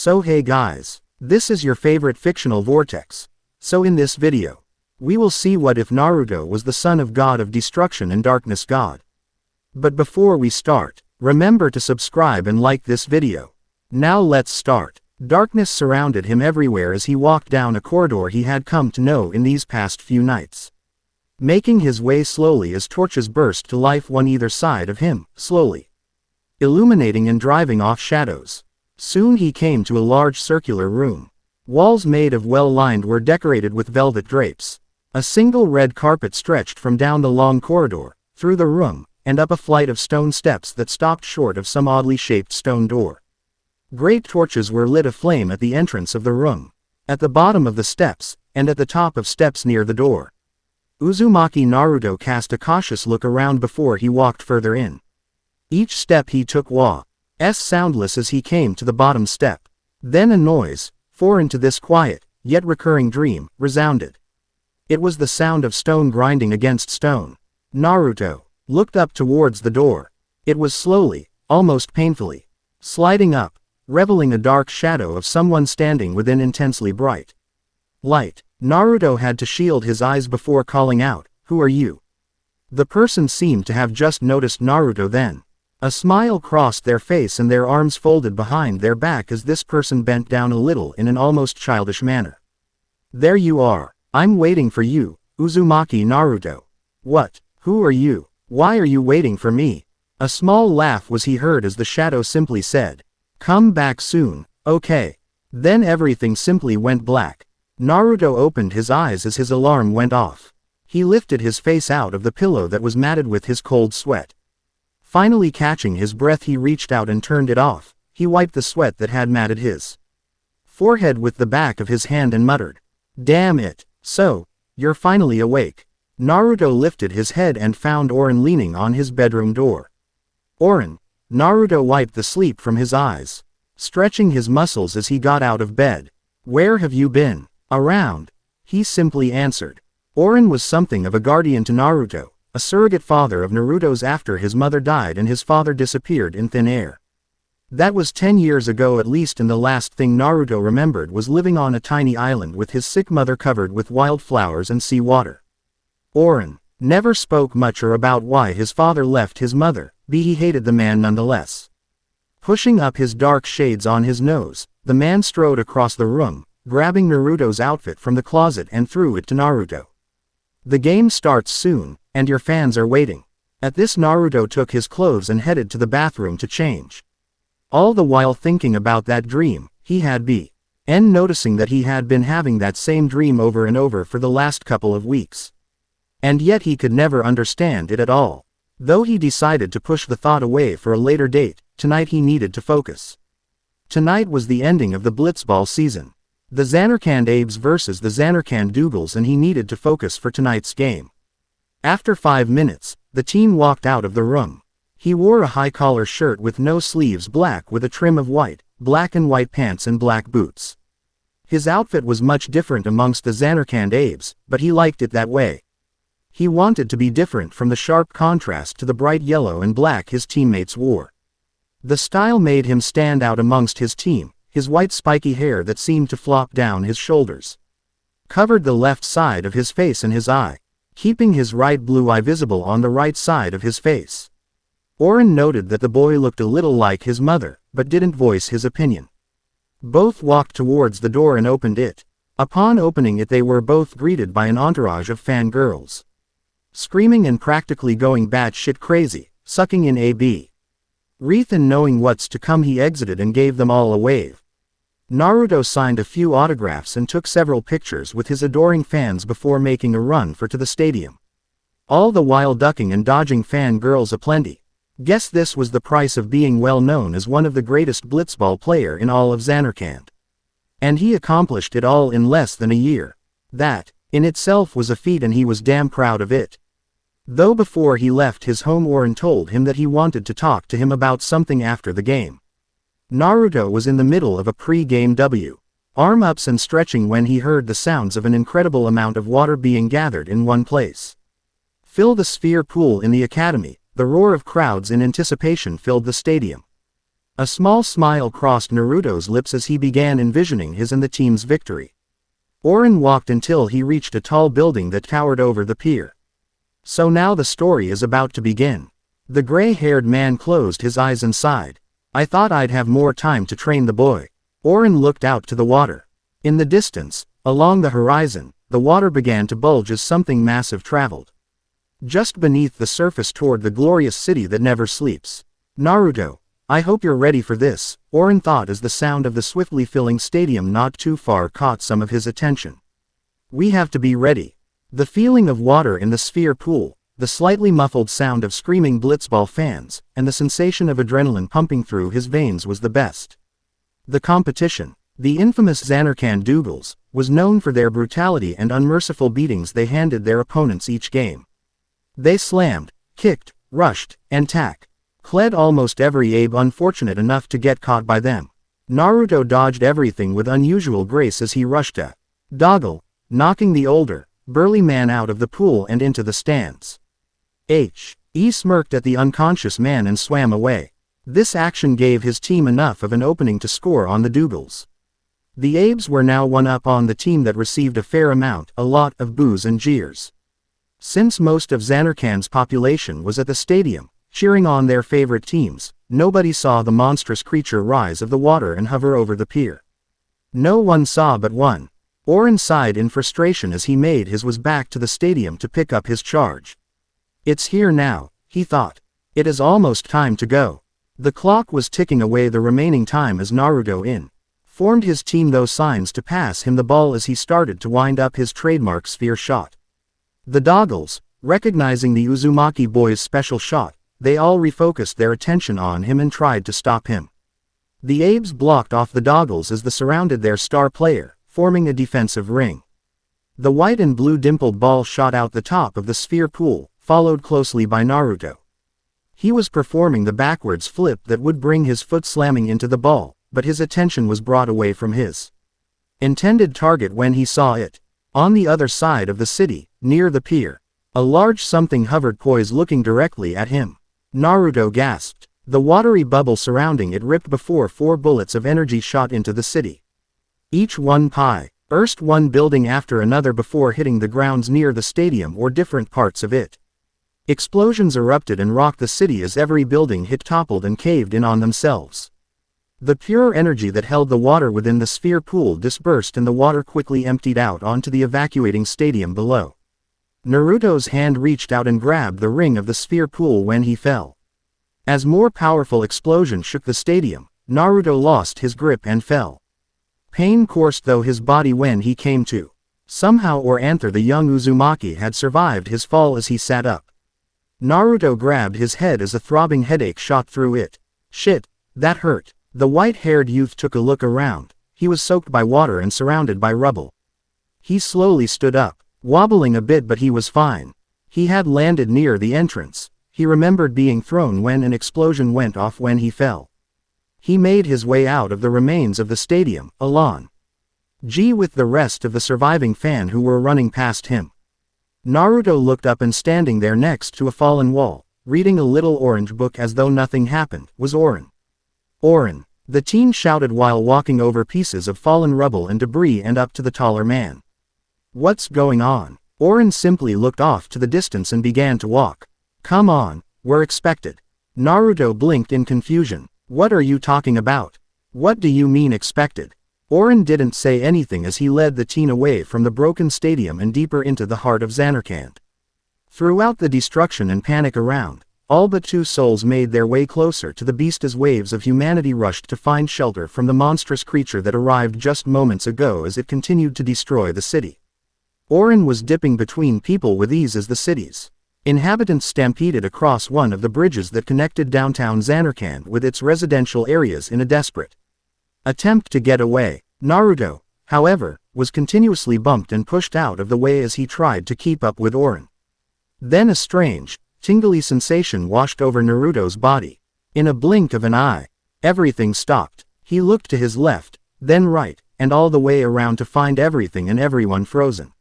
So hey guys, this is your favorite fictional vortex. So in this video, we will see what if Naruto was the son of God of destruction and darkness god. But before we start, remember to subscribe and like this video. Now let's start. Darkness surrounded him everywhere as he walked down a corridor he had come to know in these past few nights. Making his way slowly as torches burst to life on either side of him, slowly illuminating and driving off shadows. Soon he came to a large circular room. Walls made of well-lined were decorated with velvet drapes. A single red carpet stretched from down the long corridor, through the room, and up a flight of stone steps that stopped short of some oddly shaped stone door. Great torches were lit aflame at the entrance of the room, at the bottom of the steps, and at the top of steps near the door. Uzumaki Naruto cast a cautious look around before he walked further in. Each step he took was soundless as he came to the bottom step. Then a noise, foreign to this quiet, yet recurring dream, resounded. It was the sound of stone grinding against stone. Naruto looked up towards the door. It was slowly, almost painfully, sliding up, revealing a dark shadow of someone standing within intensely bright light. Naruto had to shield his eyes before calling out, "Who are you?" The person seemed to have just noticed Naruto then. A smile crossed their face and their arms folded behind their back as this person bent down a little in an almost childish manner. "There you are. I'm waiting for you, Uzumaki Naruto." "What? Who are you? Why are you waiting for me?" A small laugh was he heard as the shadow simply said, "Come back soon, okay?" Then everything simply went black. Naruto opened his eyes as his alarm went off. He lifted his face out of the pillow that was matted with his cold sweat. Finally catching his breath, he reached out and turned it off. He wiped the sweat that had matted his forehead with the back of his hand and muttered, "Damn it, so, you're finally awake." Naruto lifted his head and found Orin leaning on his bedroom door. "Orin." Naruto wiped the sleep from his eyes, stretching his muscles as he got out of bed. "Where have you been?" "Around," he simply answered. Orin was something of a guardian to Naruto, a surrogate father of Naruto's after his mother died and his father disappeared in thin air. That was 10 years ago at least, and the last thing Naruto remembered was living on a tiny island with his sick mother covered with wildflowers and sea water. Orin never spoke much or about why his father left his mother, but he hated the man nonetheless. Pushing up his dark shades on his nose, the man strode across the room, grabbing Naruto's outfit from the closet and threw it to Naruto. "The game starts soon, and your fans are waiting." At this, Naruto took his clothes and headed to the bathroom to change. All the while thinking about that dream he had been noticing that he had been having that same dream over and over for the last couple of weeks. And yet he could never understand it at all. Though he decided to push the thought away for a later date, tonight he needed to focus. Tonight was the ending of the blitzball season. The Zanarkand Abes versus the Zanarkand Dougals, and he needed to focus for tonight's game. After 5 minutes, the teen walked out of the room. He wore a high-collar shirt with no sleeves, black with a trim of white, black and white pants and black boots. His outfit was much different amongst the Zanarkand Abes, but he liked it that way. He wanted to be different from the sharp contrast to the bright yellow and black his teammates wore. The style made him stand out amongst his team. His white spiky hair that seemed to flop down his shoulders covered the left side of his face and his eye, keeping his right blue eye visible on the right side of his face. Orin noted that the boy looked a little like his mother, but didn't voice his opinion. Both walked towards the door and opened it. Upon opening it, they were both greeted by an entourage of fangirls, screaming and practically going batshit crazy, sucking in a breath, and knowing what's to come, he exited and gave them all a wave. Naruto signed a few autographs and took several pictures with his adoring fans before making a run to the stadium. All the while ducking and dodging fangirls aplenty. Guess this was the price of being well known as one of the greatest blitzball player in all of Zanarkand. And he accomplished it all in less than a year. That, in itself, was a feat, and he was damn proud of it. Though before he left his home, Orin told him that he wanted to talk to him about something after the game. Naruto was in the middle of a pre-game arm-ups and stretching when he heard the sounds of an incredible amount of water being gathered in one place. Fill the sphere pool in the academy. The roar of crowds in anticipation filled the stadium. A small smile crossed Naruto's lips as he began envisioning his and the team's victory. Orin walked until he reached a tall building that towered over the pier. So now the story is about to begin. The gray-haired man closed his eyes and sighed. I thought I'd have more time to train the boy. Orin looked out to the water. In the distance, along the horizon, the water began to bulge as something massive traveled just beneath the surface toward the glorious city that never sleeps. Naruto, I hope you're ready for this, Orin thought as the sound of the swiftly filling stadium not too far caught some of his attention. We have to be ready. The feeling of water in the sphere pool, the slightly muffled sound of screaming blitzball fans, and the sensation of adrenaline pumping through his veins was the best. The competition, the infamous Zanarkand Dougals, was known for their brutality and unmerciful beatings they handed their opponents each game. They slammed, kicked, rushed, and tackled almost every Abe unfortunate enough to get caught by them. Naruto dodged everything with unusual grace as he rushed a doggle, knocking the older, burly man out of the pool and into the stands. He smirked at the unconscious man and swam away. This action gave his team enough of an opening to score on the Dougals. The Abes were now one up on the team that received a lot of boos and jeers. Since most of Zanarkand's population was at the stadium, cheering on their favorite teams, nobody saw the monstrous creature rise of the water and hover over the pier. No one saw but one. Orin sighed in frustration as he made his way back to the stadium to pick up his charge. It's here now, he thought. It is almost time to go. The clock was ticking away the remaining time as Naruto formed his team those signs to pass him the ball as he started to wind up his trademark sphere shot. The Doggles, recognizing the Uzumaki boy's special shot, they all refocused their attention on him and tried to stop him. The Abes blocked off the Doggles as they surrounded their star player, forming a defensive ring. The white and blue dimpled ball shot out the top of the sphere pool, followed closely by Naruto. He was performing the backwards flip that would bring his foot slamming into the ball, but his attention was brought away from his intended target when he saw it. On the other side of the city, near the pier, a large something hovered poised looking directly at him. Naruto gasped. The watery bubble surrounding it ripped before 4 bullets of energy shot into the city. Each one burst one building after another before hitting the grounds near the stadium or different parts of it. Explosions erupted and rocked the city as every building hit toppled and caved in on themselves. The pure energy that held the water within the sphere pool dispersed and the water quickly emptied out onto the evacuating stadium below. Naruto's hand reached out and grabbed the ring of the sphere pool when he fell. As more powerful explosion shook the stadium, Naruto lost his grip and fell. Pain coursed through his body when he came to. Somehow or another the young Uzumaki had survived his fall as he sat up. Naruto grabbed his head as a throbbing headache shot through it. Shit, that hurt. The white-haired youth took a look around. He was soaked by water and surrounded by rubble. He slowly stood up, wobbling a bit but he was fine. He had landed near the entrance. He remembered being thrown when an explosion went off when he fell. He made his way out of the remains of the stadium, along with the rest of the surviving fan who were running past him. Naruto looked up and standing there next to a fallen wall, reading a little orange book as though nothing happened, was Orin. Orin, the teen shouted while walking over pieces of fallen rubble and debris and up to the taller man. What's going on? Orin simply looked off to the distance and began to walk. Come on, we're expected. Naruto blinked in confusion. What are you talking about? What do you mean expected? Orin didn't say anything as he led the teen away from the broken stadium and deeper into the heart of Zanarkand. Throughout the destruction and panic around, all but 2 souls made their way closer to the beast as waves of humanity rushed to find shelter from the monstrous creature that arrived just moments ago as it continued to destroy the city. Orin was dipping between people with ease as the city's inhabitants stampeded across one of the bridges that connected downtown Zanarkand with its residential areas in a desperate attempt to get away. Naruto, however, was continuously bumped and pushed out of the way as he tried to keep up with Orin. Then a strange, tingly sensation washed over Naruto's body. In a blink of an eye, everything stopped. He looked to his left, then right, and all the way around to find everything and everyone frozen.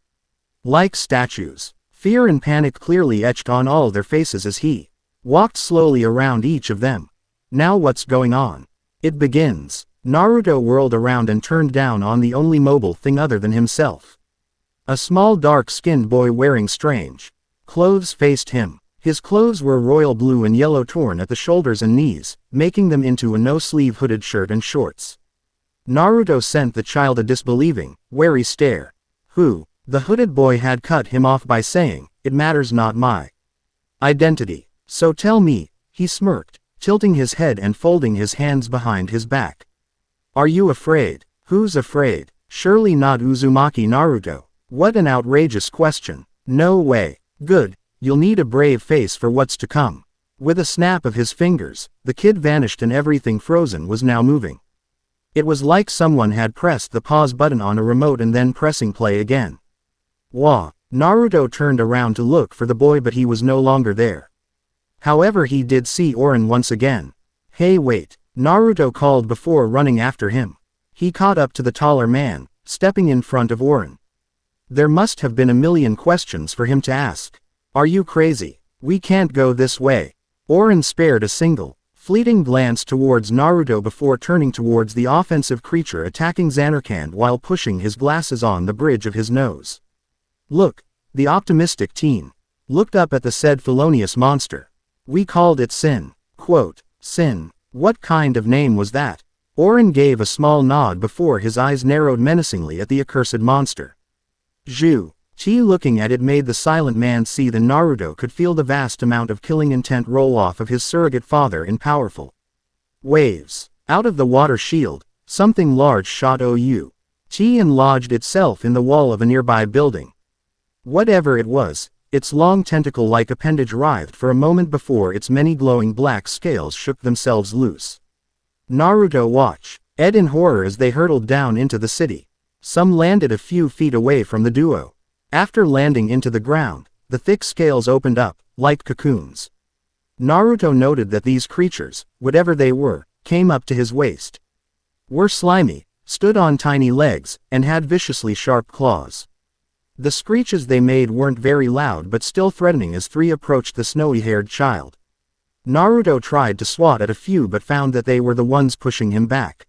Like statues. Fear and panic clearly etched on all their faces as he walked slowly around each of them. Now what's going on? It begins. Naruto whirled around and turned down on the only mobile thing other than himself. A small dark-skinned boy wearing strange clothes faced him. His clothes were royal blue and yellow, torn at the shoulders and knees, making them into a no-sleeve hooded shirt and shorts. Naruto sent the child a disbelieving, wary stare. Who? The hooded boy had cut him off by saying, "It matters not my identity. So tell me," he smirked, tilting his head and folding his hands behind his back. "Are you afraid?" "Who's afraid? Surely not Uzumaki Naruto." "What an outrageous question." "No way." "Good. You'll need a brave face for what's to come." With a snap of his fingers, the kid vanished and everything frozen was now moving. It was like someone had pressed the pause button on a remote and then pressing play again. Wah! Naruto turned around to look for the boy, but he was no longer there. However, he did see Orin once again. "Hey, wait," Naruto called before running after him. He caught up to the taller man, stepping in front of Orin. There must have been a million questions for him to ask. "Are you crazy? We can't go this way." Orin spared a single, fleeting glance towards Naruto before turning towards the offensive creature attacking Zanarkand while pushing his glasses on the bridge of his nose. "Look," the optimistic teen looked up at the said felonious monster. "We called it Sin." Quote, "Sin? What kind of name was that?" Orin gave a small nod before his eyes narrowed menacingly at the accursed monster. Zhu. Chi looking at it made the silent man see that Naruto could feel the vast amount of killing intent roll off of his surrogate father in powerful waves. Out of the water shield, something large shot Ou. Chi and lodged itself in the wall of a nearby building. Whatever it was, its long tentacle-like appendage writhed for a moment before its many glowing black scales shook themselves loose. Naruto watched Ed in horror as they hurtled down into the city. Some landed a few feet away from the duo. After landing into the ground, the thick scales opened up, like cocoons. Naruto noted that these creatures, whatever they were, came up to his waist. Were slimy, stood on tiny legs, and had viciously sharp claws. The screeches they made weren't very loud but still threatening as three approached the snowy-haired child. Naruto tried to swat at a few but found that they were the ones pushing him back.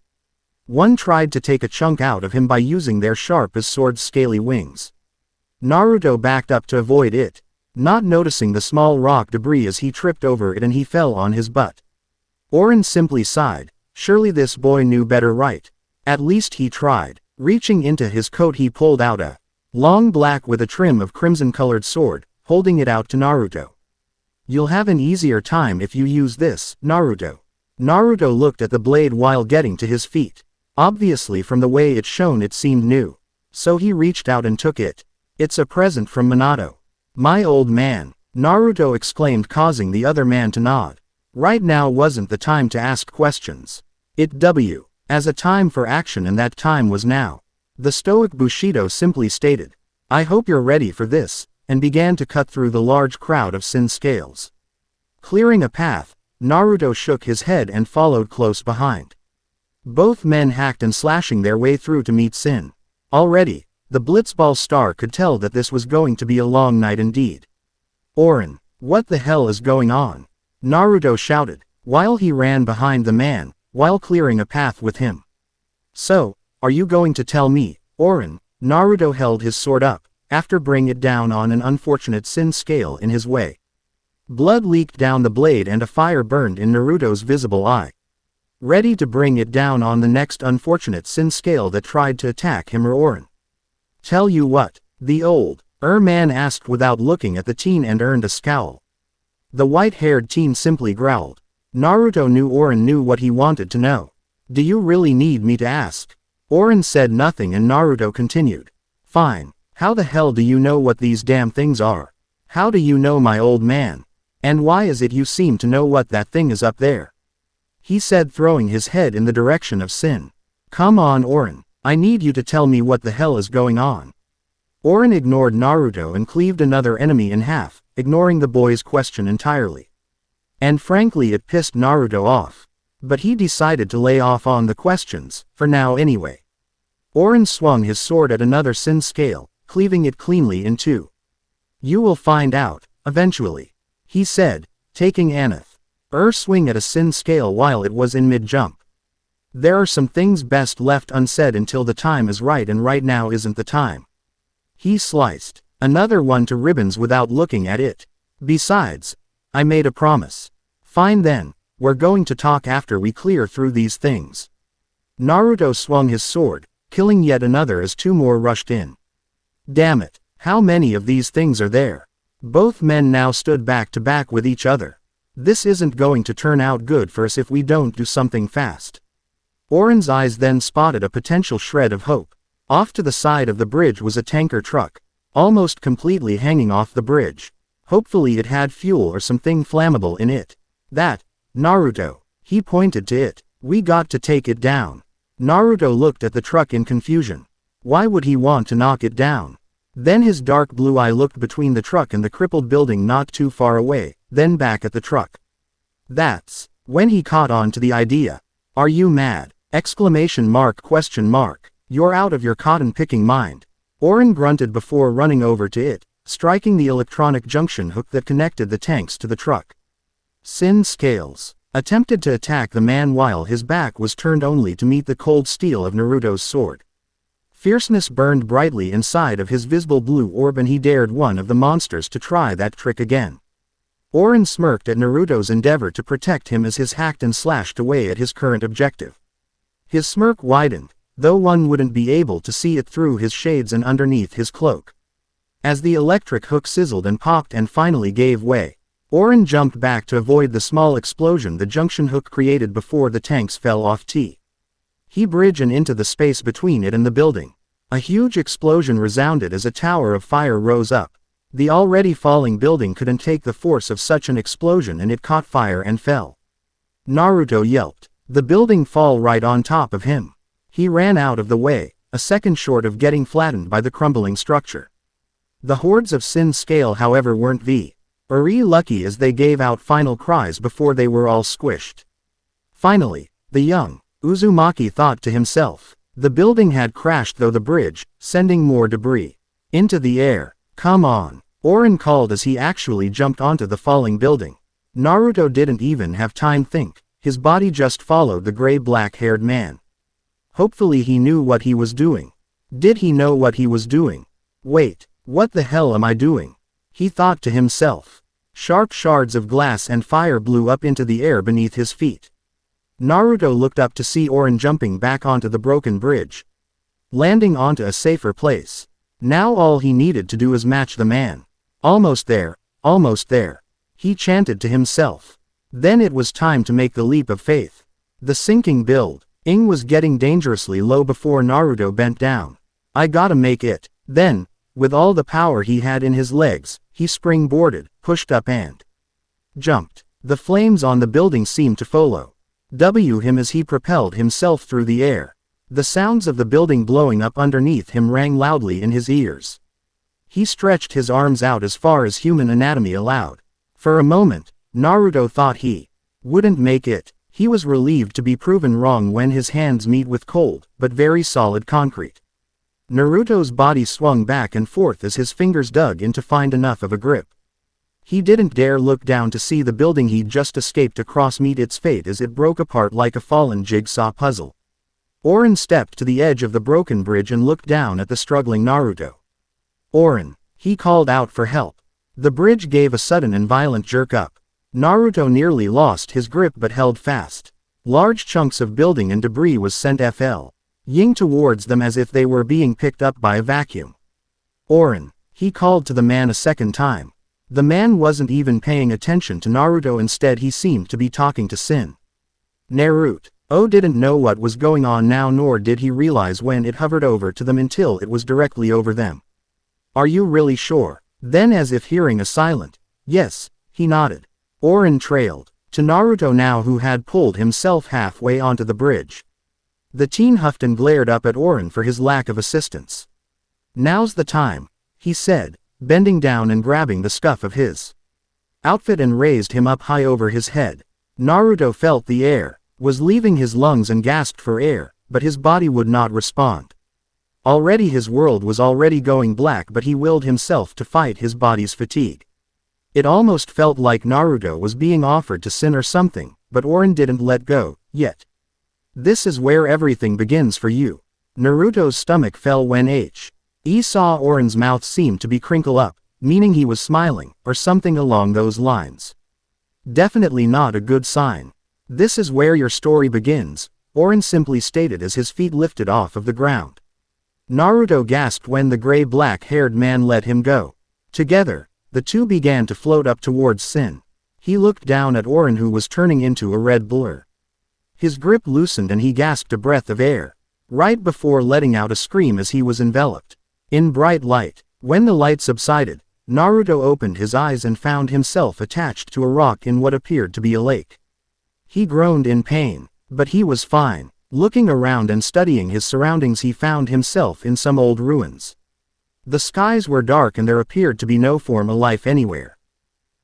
One tried to take a chunk out of him by using their sharp as swords scaly wings. Naruto backed up to avoid it, not noticing the small rock debris as he tripped over it and he fell on his butt. Orin simply sighed. Surely this boy knew better, right? At least he tried. Reaching into his coat he pulled out a long black with a trim of crimson-colored sword, holding it out to Naruto. "You'll have an easier time if you use this, Naruto." Naruto looked at the blade while getting to his feet. Obviously from the way it shone it seemed new. So he reached out and took it. "It's a present from Minato." "My old man," Naruto exclaimed, causing the other man to nod. Right now wasn't the time to ask questions. It w. As a time for action, and that time was now. The stoic Bushido simply stated, "I hope you're ready for this," and began to cut through the large crowd of Sin scales. Clearing a path, Naruto shook his head and followed close behind. Both men hacked and slashing their way through to meet Sin. Already, the blitzball star could tell that this was going to be a long night indeed. "Orin, what the hell is going on?" Naruto shouted, while he ran behind the man, while clearing a path with him. "So, are you going to tell me, Orin?" Naruto held his sword up, after bringing it down on an unfortunate Sin scale in his way. Blood leaked down the blade and a fire burned in Naruto's visible eye. Ready to bring it down on the next unfortunate Sin scale that tried to attack him or Orin. "Tell you what," the old man asked without looking at the teen and earned a scowl. The white-haired teen simply growled. Naruto knew Orin knew what he wanted to know. "Do you really need me to ask?" Orin said nothing and Naruto continued. "Fine. How the hell do you know what these damn things are? How do you know, my old man? And why is it you seem to know what that thing is up there?" He said, throwing his head in the direction of Sin. "Come on, Orin. I need you to tell me what the hell is going on." Orin ignored Naruto and cleaved another enemy in half, ignoring the boy's question entirely. And frankly it pissed Naruto off. But he decided to lay off on the questions, for now anyway. Orin swung his sword at another Sin scale, cleaving it cleanly in two. "You will find out, eventually," he said, taking Aneth swing at a Sin scale while it was in mid-jump. There are some things best left unsaid until the time is right, and right now isn't the time. He sliced another one to ribbons without looking at it. Besides, I made a promise. Fine then, we're going to talk after we clear through these things. Naruto swung his sword, killing yet another as two more rushed in. Damn it, how many of these things are there? Both men now stood back to back with each other. This isn't going to turn out good for us if we don't do something fast. Orin's eyes then spotted a potential shred of hope. Off to the side of the bridge was a tanker truck, almost completely hanging off the bridge. Hopefully it had fuel or something flammable in it. That, Naruto. He pointed to it. We got to take it down. Naruto looked at the truck in confusion. Why would he want to knock it down? Then his dark blue eye looked between the truck and the crippled building not too far away, then back at the truck. That's when he caught on to the idea. Are you mad? Exclamation mark, question mark. You're out of your cotton-picking mind. Orin grunted before running over to it, striking the electronic junction hook that connected the tanks to the truck. Sin Scales attempted to attack the man while his back was turned only to meet the cold steel of Naruto's sword. Fierceness burned brightly inside of his visible blue orb, and he dared one of the monsters to try that trick again. Orin smirked at Naruto's endeavor to protect him as his hacked and slashed away at his current objective. His smirk widened, though one wouldn't be able to see it through his shades and underneath his cloak. As the electric hook sizzled and popped and finally gave way, Orin jumped back to avoid the small explosion the junction hook created before the tanks fell off He bridged and into the space between it and the building. A huge explosion resounded as a tower of fire rose up. The already falling building couldn't take the force of such an explosion, and it caught fire and fell. Naruto yelped. The building fell right on top of him. He ran out of the way, a second short of getting flattened by the crumbling structure. The hordes of Sin Scale, however, weren't very lucky, as they gave out final cries before they were all squished. Finally, the young Uzumaki thought to himself. The building had crashed through the bridge, sending more debris into the air. Come on, Orin called as he actually jumped onto the falling building. Naruto didn't even have time to think. His body just followed the gray black-haired man. Hopefully he knew what he was doing. Did he know what he was doing? Wait, what the hell am I doing? He thought to himself. Sharp shards of glass and fire blew up into the air beneath his feet. Naruto looked up to see Orin jumping back onto the broken bridge, landing onto a safer place. Now all he needed to do was match the man. Almost there, he chanted to himself. Then it was time to make the leap of faith. The sinking building was getting dangerously low before Naruto bent down. I gotta make it. Then, with all the power he had in his legs, he springboarded, pushed up and jumped. The flames on the building seemed to follow him as he propelled himself through the air. The sounds of the building blowing up underneath him rang loudly in his ears. He stretched his arms out as far as human anatomy allowed. For a moment, Naruto thought he wouldn't make it. He was relieved to be proven wrong when his hands met with cold, but very solid concrete. Naruto's body swung back and forth as his fingers dug in to find enough of a grip. He didn't dare look down to see the building he'd just escaped across meet its fate as it broke apart like a fallen jigsaw puzzle. Orin stepped to the edge of the broken bridge and looked down at the struggling Naruto. Orin, he called out for help. The bridge gave a sudden and violent jerk up. Naruto nearly lost his grip but held fast. Large chunks of building and debris was sent flying towards them as if they were being picked up by a vacuum. Orin, he called to the man a second time. The man wasn't even paying attention to Naruto, instead he seemed to be talking to Sin. Naruto didn't know what was going on now, nor did he realize when it hovered over to them until it was directly over them. Are you really sure? Then, as if hearing a silent yes, he nodded. Orin trailed to Naruto now, who had pulled himself halfway onto the bridge. The teen huffed and glared up at Orin for his lack of assistance. Now's the time, he said, bending down and grabbing the scuff of his outfit and raised him up high over his head. Naruto felt the air was leaving his lungs and gasped for air, but his body would not respond. Already his world was already going black, but he willed himself to fight his body's fatigue. It almost felt like Naruto was being offered to Sin or something, but Orin didn't let go, yet. This is where everything begins for you. Naruto's stomach fell when he saw Orin's mouth seem to be crinkle up, meaning he was smiling, or something along those lines. Definitely not a good sign. This is where your story begins, Orin simply stated as his feet lifted off of the ground. Naruto gasped when the gray black-haired man let him go. Together, the two began to float up towards Sin. He looked down at Orin, who was turning into a red blur. His grip loosened and he gasped a breath of air, right before letting out a scream as he was enveloped in bright light. When the light subsided, Naruto opened his eyes and found himself attached to a rock in what appeared to be a lake. He groaned in pain, but he was fine. Looking around and studying his surroundings, he found himself in some old ruins. The skies were dark and there appeared to be no form of life anywhere.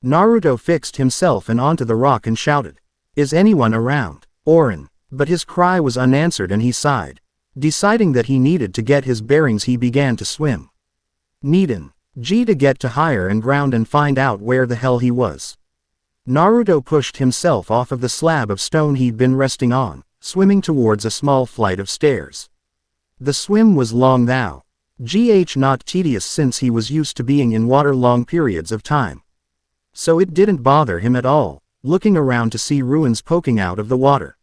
Naruto fixed himself and onto the rock and shouted, "Is anyone around, Orin?" But his cry was unanswered and he sighed. Deciding that he needed to get his bearings, he began to swim. Needin' to get to higher and ground and find out where the hell he was. Naruto pushed himself off of the slab of stone he'd been resting on, swimming towards a small flight of stairs. The swim was long though, not tedious since he was used to being in water long periods of time. So it didn't bother him at all, looking around to see ruins poking out of the water.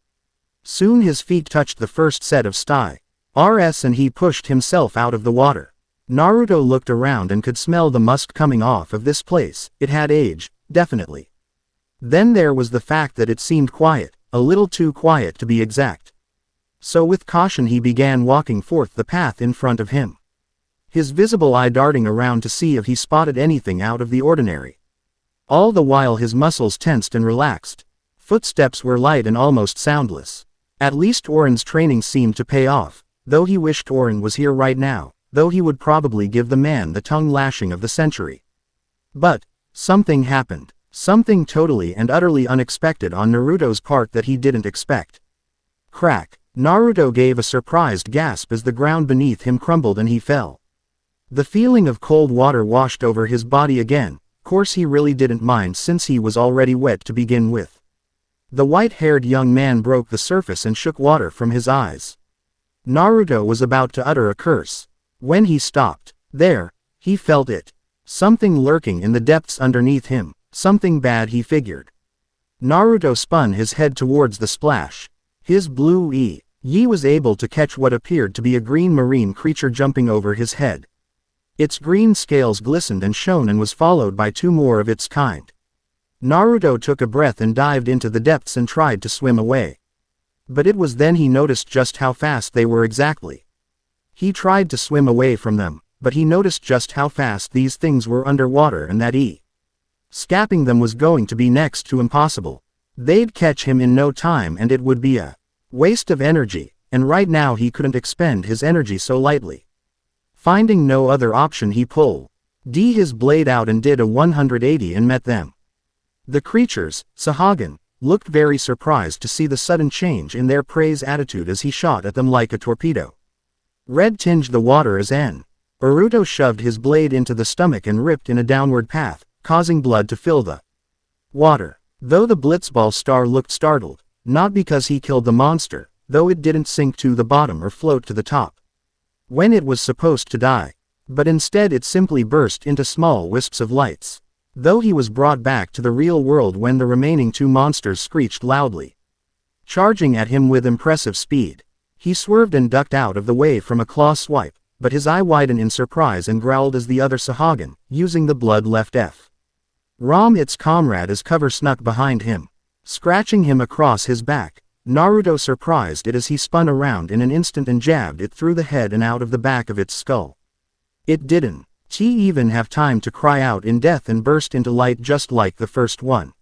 Soon his feet touched the first set of stairs and he pushed himself out of the water. Naruto looked around and could smell the musk coming off of this place. It had aged, definitely. Then there was the fact that it seemed quiet, a little too quiet to be exact. So with caution he began walking forth the path in front of him, his visible eye darting around to see if he spotted anything out of the ordinary. All the while his muscles tensed and relaxed. Footsteps were light and almost soundless. At least Orin's training seemed to pay off, though he wished Orin was here right now, though he would probably give the man the tongue lashing of the century. But something happened. Something totally and utterly unexpected on Naruto's part that he didn't expect. Crack! Naruto gave a surprised gasp as the ground beneath him crumbled and he fell. The feeling of cold water washed over his body again. Course he really didn't mind since he was already wet to begin with. The white-haired young man broke the surface and shook water from his eyes. Naruto was about to utter a curse. When he stopped, there, he felt it. Something lurking in the depths underneath him. Something bad, he figured. Naruto spun his head towards the splash. His blue Yi was able to catch what appeared to be a green marine creature jumping over his head. Its green scales glistened and shone and was followed by two more of its kind. Naruto took a breath and dived into the depths and tried to swim away. But it was then he noticed just how fast they were exactly. He tried to swim away from them, but he noticed just how fast these things were underwater and that escaping them was going to be next to impossible. They'd catch him in no time and it would be a waste of energy, and right now he couldn't expend his energy so lightly. Finding no other option, he pulled his blade out and did a 180 and met them. The creatures, Sahagan, looked very surprised to see the sudden change in their prey's attitude as he shot at them like a torpedo. Red tinged the water as Naruto shoved his blade into the stomach and ripped in a downward path, causing blood to fill the water. Though the blitzball star looked startled, not because he killed the monster, though it didn't sink to the bottom or float to the top when it was supposed to die, but instead it simply burst into small wisps of lights. Though he was brought back to the real world when the remaining two monsters screeched loudly, charging at him with impressive speed. He swerved and ducked out of the way from a claw swipe, but his eye widened in surprise and growled as the other Sahagan, using the blood left its comrade as cover, snuck behind him, scratching him across his back. Naruto surprised it as he spun around in an instant and jabbed it through the head and out of the back of its skull. It didn't even have time to cry out in death and burst into light just like the first one.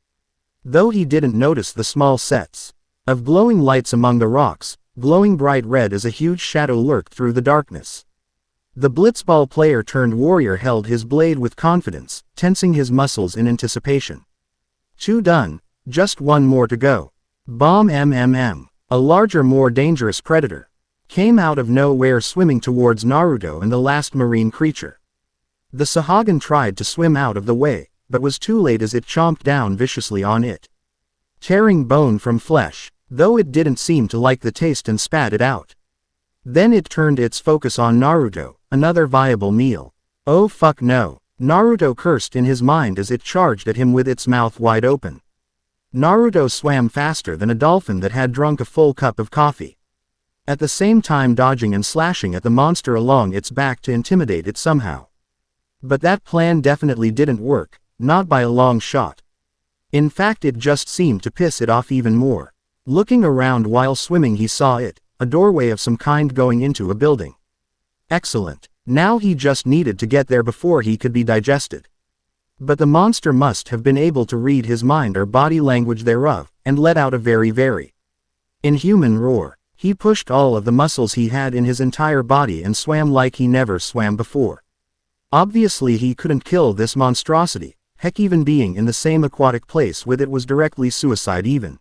Though he didn't notice the small sets of glowing lights among the rocks, glowing bright red as a huge shadow lurked through the darkness. The blitzball player turned warrior held his blade with confidence, tensing his muscles in anticipation. Two done, just one more to go. Bomb. A larger, more dangerous predator came out of nowhere, swimming towards Naruto and the last marine creature. The Sahagan tried to swim out of the way, but was too late as it chomped down viciously on it, tearing bone from flesh. though it didn't seem to like the taste and spat it out. Then it turned its focus on Naruto, another viable meal. Oh fuck no. Naruto cursed in his mind as it charged at him with its mouth wide open. Naruto swam faster than a dolphin that had drunk a full cup of coffee, at the same time dodging and slashing at the monster along its back to intimidate it somehow. But that plan definitely didn't work, not by a long shot. In fact, it just seemed to piss it off even more. Looking around while swimming, he saw it, a doorway of some kind going into a building. Excellent. Now he just needed to get there before he could be digested. But the monster must have been able to read his mind or body language thereof, and let out a very inhuman roar. He pushed all of the muscles he had in his entire body and swam like he never swam before. Obviously he couldn't kill this monstrosity, heck, even being in the same aquatic place with it was directly suicide even.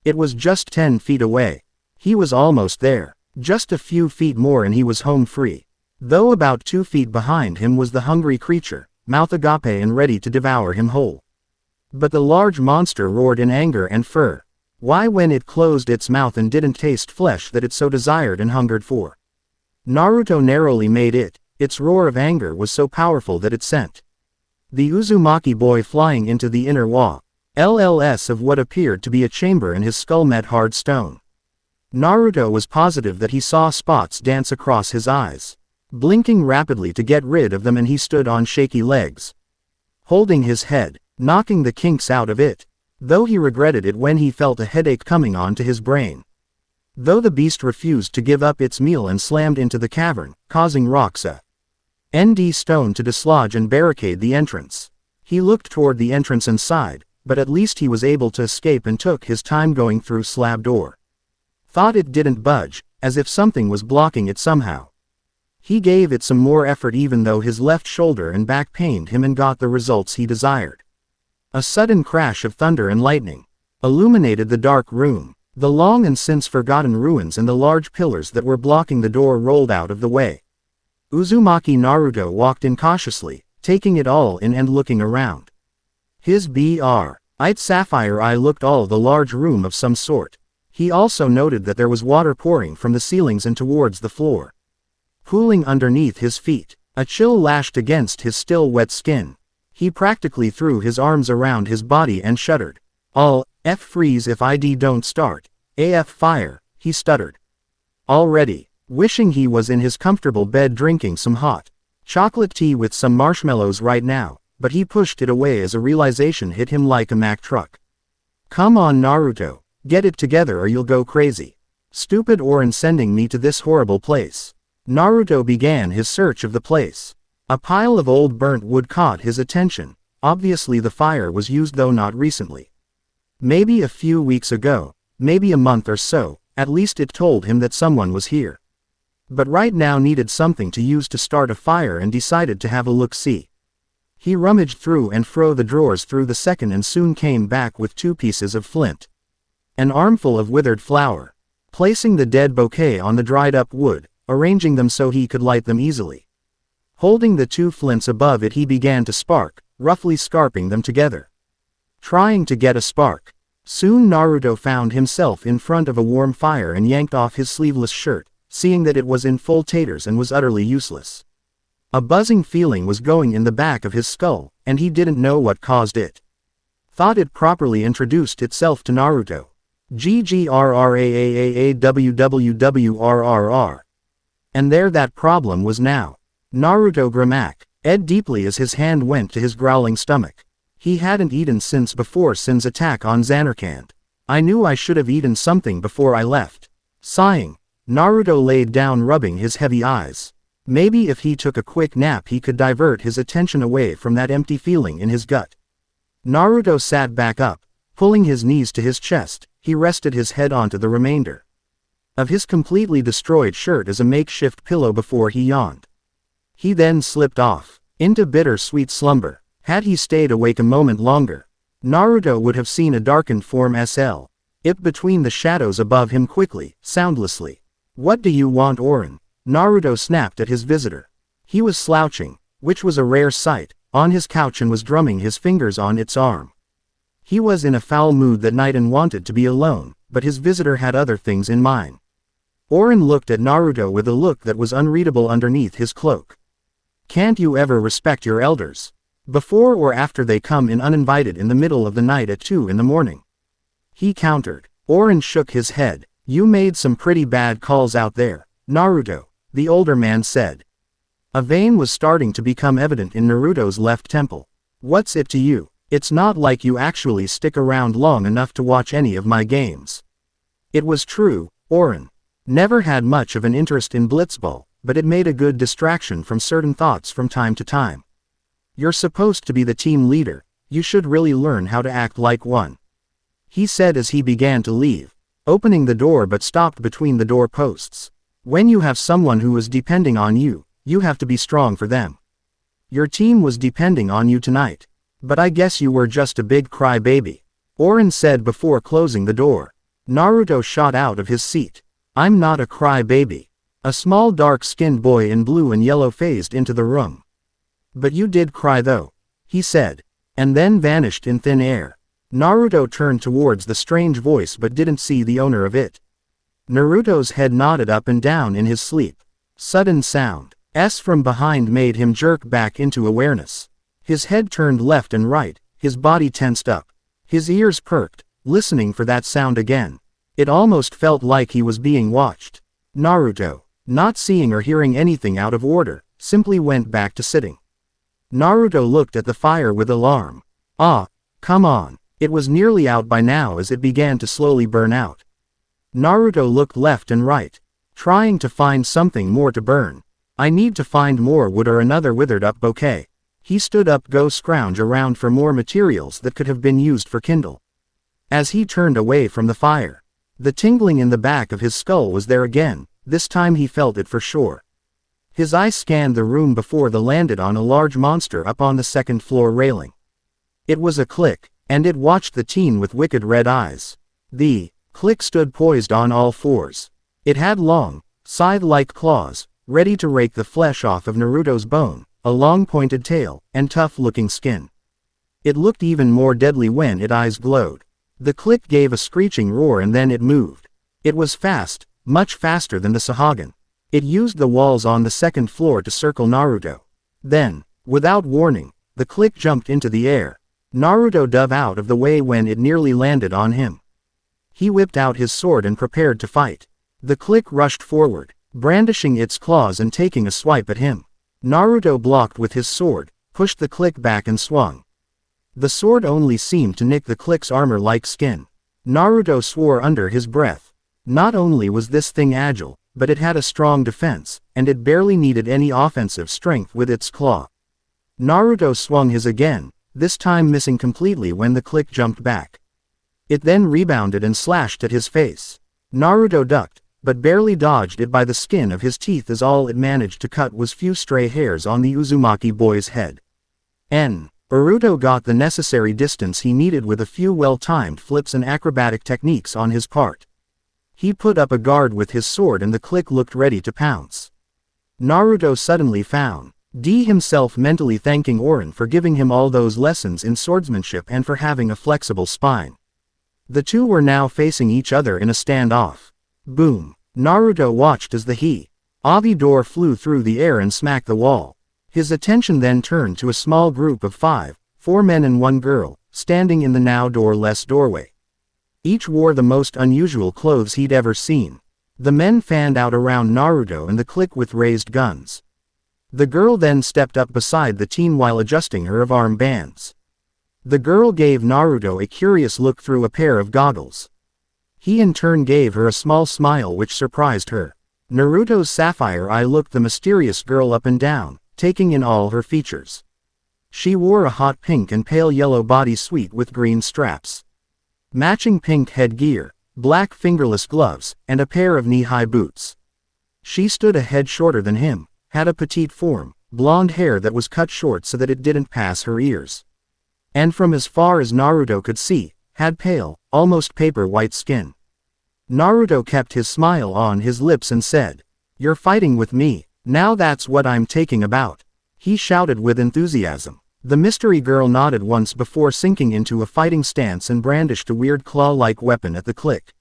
It was just 10 feet away. He was almost there. Just a few feet more and he was home free. Though about 2 feet behind him was the hungry creature, mouth agape and ready to devour him whole. But the large monster roared in anger and fur. Why, when it closed its mouth and didn't taste flesh that it so desired and hungered for? Naruto narrowly made it. Its roar of anger was so powerful that it sent the Uzumaki boy flying into the inner wall LLS of what appeared to be a chamber in his skull met hard stone. Naruto was positive that he saw spots dance across his eyes, blinking rapidly to get rid of them, and he stood on shaky legs, holding his head, knocking the kinks out of it, though he regretted it when he felt a headache coming on to his brain. Though the beast refused to give up its meal and slammed into the cavern, causing rocks a ND stone to dislodge and barricade the entrance. He looked toward the entrance and sighed, but at least he was able to escape and took his time going through slab door. Thought it didn't budge, as if something was blocking it somehow. He gave it some more effort even though his left shoulder and back pained him, and got the results he desired. A sudden crash of thunder and lightning illuminated the dark room. The long and since forgotten ruins and the large pillars that were blocking the door rolled out of the way. Uzumaki Naruto walked in cautiously, taking it all in and looking around. His bright sapphire eye looked all the large room of some sort. He also noted that there was water pouring from the ceilings and towards the floor, pooling underneath his feet. A chill lashed against his still wet skin. He practically threw his arms around his body and shuddered. All F freeze if ID don't start. AF fire, he stuttered. Already, wishing he was in his comfortable bed drinking some hot chocolate tea with some marshmallows right now, but he pushed it away as a realization hit him like a Mack truck. Come on Naruto, get it together or you'll go crazy. Stupid Orin sending me to this horrible place. Naruto began his search of the place. A pile of old burnt wood caught his attention. Obviously the fire was used, though not recently. Maybe a few weeks ago, maybe a month or so. At least it told him that someone was here. But right now needed something to use to start a fire and decided to have a look-see. He rummaged through and fro the drawers through the second and soon came back with 2 pieces of flint, an armful of withered flower. Placing the dead bouquet on the dried up wood, arranging them so he could light them easily. Holding the 2 flints above it, he began to spark, roughly scarping them together, trying to get a spark. Soon Naruto found himself in front of a warm fire and yanked off his sleeveless shirt, seeing that it was in full taters and was utterly useless. A buzzing feeling was going in the back of his skull, and he didn't know what caused it. Thought it properly introduced itself to Naruto. GGRRAAAAWWWRRR. And there that problem was now. Naruto grimacked deeply as his hand went to his growling stomach. He hadn't eaten since before Sin's attack on Zanarkand. I knew I should have eaten something before I left. Sighing, Naruto laid down, rubbing his heavy eyes. Maybe if he took a quick nap he could divert his attention away from that empty feeling in his gut. Naruto sat back up, pulling his knees to his chest. He rested his head onto the remainder of his completely destroyed shirt as a makeshift pillow before he yawned. He then slipped off into bitter-sweet slumber. Had he stayed awake a moment longer, Naruto would have seen a darkened form slip between the shadows above him quickly, soundlessly. What do you want, Orin? Naruto snapped at his visitor. He was slouching, which was a rare sight, on his couch and was drumming his fingers on its arm. He was in a foul mood that night and wanted to be alone, but his visitor had other things in mind. Orin looked at Naruto with a look that was unreadable underneath his cloak. Can't you ever respect your elders? Before or after they come in uninvited in the middle of the night at 2 in the morning? He countered. Orin shook his head. You made some pretty bad calls out there, Naruto, the older man said. A vein was starting to become evident in Naruto's left temple. What's it to you? It's not like you actually stick around long enough to watch any of my games. It was true, Orin never had much of an interest in blitzball, but it made a good distraction from certain thoughts from time to time. You're supposed to be the team leader, you should really learn how to act like one, he said as he began to leave, opening the door but stopped between the door posts. When you have someone who is depending on you, you have to be strong for them. Your team was depending on you tonight. But I guess you were just a big crybaby, Orin said before closing the door. Naruto shot out of his seat. I'm not a crybaby. A small dark-skinned boy in blue and yellow phased into the room. But you did cry though, he said, and then vanished in thin air. Naruto turned towards the strange voice but didn't see the owner of it. Naruto's head nodded up and down in his sleep. Sudden sound from behind made him jerk back into awareness. His head turned left and right, his body tensed up. His ears perked, listening for that sound again. It almost felt like he was being watched. Naruto, not seeing or hearing anything out of order, simply went back to sitting. Naruto looked at the fire with alarm. Ah, come on. It was nearly out by now as it began to slowly burn out. Naruto looked left and right, trying to find something more to burn. I need to find more wood or another withered up bouquet. He stood up, go scrounge around for more materials that could have been used for kindle. As he turned away from the fire, the tingling in the back of his skull was there again. This time he felt it for sure. His eye scanned the room before they landed on a large monster up on the second floor railing. It was a click, and it watched the teen with wicked red eyes. The click stood poised on all fours. It had long, scythe-like claws, ready to rake the flesh off of Naruto's bone, a long pointed tail, and tough-looking skin. It looked even more deadly when its eyes glowed. The click gave a screeching roar and then it moved. It was fast, much faster than the Sahagan. It used the walls on the second floor to circle Naruto. Then, without warning, the click jumped into the air. Naruto dove out of the way when it nearly landed on him. He whipped out his sword and prepared to fight. The click rushed forward, brandishing its claws and taking a swipe at him. Naruto blocked with his sword, pushed the click back and swung. The sword only seemed to nick the click's armor-like skin. Naruto swore under his breath. Not only was this thing agile, but it had a strong defense, and it barely needed any offensive strength with its claw. Naruto swung his again, this time missing completely when the click jumped back. It then rebounded and slashed at his face. Naruto ducked, but barely dodged it by the skin of his teeth as all it managed to cut was few stray hairs on the Uzumaki boy's head. Naruto got the necessary distance he needed with a few well-timed flips and acrobatic techniques on his part. He put up a guard with his sword and the click looked ready to pounce. Naruto suddenly found himself mentally thanking Orin for giving him all those lessons in swordsmanship and for having a flexible spine. The two were now facing each other in a standoff. Boom! Naruto watched as the Avi door flew through the air and smacked the wall. His attention then turned to a small group of 4 men and 1 girl, standing in the now doorless doorway. Each wore the most unusual clothes he'd ever seen. The men fanned out around Naruto and the click with raised guns. The girl then stepped up beside the teen while adjusting her arm bands. The girl gave Naruto a curious look through a pair of goggles. He in turn gave her a small smile which surprised her. Naruto's sapphire eye looked the mysterious girl up and down, taking in all her features. She wore a hot pink and pale yellow bodysuit with green straps, matching pink headgear, black fingerless gloves, and a pair of knee-high boots. She stood a head shorter than him, had a petite form, blonde hair that was cut short so that it didn't pass her ears, and from as far as Naruto could see, had pale, almost paper-white skin. Naruto kept his smile on his lips and said, "You're fighting with me. Now that's what I'm taking about," he shouted with enthusiasm. The mystery girl nodded once before sinking into a fighting stance and brandished a weird claw-like weapon at the click.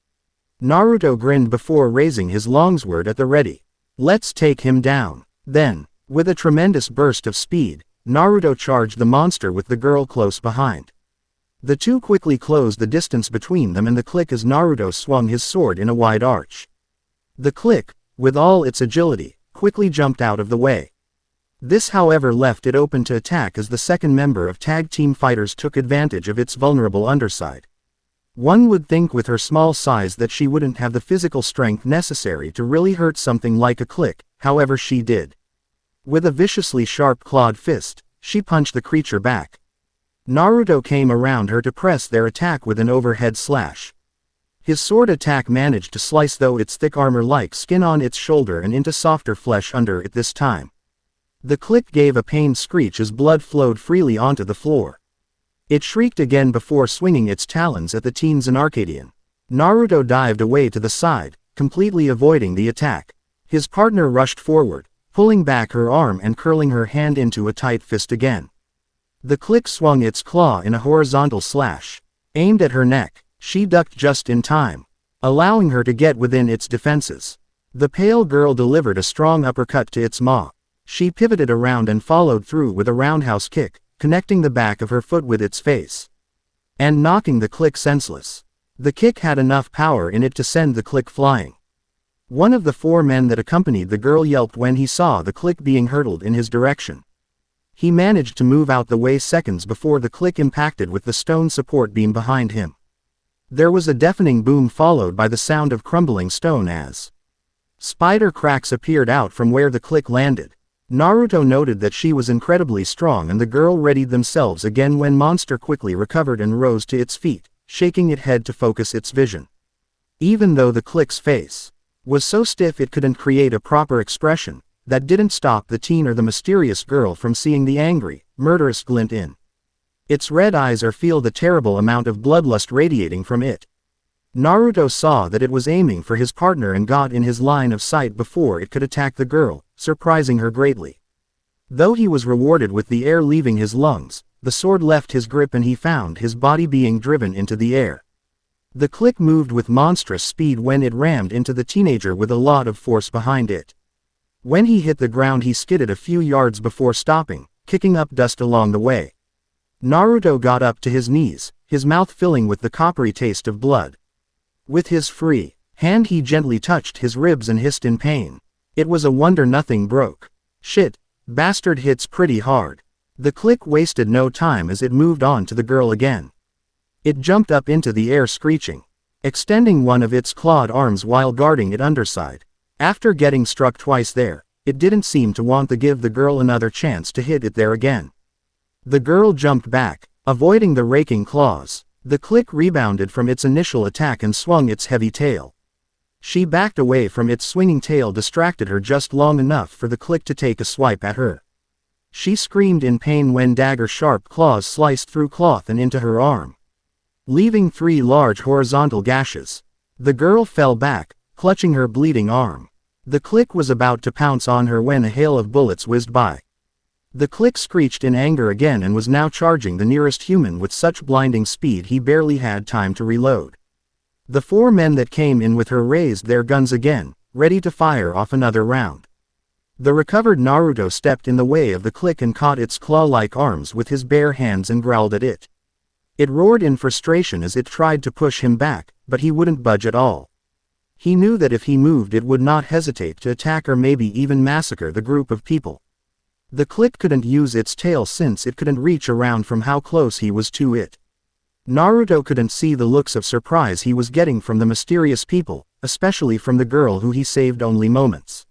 Naruto grinned before raising his longsword at the ready. Let's take him down. Then, with a tremendous burst of speed, Naruto charged the monster with the girl close behind. The two quickly closed the distance between them and the click as Naruto swung his sword in a wide arch. The click, with all its agility, quickly jumped out of the way. This however left it open to attack as the second member of tag team fighters took advantage of its vulnerable underside. One would think with her small size that she wouldn't have the physical strength necessary to really hurt something like a click, however she did. With a viciously sharp clawed fist, she punched the creature back. Naruto came around her to press their attack with an overhead slash. His sword attack managed to slice through its thick armor-like skin on its shoulder and into softer flesh under it this time. The click gave a pained screech as blood flowed freely onto the floor. It shrieked again before swinging its talons at the teen Zanarkand. Naruto dived away to the side, completely avoiding the attack. His partner rushed forward, pulling back her arm and curling her hand into a tight fist again. The click swung its claw in a horizontal slash. Aimed at her neck, she ducked just in time, allowing her to get within its defenses. The pale girl delivered a strong uppercut to its maw. She pivoted around and followed through with a roundhouse kick, connecting the back of her foot with its face, and knocking the click senseless. The kick had enough power in it to send the click flying. One of the four men that accompanied the girl yelped when he saw the click being hurtled in his direction. He managed to move out the way seconds before the click impacted with the stone support beam behind him. There was a deafening boom followed by the sound of crumbling stone as spider cracks appeared out from where the click landed. Naruto noted that she was incredibly strong and the girl readied themselves again when monster quickly recovered and rose to its feet, shaking its head to focus its vision. Even though the click's face was so stiff it couldn't create a proper expression, that didn't stop the teen or the mysterious girl from seeing the angry, murderous glint in its red eyes or feel the terrible amount of bloodlust radiating from it. Naruto saw that it was aiming for his partner and got in his line of sight before it could attack the girl, surprising her greatly. Though he was rewarded with the air leaving his lungs, the sword left his grip and he found his body being driven into the air. The click moved with monstrous speed when it rammed into the teenager with a lot of force behind it. When he hit the ground he skidded a few yards before stopping, kicking up dust along the way. Naruto got up to his knees, his mouth filling with the coppery taste of blood. With his free hand he gently touched his ribs and hissed in pain. It was a wonder nothing broke. Shit, bastard hits pretty hard. The click wasted no time as it moved on to the girl again. It jumped up into the air screeching, extending one of its clawed arms while guarding its underside. After getting struck twice there, it didn't seem to want to give the girl another chance to hit it there again. The girl jumped back, avoiding the raking claws. The click rebounded from its initial attack and swung its heavy tail. She backed away from its swinging tail, distracted her just long enough for the click to take a swipe at her. She screamed in pain when dagger-sharp claws sliced through cloth and into her arm, leaving 3 large horizontal gashes. The girl fell back, clutching her bleeding arm. The click was about to pounce on her when a hail of bullets whizzed by. The click screeched in anger again and was now charging the nearest human with such blinding speed he barely had time to reload. The 4 men that came in with her raised their guns again, ready to fire off another round. The recovered Naruto stepped in the way of the click and caught its claw-like arms with his bare hands and growled at it. It roared in frustration as it tried to push him back, but he wouldn't budge at all. He knew that if he moved it would not hesitate to attack or maybe even massacre the group of people. The click couldn't use its tail since it couldn't reach around from how close he was to it. Naruto couldn't see the looks of surprise he was getting from the mysterious people, especially from the girl who he saved only moments.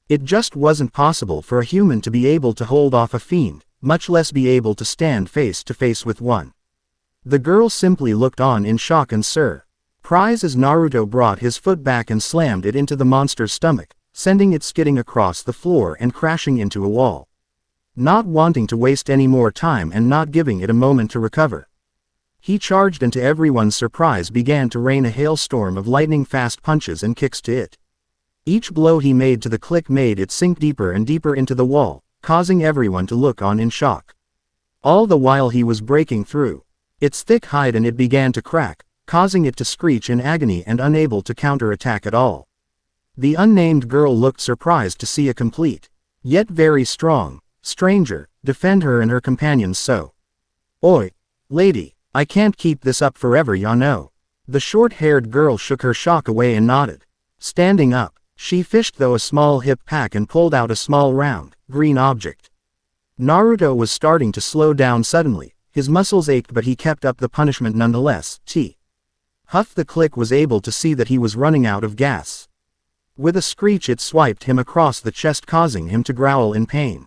It just wasn't possible for a human to be able to hold off a fiend, much less be able to stand face to face with one. The girl simply looked on in shock and surprise as Naruto brought his foot back and slammed it into the monster's stomach, sending it skidding across the floor and crashing into a wall. Not wanting to waste any more time and not giving it a moment to recover, he charged and to everyone's surprise began to rain a hailstorm of lightning-fast punches and kicks to it. Each blow he made to the click made it sink deeper and deeper into the wall, causing everyone to look on in shock. All the while he was breaking through its thick hide and it began to crack, causing it to screech in agony and unable to counterattack at all. The unnamed girl looked surprised to see a complete, yet very strong, stranger, defend her and her companions so. "Oi, lady, I can't keep this up forever, ya know." The short-haired girl shook her shock away and nodded. Standing up, she fished though a small hip pack and pulled out a small round, green object. Naruto was starting to slow down suddenly. His muscles ached but he kept up the punishment nonetheless. Huff the click was able to see that he was running out of gas. With a screech it swiped him across the chest causing him to growl in pain.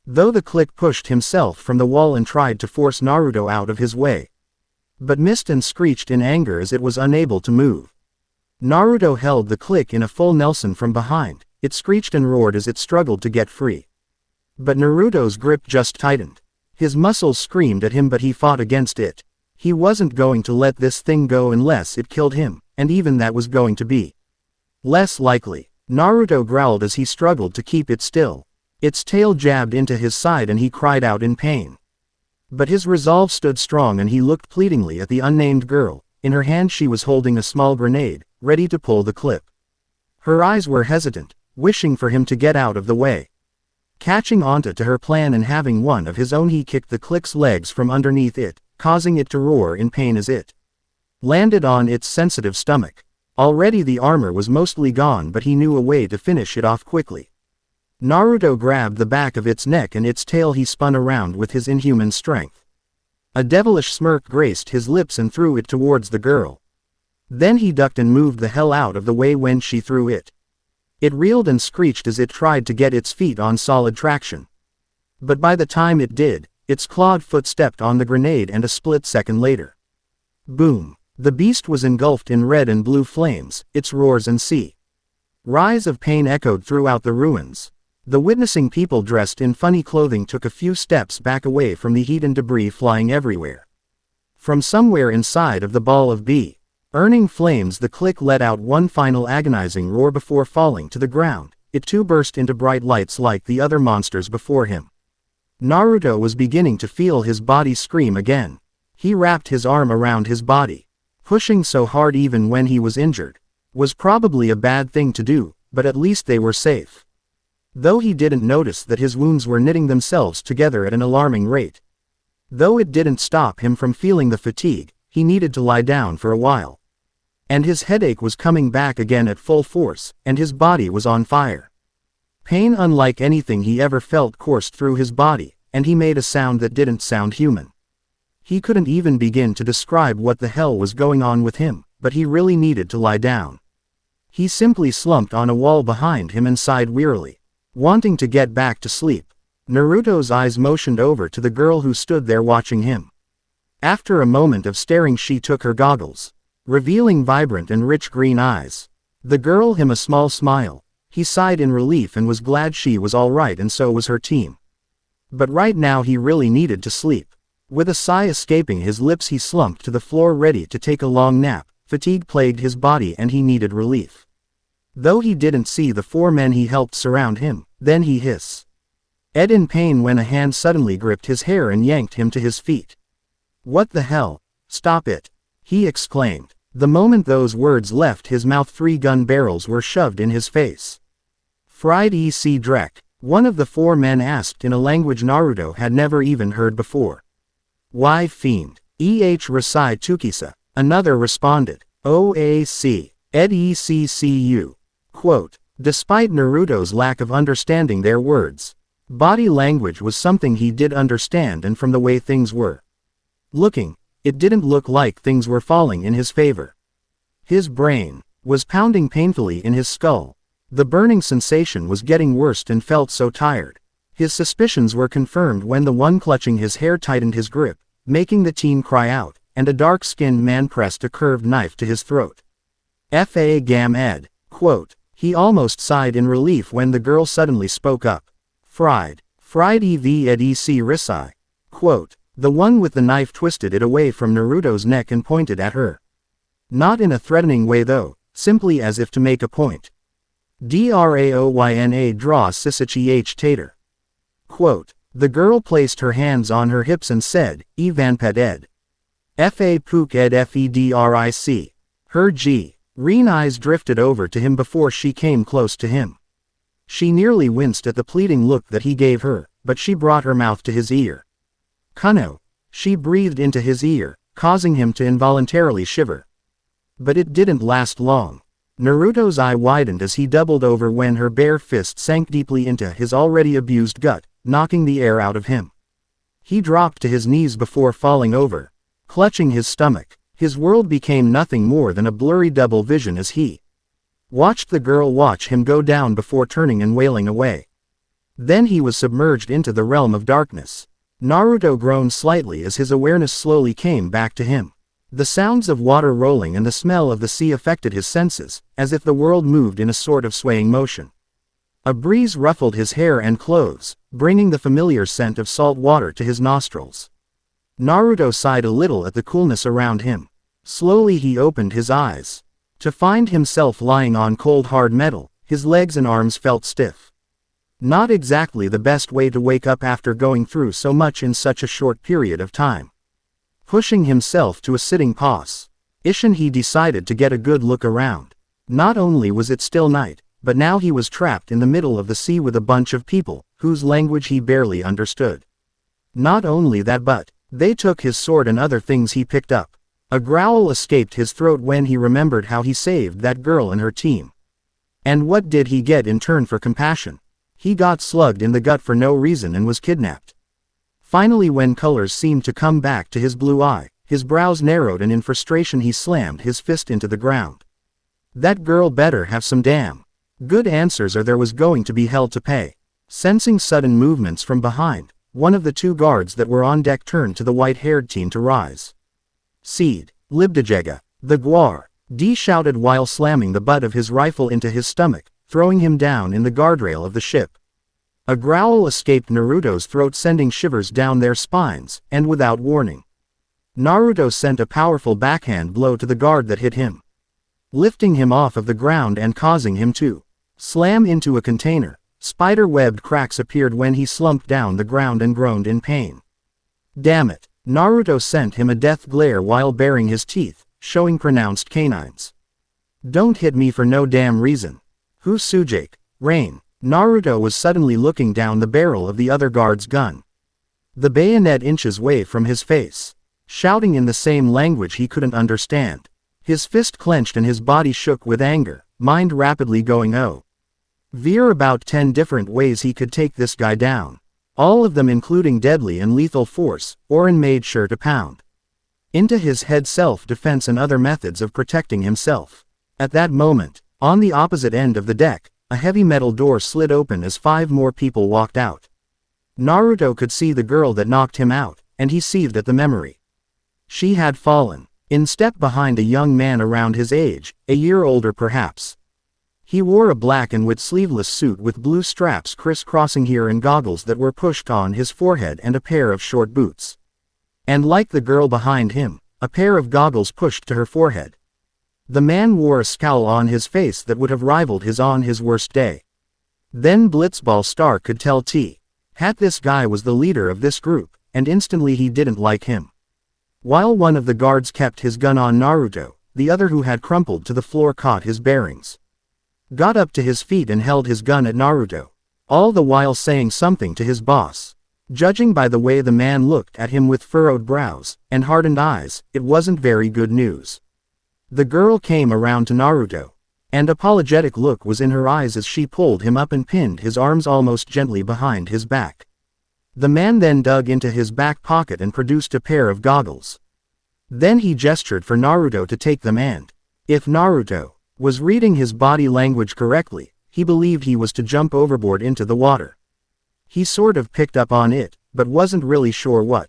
Though the click pushed himself from the wall and tried to force Naruto out of his way, but missed and screeched in anger as it was unable to move. Naruto held the click in a full Nelson from behind. It screeched and roared as it struggled to get free. But Naruto's grip just tightened. His muscles screamed at him but he fought against it. He wasn't going to let this thing go unless it killed him, and even that was going to be less likely. Naruto growled as he struggled to keep it still. Its tail jabbed into his side and he cried out in pain. But his resolve stood strong and he looked pleadingly at the unnamed girl. In her hand she was holding a small grenade, ready to pull the clip. Her eyes were hesitant, wishing for him to get out of the way. Catching onto her plan and having one of his own, he kicked the click's legs from underneath it, causing it to roar in pain as it landed on its sensitive stomach. Already the armor was mostly gone but he knew a way to finish it off quickly. Naruto grabbed the back of its neck and its tail he spun around with his inhuman strength. A devilish smirk graced his lips and threw it towards the girl. Then he ducked and moved the hell out of the way when she threw it. It reeled and screeched as it tried to get its feet on solid traction. But by the time it did, its clawed foot stepped on the grenade and a split second later, boom! The beast was engulfed in red and blue flames, its roars and cries of pain echoed throughout the ruins. The witnessing people dressed in funny clothing took a few steps back away from the heat and debris flying everywhere. From somewhere inside of the ball of burning flames the click let out one final agonizing roar before falling to the ground. It too burst into bright lights like the other monsters before him. Naruto was beginning to feel his body scream again. He wrapped his arm around his body. Pushing so hard even when he was injured was probably a bad thing to do, but at least they were safe. Though he didn't notice that his wounds were knitting themselves together at an alarming rate. Though it didn't stop him from feeling the fatigue, he needed to lie down for a while. And his headache was coming back again at full force, and his body was on fire. Pain unlike anything he ever felt coursed through his body, and he made a sound that didn't sound human. He couldn't even begin to describe what the hell was going on with him, but he really needed to lie down. He simply slumped on a wall behind him and sighed wearily, wanting to get back to sleep. Naruto's eyes motioned over to the girl who stood there watching him. After a moment of staring she took her goggles, revealing vibrant and rich green eyes. The girl him a small smile. He sighed in relief and was glad she was all right and so was her team. But right now he really needed to sleep. With a sigh escaping his lips he slumped to the floor ready to take a long nap. Fatigue plagued his body and he needed relief. Though he didn't see the four men he helped surround him, then he hissed in pain when a hand suddenly gripped his hair and yanked him to his feet. "What the hell? Stop it!" he exclaimed. The moment those words left his mouth 3 gun barrels were shoved in his face. "Fried EC Drek," one of the four men asked in a language Naruto had never even heard before. "Why fiend? Rasai Tukisa," another responded. "OAC, ed ECCU." Quote, despite Naruto's lack of understanding their words, body language was something he did understand, and from the way things were looking, it didn't look like things were falling in his favor. His brain was pounding painfully in his skull. The burning sensation was getting worse and felt so tired. His suspicions were confirmed when the one clutching his hair tightened his grip, making the teen cry out, and a dark-skinned man pressed a curved knife to his throat. Fa Gam Ed. Quote, he almost sighed in relief when the girl suddenly spoke up. Fried EV Ed EC Risai. Quote, the one with the knife twisted it away from Naruto's neck and pointed at her. Not in a threatening way though, simply as if to make a point. Draoyna draw Sisich Tater. Quote, the girl placed her hands on her hips and said, Evanped Ed. Fa Pook Ed Fedric. Her green eyes drifted over to him before she came close to him. She nearly winced at the pleading look that he gave her, but she brought her mouth to his ear. Kuno. She breathed into his ear, causing him to involuntarily shiver. But it didn't last long. Naruto's eye widened as he doubled over when her bare fist sank deeply into his already abused gut, knocking the air out of him. He dropped to his knees before falling over, clutching his stomach. His world became nothing more than a blurry double vision as he watched the girl watch him go down before turning and wailing away. Then he was submerged into the realm of darkness. Naruto groaned slightly as his awareness slowly came back to him. The sounds of water rolling and the smell of the sea affected his senses, as if the world moved in a sort of swaying motion. A breeze ruffled his hair and clothes, bringing the familiar scent of salt water to his nostrils. Naruto sighed a little at the coolness around him. Slowly he opened his eyes. To find himself lying on cold hard metal, his legs and arms felt stiff. Not exactly the best way to wake up after going through so much in such a short period of time. Pushing himself to a sitting position, he decided to get a good look around. Not only was it still night, but now he was trapped in the middle of the sea with a bunch of people, whose language he barely understood. Not only that, but they took his sword and other things he picked up. A growl escaped his throat when he remembered how he saved that girl and her team. And what did he get in turn for compassion? He got slugged in the gut for no reason and was kidnapped. Finally, when colors seemed to come back to his blue eye, his brows narrowed and in frustration he slammed his fist into the ground. That girl better have some damn good answers or there was going to be hell to pay. Sensing sudden movements from behind, one of the two guards that were on deck turned to the white-haired teen to rise. Seed, Libdajega, the Gwar, D shouted while slamming the butt of his rifle into his stomach, throwing him down in the guardrail of the ship. A growl escaped Naruto's throat, sending shivers down their spines, and without warning, Naruto sent a powerful backhand blow to the guard that hit him, lifting him off of the ground and causing him to slam into a container. Spider-webbed cracks appeared when he slumped down the ground and groaned in pain. Damn it! Naruto sent him a death glare while baring his teeth, showing pronounced canines. Don't hit me for no damn reason. Who's Sujake? Rain. Naruto was suddenly looking down the barrel of the other guard's gun. The bayonet inches away from his face, shouting in the same language he couldn't understand. His fist clenched and his body shook with anger, mind rapidly going veer about 10 different ways he could take this guy down. All of them including deadly and lethal force. Orin made sure to pound into his head self-defense and other methods of protecting himself. At that moment, on the opposite end of the deck, a heavy metal door slid open as 5 more people walked out. Naruto could see the girl that knocked him out, and he seethed at the memory. She had fallen in step behind a young man around his age, a year older perhaps. He wore a black and white sleeveless suit with blue straps crisscrossing here and goggles that were pushed on his forehead and a pair of short boots. And like the girl behind him, a pair of goggles pushed to her forehead. The man wore a scowl on his face that would have rivaled his on his worst day. Then Blitzball Star could tell this guy was the leader of this group, and instantly he didn't like him. While one of the guards kept his gun on Naruto, the other, who had crumpled to the floor, caught his bearings, got up to his feet and held his gun at Naruto, all the while saying something to his boss. Judging by the way the man looked at him with furrowed brows and hardened eyes, it wasn't very good news. The girl came around to Naruto, and apologetic look was in her eyes as she pulled him up and pinned his arms almost gently behind his back. The man then dug into his back pocket and produced a pair of goggles. Then he gestured for Naruto to take them, and if Naruto was reading his body language correctly, he believed he was to jump overboard into the water. He sort of picked up on it, but wasn't really sure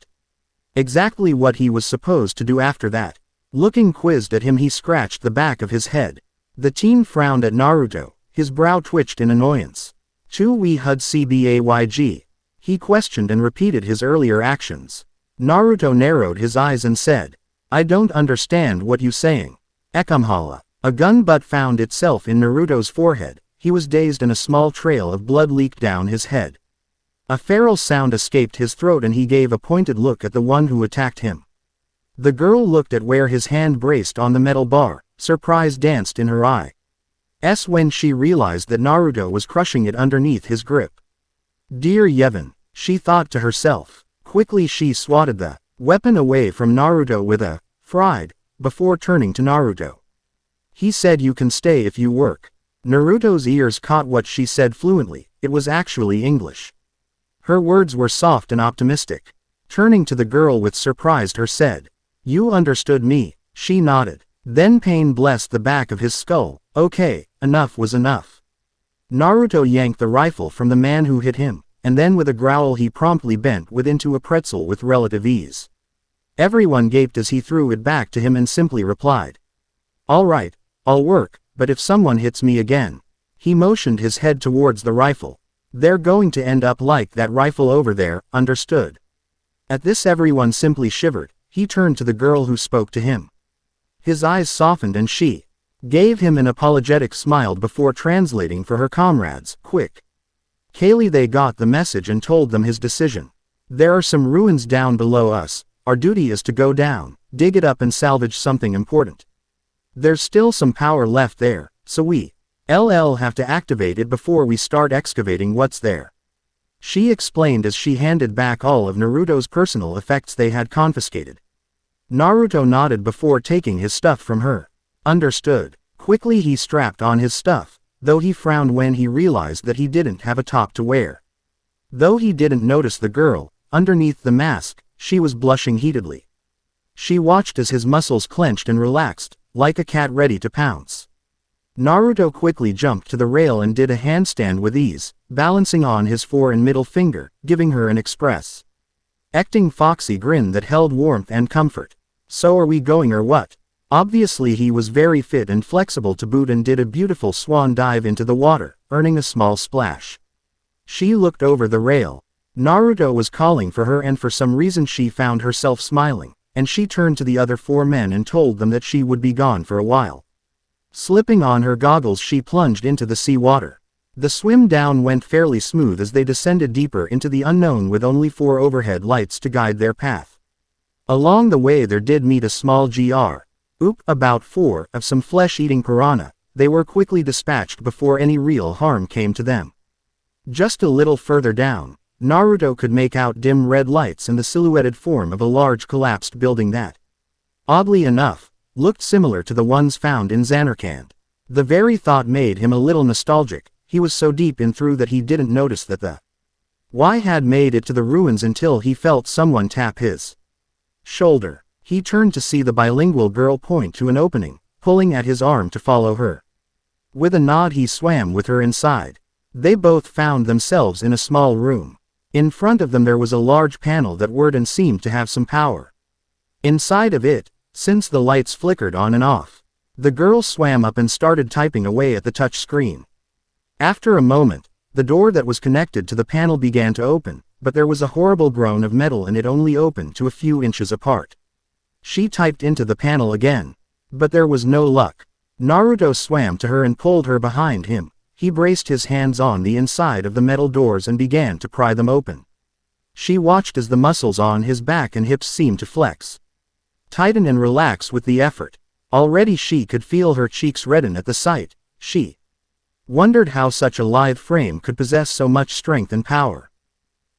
exactly what he was supposed to do after that. Looking quizzed at him, he scratched the back of his head. The teen frowned at Naruto, his brow twitched in annoyance. "Tu we hud cbayg?" He questioned and repeated his earlier actions. Naruto narrowed his eyes and said, "I don't understand what you saying." Ekamhala. A gun butt found itself in Naruto's forehead. He was dazed and a small trail of blood leaked down his head. A feral sound escaped his throat and he gave a pointed look at the one who attacked him. The girl looked at where his hand braced on the metal bar, surprise danced in her eye. When she realized that Naruto was crushing it underneath his grip. Dear Yevon, she thought to herself. Quickly she swatted the weapon away from Naruto with a fried, before turning to Naruto. He said you can stay if you work. Naruto's ears caught what she said fluently, it was actually English. Her words were soft and optimistic. Turning to the girl with surprised her said, "You understood me," she nodded. Then pain blessed the back of his skull. Okay, enough was enough. Naruto yanked the rifle from the man who hit him, and then with a growl he promptly bent with into a pretzel with relative ease. Everyone gaped as he threw it back to him and simply replied, "All right, I'll work, but if someone hits me again." He motioned his head towards the rifle. "They're going to end up like that rifle over there, understood?" At this everyone simply shivered. He turned to the girl who spoke to him. His eyes softened and she gave him an apologetic smile before translating for her comrades. Quick. Kaylee, they got the message and told them his decision. "There are some ruins down below us. Our duty is to go down, dig it up and salvage something important. There's still some power left there, so we'll have to activate it before we start excavating what's there," she explained as she handed back all of Naruto's personal effects they had confiscated. Naruto nodded before taking his stuff from her. Understood. Quickly he strapped on his stuff, though he frowned when he realized that he didn't have a top to wear. Though he didn't notice the girl, underneath the mask, she was blushing heatedly. She watched as his muscles clenched and relaxed, like a cat ready to pounce. Naruto quickly jumped to the rail and did a handstand with ease, balancing on his fore and middle finger, giving her an acting foxy grin that held warmth and comfort. "So are we going or what?" Obviously he was very fit and flexible to boot and did a beautiful swan dive into the water, earning a small splash. She looked over the rail. Naruto was calling for her and for some reason she found herself smiling, and she turned to the other 4 men and told them that she would be gone for a while. Slipping on her goggles she plunged into the sea water. The swim down went fairly smooth as they descended deeper into the unknown with only 4 overhead lights to guide their path. Along the way there did meet a small about 4 of some flesh-eating piranha. They were quickly dispatched before any real harm came to them. Just a little further down, Naruto could make out dim red lights and the silhouetted form of a large collapsed building that, oddly enough, looked similar to the ones found in Zanarkand. The very thought made him a little nostalgic. He was so deep in through that he didn't notice that the had made it to the ruins until he felt someone tap his shoulder. He turned to see the bilingual girl point to an opening, pulling at his arm to follow her. With a nod he swam with her inside. They both found themselves in a small room. In front of them there was a large panel that whirred and seemed to have some power. Inside of it, since the lights flickered on and off, the girl swam up and started typing away at the touch screen. After a moment, the door that was connected to the panel began to open, but there was a horrible groan of metal and it only opened to a few inches apart. She typed into the panel again, but there was no luck. Naruto swam to her and pulled her behind him. He braced his hands on the inside of the metal doors and began to pry them open. She watched as the muscles on his back and hips seemed to flex, tighten and relax with the effort. Already she could feel her cheeks redden at the sight. She wondered how such a lithe frame could possess so much strength and power.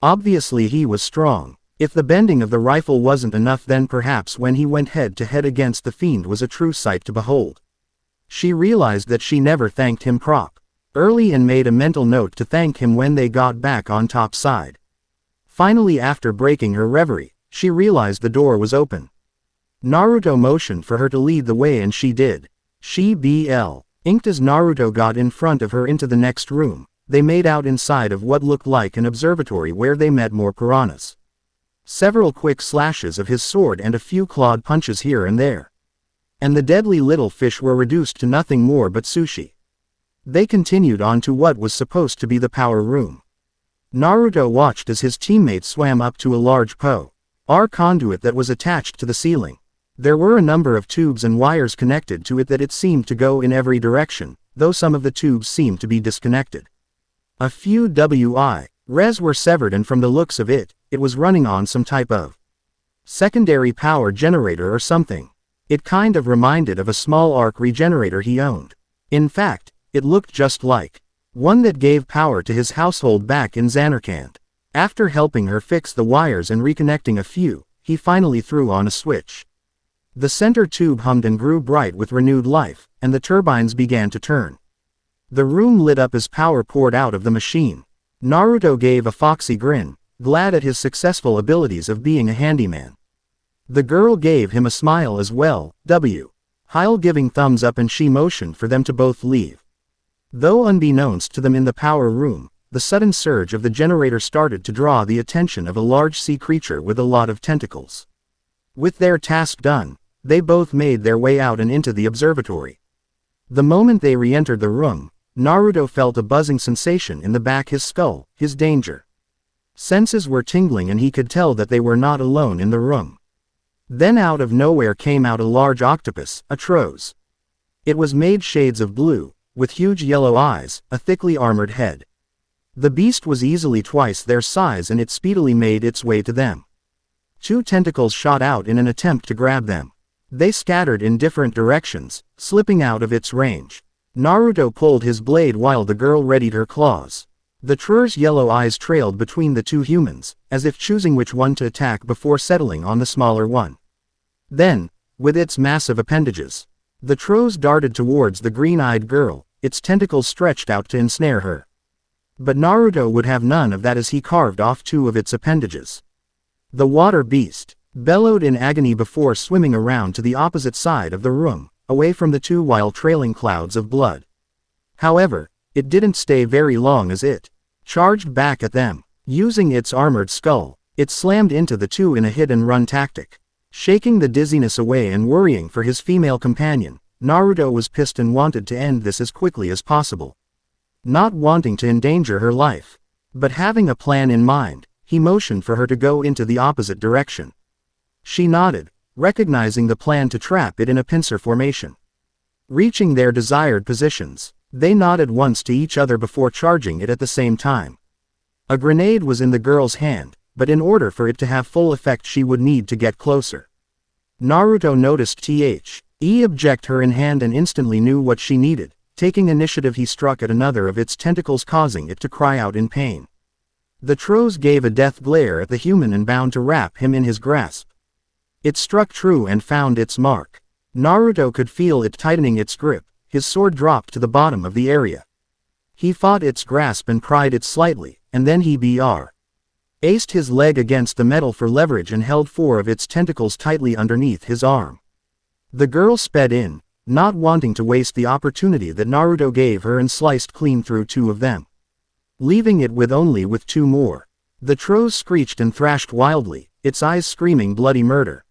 Obviously he was strong. If the bending of the rifle wasn't enough, then perhaps when he went head to head against the fiend was a true sight to behold. She realized that she never thanked him early and made a mental note to thank him when they got back on top side. Finally, after breaking her reverie, she realized the door was open. Naruto motioned for her to lead the way and she did. She inked as Naruto got in front of her into the next room. They made out inside of what looked like an observatory where they met more piranhas. Several quick slashes of his sword and a few clawed punches here and there. And the deadly little fish were reduced to nothing more but sushi. They continued on to what was supposed to be the power room. Naruto watched as his teammates swam up to a large power conduit that was attached to the ceiling. There were a number of tubes and wires connected to it that it seemed to go in every direction, though some of the tubes seemed to be disconnected. A few wires were severed and from the looks of it, it was running on some type of Secondary power generator or something. It kind of reminded of a small arc regenerator he owned. In fact, it looked just like one that gave power to his household back in Zanarkand. After helping her fix the wires and reconnecting a few, he finally threw on a switch. The center tube hummed and grew bright with renewed life, and the turbines began to turn. The room lit up as power poured out of the machine. Naruto gave a foxy grin, glad at his successful abilities of being a handyman. The girl gave him a smile as well, Heil giving thumbs up, and she motioned for them to both leave. Though unbeknownst to them in the power room, the sudden surge of the generator started to draw the attention of a large sea creature with a lot of tentacles. With their task done, they both made their way out and into the observatory. The moment they re-entered the room, Naruto felt a buzzing sensation in the back of his skull, his danger. Senses were tingling and he could tell that they were not alone in the room. Then out of nowhere came out a large octopus, a Tros. It was made shades of blue, with huge yellow eyes, a thickly armored head. The beast was easily twice their size and it speedily made its way to them. 2 tentacles shot out in an attempt to grab them. They scattered in different directions, slipping out of its range. Naruto pulled his blade while the girl readied her claws. The Tr's yellow eyes trailed between the 2 humans, as if choosing which one to attack before settling on the smaller one. Then, with its massive appendages, the Tros darted towards the green-eyed girl, its tentacles stretched out to ensnare her. But Naruto would have none of that as he carved off 2 of its appendages. The water beast bellowed in agony before swimming around to the opposite side of the room, away from the 2 while trailing clouds of blood. However, it didn't stay very long as it charged back at them. Using its armored skull, it slammed into the 2 in a hit-and-run tactic. Shaking the dizziness away and worrying for his female companion, Naruto was pissed and wanted to end this as quickly as possible. Not wanting to endanger her life, but having a plan in mind, he motioned for her to go into the opposite direction. She nodded, recognizing the plan to trap it in a pincer formation. Reaching their desired positions, they nodded once to each other before charging it at the same time. A grenade was in the girl's hand, but in order for it to have full effect she would need to get closer. Naruto noticed the object her in hand and instantly knew what she needed. Taking initiative, he struck at another of its tentacles, causing it to cry out in pain. The Tros gave a death glare at the human and bound to wrap him in his grasp. It struck true and found its mark. Naruto could feel it tightening its grip. His sword dropped to the bottom of the area. He fought its grasp and pried it slightly, and then he aced his leg against the metal for leverage and held 4 of its tentacles tightly underneath his arm. The girl sped in, not wanting to waste the opportunity that Naruto gave her, and sliced clean through 2 of them, leaving it with only 2 more. The Tros screeched and thrashed wildly, its eyes screaming bloody murder.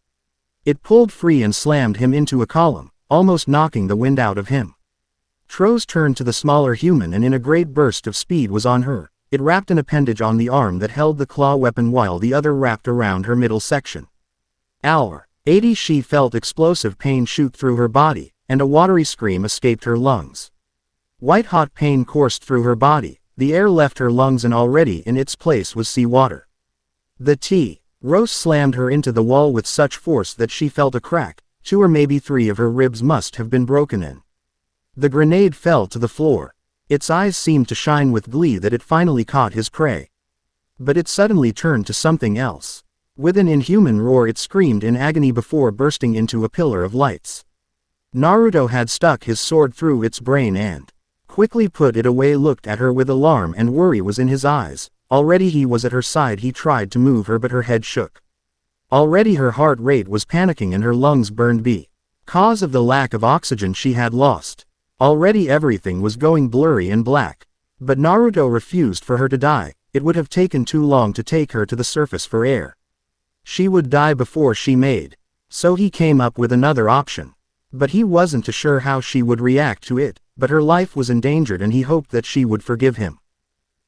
It pulled free and slammed him into a column, almost knocking the wind out of him. Tros turned to the smaller human and in a great burst of speed was on her. It wrapped an appendage on the arm that held the claw weapon while the other wrapped around her middle section. She felt explosive pain shoot through her body, and a watery scream escaped her lungs. White-hot pain coursed through her body, the air left her lungs and already in its place was seawater. The Rose slammed her into the wall with such force that she felt a crack. 2 or maybe 3 of her ribs must have been broken in. The grenade fell to the floor. Its eyes seemed to shine with glee that it finally caught his prey. But it suddenly turned to something else. With an inhuman roar it screamed in agony before bursting into a pillar of lights. Naruto had stuck his sword through its brain and quickly put it away, looked at her with alarm and worry was in his eyes. Already he was at her side. He tried to move her but her head shook. Already her heart rate was panicking and her lungs burned because of the lack of oxygen she had lost. Already everything was going blurry and black. But Naruto refused for her to die. It would have taken too long to take her to the surface for air. She would die before she made. So he came up with another option. But he wasn't too sure how she would react to it, but her life was endangered and he hoped that she would forgive him.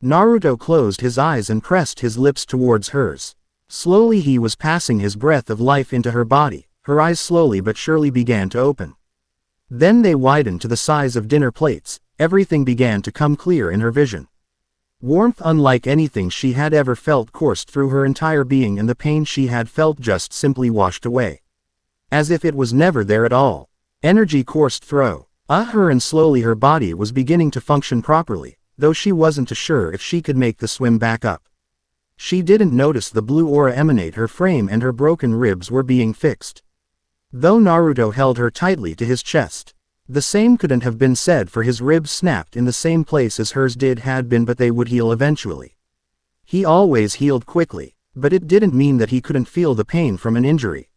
Naruto closed his eyes and pressed his lips towards hers. Slowly he was passing his breath of life into her body. Her eyes slowly but surely began to open. Then they widened to the size of dinner plates. Everything began to come clear in her vision. Warmth unlike anything she had ever felt coursed through her entire being, and the pain she had felt just simply washed away. As if it was never there at all. Energy coursed through her, and slowly her body was beginning to function properly, though she wasn't sure if she could make the swim back up. She didn't notice the blue aura emanate her frame, and her broken ribs were being fixed. Though Naruto held her tightly to his chest. The same couldn't have been said for his ribs snapped in the same place as hers had been, but they would heal eventually. He always healed quickly, but it didn't mean that he couldn't feel the pain from an injury.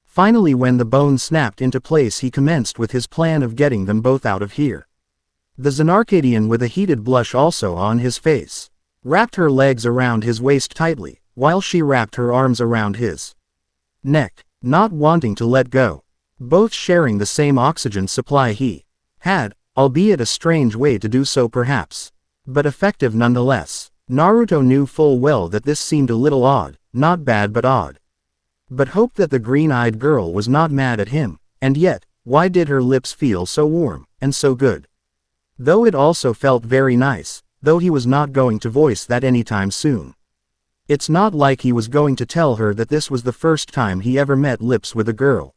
Finally, when the bone snapped into place, he commenced with his plan of getting them both out of here. The Zanarkadian, with a heated blush also on his face, wrapped her legs around his waist tightly, while she wrapped her arms around his neck, not wanting to let go. Both sharing the same oxygen supply he had, albeit a strange way to do so perhaps, but effective nonetheless. Naruto knew full well that this seemed a little odd, not bad but odd. But hoped that the green-eyed girl was not mad at him, and yet, why did her lips feel so warm, and so good? Though it also felt very nice, though he was not going to voice that anytime soon. It's not like he was going to tell her that this was the first time he ever met lips with a girl.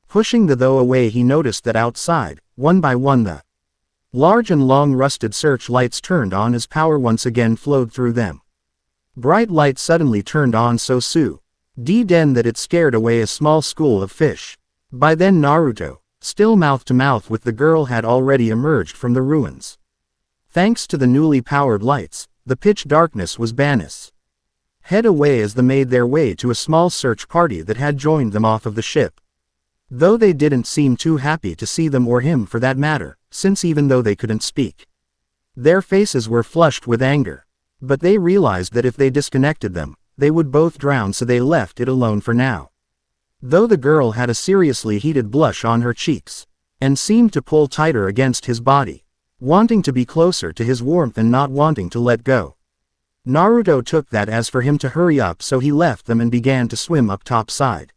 Pushing the though away, he noticed that outside, one by one, the large and long rusted searchlights turned on as power once again flowed through them. Bright light suddenly turned on so den that it scared away a small school of fish. By then Naruto, still mouth to mouth with the girl, had already emerged from the ruins. Thanks to the newly powered lights, the pitch darkness was banished. Head away as they made their way to a small search party that had joined them off of the ship. Though they didn't seem too happy to see them, or him for that matter, since even though they couldn't speak, their faces were flushed with anger. But they realized that if they disconnected them, they would both drown, so they left it alone for now. Though the girl had a seriously heated blush on her cheeks, and seemed to pull tighter against his body, wanting to be closer to his warmth and not wanting to let go. Naruto took that as for him to hurry up, so he left them and began to swim up topside.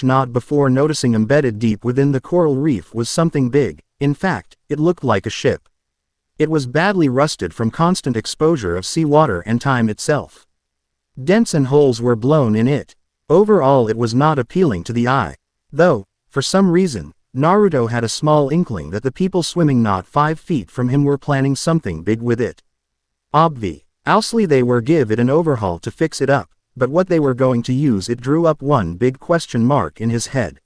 Not before noticing embedded deep within the coral reef was something big. In fact, it looked like a ship. It was badly rusted from constant exposure of seawater and time itself. Dents and holes were blown in it. Overall it was not appealing to the eye. Though, for some reason, Naruto had a small inkling that the people swimming not 5 feet from him were planning something big with it. Obviously they were give it an overhaul to fix it up. But what they were going to use it drew up one big question mark in his head.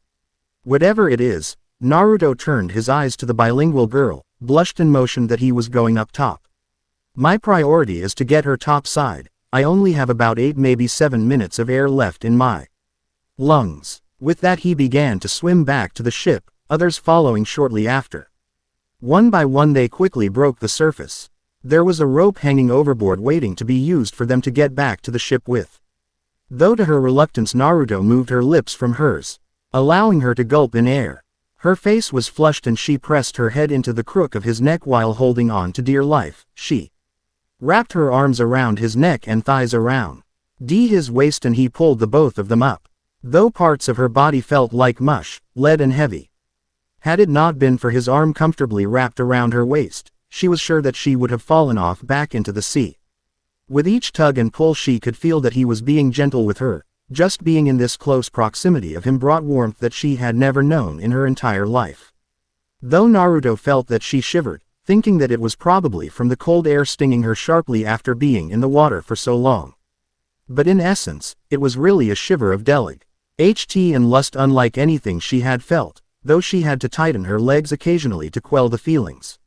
Whatever it is, Naruto turned his eyes to the bilingual girl, blushed and motioned that he was going up top. My priority is to get her topside. I only have about 8 maybe 7 minutes of air left in my lungs. With that he began to swim back to the ship, others following shortly after. One by one they quickly broke the surface. There was a rope hanging overboard waiting to be used for them to get back to the ship with. Though to her reluctance Naruto moved her lips from hers, allowing her to gulp in air. Her face was flushed and she pressed her head into the crook of his neck while holding on to dear life. She wrapped her arms around his neck and thighs around his waist, and he pulled the both of them up. Though parts of her body felt like mush, lead and heavy. Had it not been for his arm comfortably wrapped around her waist, she was sure that she would have fallen off back into the sea. With each tug and pull she could feel that he was being gentle with her. Just being in this close proximity of him brought warmth that she had never known in her entire life. Though Naruto felt that she shivered, thinking that it was probably from the cold air stinging her sharply after being in the water for so long. But in essence, it was really a shiver of delight and lust unlike anything she had felt, though she had to tighten her legs occasionally to quell the feelings.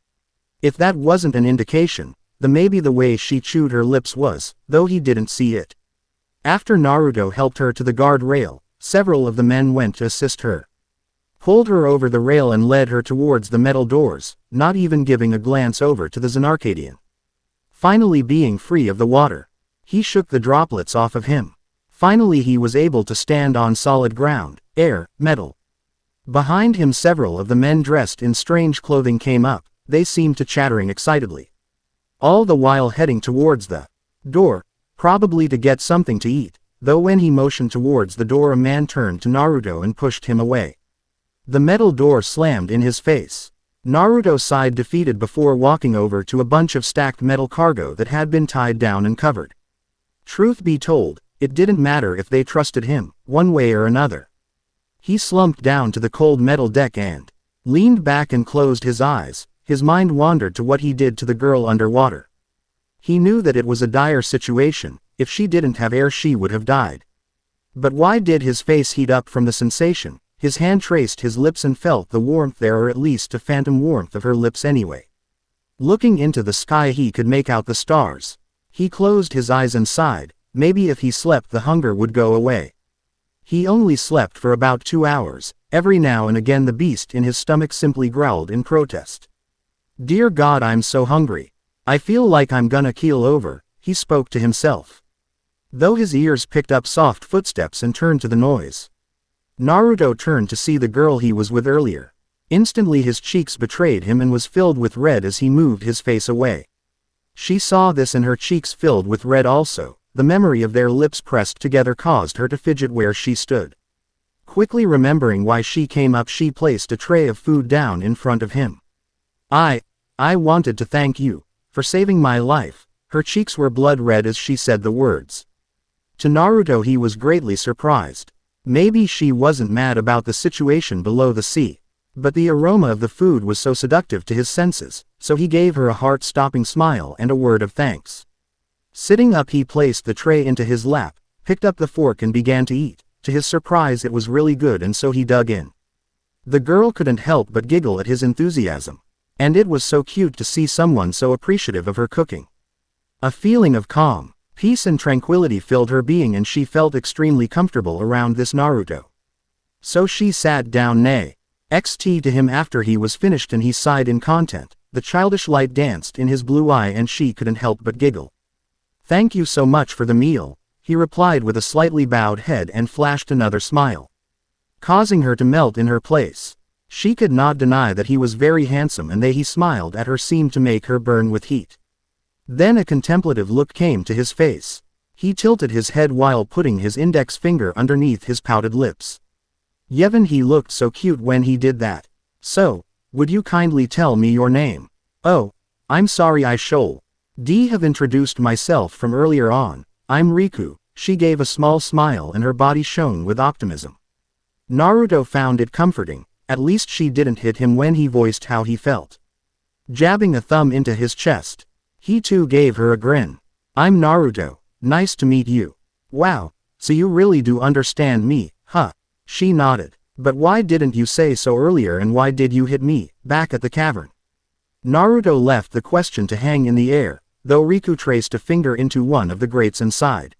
If that wasn't an indication, then maybe the way she chewed her lips was, though he didn't see it. After Naruto helped her to the guard rail, several of the men went to assist her. Pulled her over the rail and led her towards the metal doors, not even giving a glance over to the Zanarkadian. Finally being free of the water, he shook the droplets off of him. Finally he was able to stand on solid ground, air, metal. Behind him several of the men dressed in strange clothing came up. They seemed to chattering excitedly. All the while heading towards the door, probably to get something to eat, though when he motioned towards the door a man turned to Naruto and pushed him away. The metal door slammed in his face. Naruto sighed defeated before walking over to a bunch of stacked metal cargo that had been tied down and covered. Truth be told, it didn't matter if they trusted him, one way or another. He slumped down to the cold metal deck and leaned back and closed his eyes. His mind wandered to what he did to the girl underwater. He knew that it was a dire situation. If she didn't have air, she would have died. But why did his face heat up from the sensation? His hand traced his lips and felt the warmth there, or at least a phantom warmth of her lips anyway. Looking into the sky, he could make out the stars. He closed his eyes and sighed. Maybe if he slept, the hunger would go away. He only slept for about 2 hours. Every now and again the beast in his stomach simply growled in protest. "Dear God, I'm so hungry. I feel like I'm gonna keel over," he spoke to himself. Though his ears picked up soft footsteps and turned to the noise. Naruto turned to see the girl he was with earlier. Instantly his cheeks betrayed him and was filled with red as he moved his face away. She saw this and her cheeks filled with red also. The memory of their lips pressed together caused her to fidget where she stood. Quickly remembering why she came up, she placed a tray of food down in front of him. I wanted to thank you for saving my life." Her cheeks were blood red as she said the words. To Naruto, he was greatly surprised. Maybe she wasn't mad about the situation below the sea, but the aroma of the food was so seductive to his senses, so he gave her a heart-stopping smile and a word of thanks. Sitting up, he placed the tray into his lap, picked up the fork and began to eat. To his surprise, it was really good, and so he dug in. The girl couldn't help but giggle at his enthusiasm. And it was so cute to see someone so appreciative of her cooking. A feeling of calm, peace and tranquility filled her being, and she felt extremely comfortable around this Naruto. So she sat down next to him after he was finished, and he sighed in content. The childish light danced in his blue eye and she couldn't help but giggle. "Thank you so much for the meal," he replied with a slightly bowed head and flashed another smile, causing her to melt in her place. She could not deny that he was very handsome, and he smiled at her seemed to make her burn with heat. Then a contemplative look came to his face. He tilted his head while putting his index finger underneath his pouted lips. Yevon, he looked so cute when he did that. "So, would you kindly tell me your name?" "Oh, I'm sorry, I should have introduced myself from earlier on. I'm Riku." She gave a small smile and her body shone with optimism. Naruto found it comforting. At least she didn't hit him when he voiced how he felt. Jabbing a thumb into his chest, he too gave her a grin. "I'm Naruto. Nice to meet you." "Wow, so you really do understand me, huh?" She nodded. "But why didn't you say so earlier, and why did you hit me back at the cavern?" Naruto left the question to hang in the air, though Riku traced a finger into one of the grates and sighed.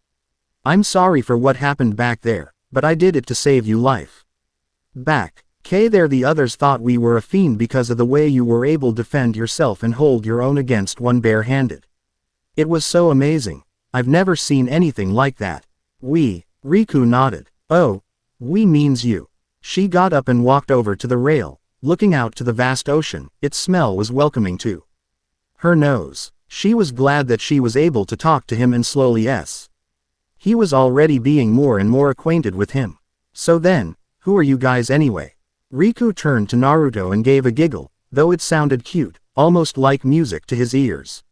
"I'm sorry for what happened back there, but I did it to save you life. Back there the others thought we were a fiend because of the way you were able to defend yourself and hold your own against one bare-handed. It was so amazing. I've never seen anything like that." Riku nodded. "Oh, we means you." She got up and walked over to the rail, looking out to the vast ocean. Its smell was welcoming to her nose. She was glad that she was able to talk to him, and slowly he was already being more and more acquainted with him. "So then, who are you guys anyway?" Riku turned to Naruto and gave a giggle, though it sounded cute, almost like music to his ears.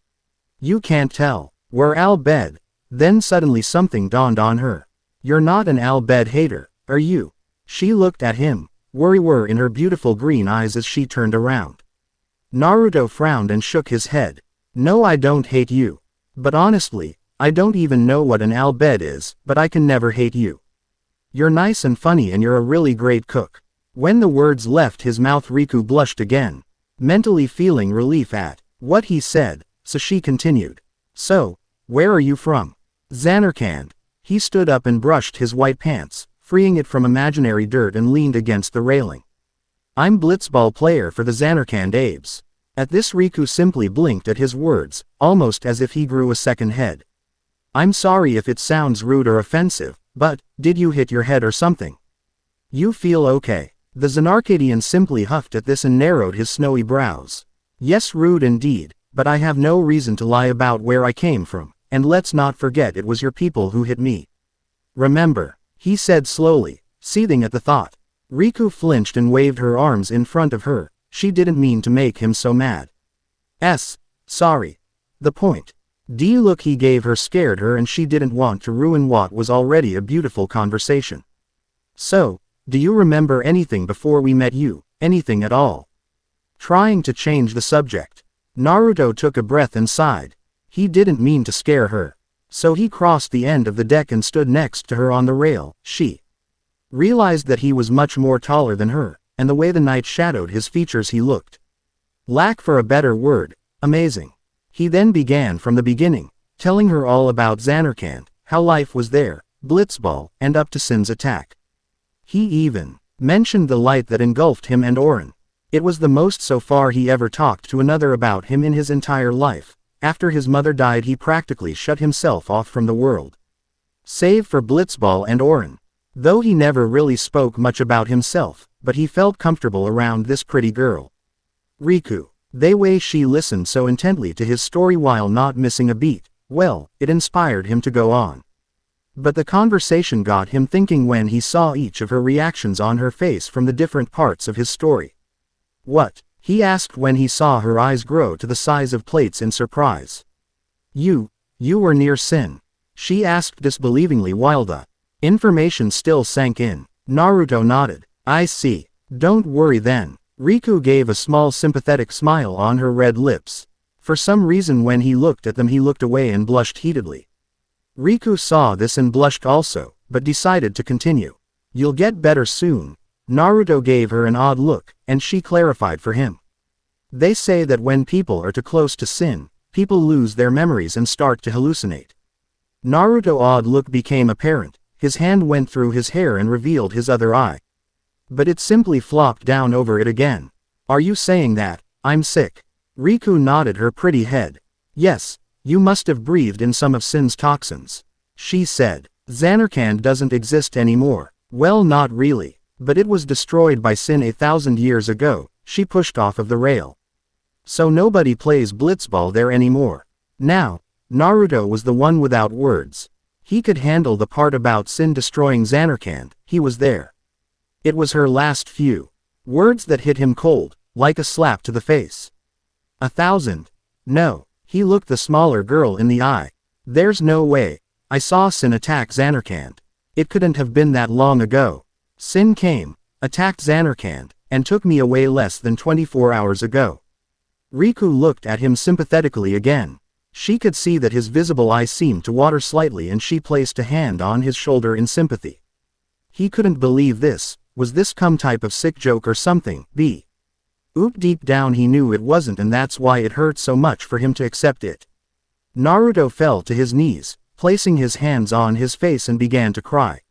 "You can't tell. We're Bhed." Then suddenly something dawned on her. "You're not an Bhed hater, are you?" She looked at him, worry in her beautiful green eyes as she turned around. Naruto frowned and shook his head. "No, I don't hate you. But honestly, I don't even know what an Bhed is, but I can never hate you. You're nice and funny, and you're a really great cook." When the words left his mouth, Riku blushed again, mentally feeling relief at what he said, so she continued. "So, where are you from?" "Zanarkand." He stood up and brushed his white pants, freeing it from imaginary dirt, and leaned against the railing. "I'm blitzball player for the Zanarkand Abes." At this, Riku simply blinked at his words, almost as if he grew a second head. "I'm sorry if it sounds rude or offensive, but, did you hit your head or something? You feel okay?" The Zanarkadian simply huffed at this and narrowed his snowy brows. "Yes, rude indeed, but I have no reason to lie about where I came from, and let's not forget it was your people who hit me. Remember," he said slowly, seething at the thought. Riku flinched and waved her arms in front of her. she didn't mean to make him so mad. Sorry. The point. The look he gave her scared her and she didn't want to ruin what was already a beautiful conversation. So, do you remember anything before we met you, anything at all? Trying to change the subject. Naruto took a breath and sighed. He didn't mean to scare her. So he crossed the end of the deck and stood next to her on the rail. She realized that he was much more taller than her, and the way the night shadowed his features he looked, lack for a better word, amazing. He then began from the beginning, telling her all about Zanarkand, how life was there, blitzball, and up to Sin's attack. He even mentioned the light that engulfed him and Orin. It was the most so far he ever talked to another about him in his entire life. After his mother died he practically shut himself off from the world. Save for blitzball and Orin. Though he never really spoke much about himself, but he felt comfortable around this pretty girl. Riku. The way she listened so intently to his story while not missing a beat, well, it inspired him to go on. But the conversation got him thinking when he saw each of her reactions on her face from the different parts of his story. What? He asked when he saw her eyes grow to the size of plates in surprise. You were near Sin? She asked disbelievingly while the information still sank in. Naruto nodded. I see. Don't worry then. Riku gave a small sympathetic smile on her red lips. For some reason when he looked at them he looked away and blushed heatedly. Riku saw this and blushed also, but decided to continue. You'll get better soon. Naruto gave her an odd look, and she clarified for him. They say that when people are too close to Sin, people lose their memories and start to hallucinate. Naruto's odd look became apparent. His hand went through his hair and revealed his other eye. But it simply flopped down over it again. Are you saying that I'm sick? Riku nodded her pretty head. Yes, you must have breathed in some of Sin's toxins. She said. Zanarkand doesn't exist anymore. Well, not really, but it was destroyed by Sin 1,000 years ago. She pushed off of the rail. So nobody plays blitzball there anymore. Now, Naruto was the one without words. He could handle the part about Sin destroying Zanarkand. He was there. It was her last few words that hit him cold, like a slap to the face. 1,000? No. He looked the smaller girl in the eye. There's no way. I saw Sin attack Zanarkand. It couldn't have been that long ago. Sin came, attacked Zanarkand, and took me away less than 24 hours ago. Riku looked at him sympathetically again. She could see that his visible eye seemed to water slightly and she placed a hand on his shoulder in sympathy. He couldn't believe this. Was this some type of sick joke or something? Deep down he knew it wasn't and that's why it hurt so much for him to accept it. Naruto fell to his knees, placing his hands on his face and began to cry.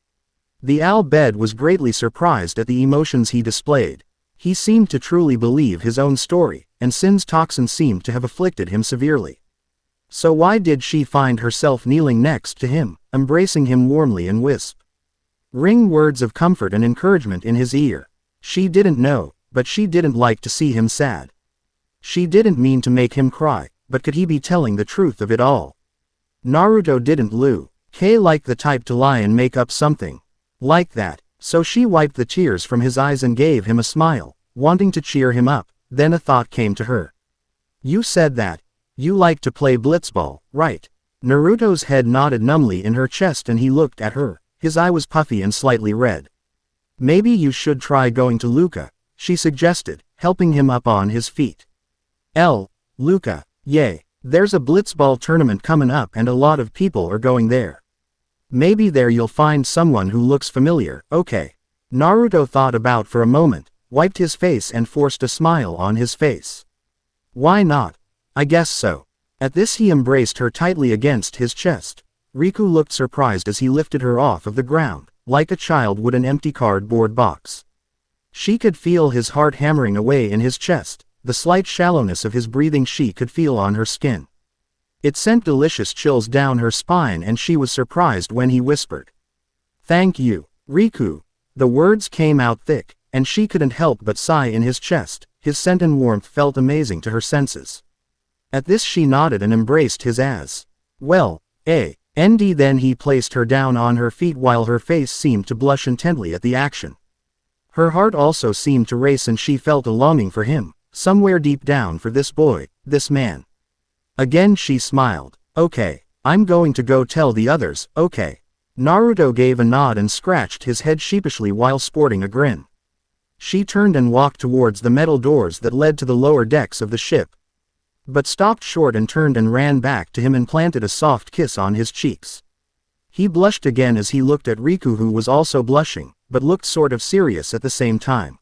The Bhed was greatly surprised at the emotions he displayed. He seemed to truly believe his own story, and Sin's toxin seemed to have afflicted him severely. So why did she find herself kneeling next to him, embracing him warmly and whispering words of comfort and encouragement in his ear? She didn't know, but she didn't like to see him sad. She didn't mean to make him cry, but could he be telling the truth of it all? Naruto didn't like the type to lie and make up something like that, so she wiped the tears from his eyes and gave him a smile, wanting to cheer him up. Then a thought came to her. You said that you like to play blitzball, right? Naruto's head nodded numbly in her chest and he looked at her. His eye was puffy and slightly red. Maybe you should try going to Luca, she suggested, helping him up on his feet. Luca, yay. There's a blitzball tournament coming up and a lot of people are going there. Maybe there you'll find someone who looks familiar. Okay. Naruto thought about for a moment, wiped his face and forced a smile on his face. Why not? I guess so. At this he embraced her tightly against his chest. Riku looked surprised as he lifted her off of the ground, like a child would an empty cardboard box. She could feel his heart hammering away in his chest, the slight shallowness of his breathing she could feel on her skin. It sent delicious chills down her spine and she was surprised when he whispered. Thank you, Riku. The words came out thick, and she couldn't help but sigh in his chest. His scent and warmth felt amazing to her senses. At this she nodded and embraced his as well. Then he placed her down on her feet while her face seemed to blush intently at the action. Her heart also seemed to race and she felt a longing for him, somewhere deep down for this boy, this man. Again she smiled. Okay, I'm going to go tell the others, okay. Naruto gave a nod and scratched his head sheepishly while sporting a grin. She turned and walked towards the metal doors that led to the lower decks of the ship. But stopped short and turned and ran back to him and planted a soft kiss on his cheeks. He blushed again as he looked at Riku, who was also blushing, but looked sort of serious at the same time.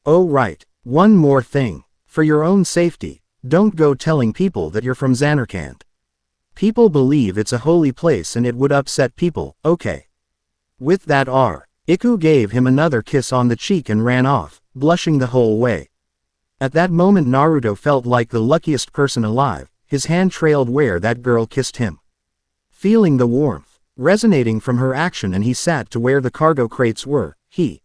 Oh right, one more thing. For your own safety, don't go telling people that you're from Zanarkand. People believe it's a holy place and it would upset people, okay. With that Riku gave him another kiss on the cheek and ran off, blushing the whole way. At that moment Naruto felt like the luckiest person alive. His hand trailed where that girl kissed him. Feeling the warmth resonating from her action, and he sat to where the cargo crates were. He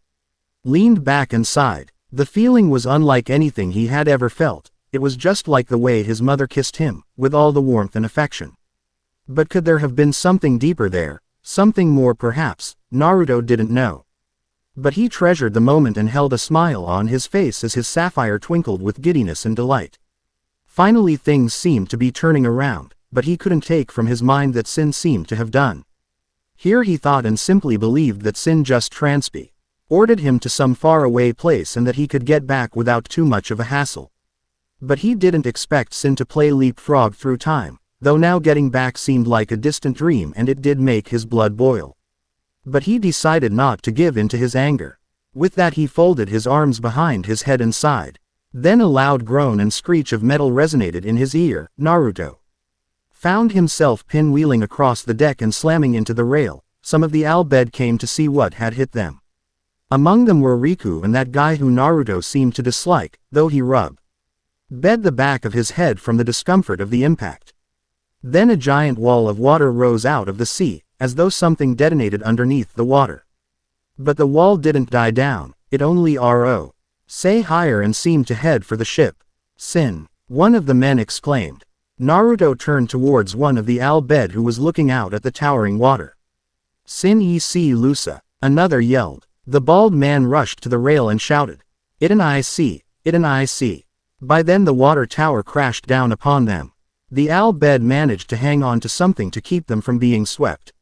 leaned back and sighed. The feeling was unlike anything he had ever felt. It was just like the way his mother kissed him, with all the warmth and affection. But could there have been something deeper there? Something more perhaps? Naruto didn't know. But he treasured the moment and held a smile on his face as his sapphire twinkled with giddiness and delight. Finally things seemed to be turning around, but he couldn't take from his mind that Sin seemed to have done. Here he thought and simply believed that Sin just transported him to some faraway place and that he could get back without too much of a hassle. But he didn't expect Sin to play leapfrog through time, though now getting back seemed like a distant dream and it did make his blood boil. But he decided not to give in to his anger. With that he folded his arms behind his head and sighed. Then a loud groan and screech of metal resonated in his ear. Naruto found himself pinwheeling across the deck and slamming into the rail. Some of the Bhed came to see what had hit them. Among them were Riku and that guy who Naruto seemed to dislike, though he rubbed Bhed the back of his head from the discomfort of the impact. Then a giant wall of water rose out of the sea, as though something detonated underneath the water. But the wall didn't die down, it only rose higher and seemed to head for the ship. Sin, one of the men exclaimed. Naruto turned towards one of the Bhed who was looking out at the towering water. Sin Lusa, another yelled. The bald man rushed to the rail and shouted, "It an IC. By then the water tower crashed down upon them. The Bhed managed to hang on to something to keep them from being swept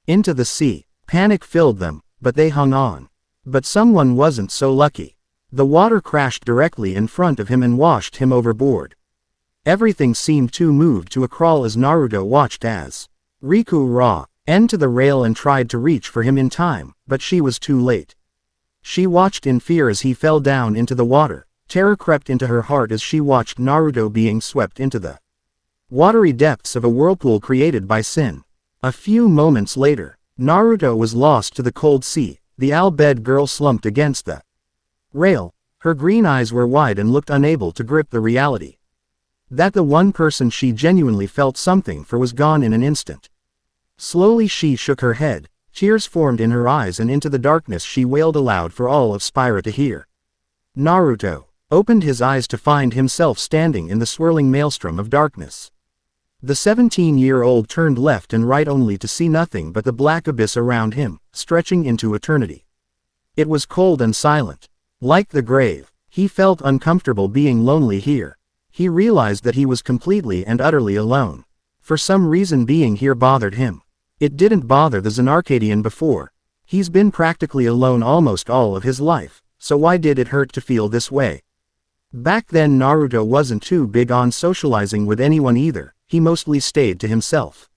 into the sea. Panic filled them, but they hung on. But someone wasn't so lucky. The water crashed directly in front of him and washed him overboard. Everything seemed too moved to a crawl as Naruto watched as Riku ran to the rail and tried to reach for him in time, but she was too late. She watched in fear as he fell down into the water. Terror crept into her heart as she watched Naruto being swept into the watery depths of a whirlpool created by Sin. A few moments later, Naruto was lost to the cold sea. The Bhed girl slumped against the rail. Her green eyes were wide and looked unable to grip the reality that the one person she genuinely felt something for was gone in an instant. Slowly she shook her head. Tears formed in her eyes and into the darkness she wailed aloud for all of Spira to hear. Naruto opened his eyes to find himself standing in the swirling maelstrom of darkness. The 17-year-old turned left and right only to see nothing but the black abyss around him, stretching into eternity. It was cold and silent. Like the grave, he felt uncomfortable being lonely here. He realized that he was completely and utterly alone. For some reason being here bothered him. It didn't bother the Zanarkadian before. He's been practically alone almost all of his life, so why did it hurt to feel this way? Back then Naruto wasn't too big on socializing with anyone either. He mostly stayed to himself.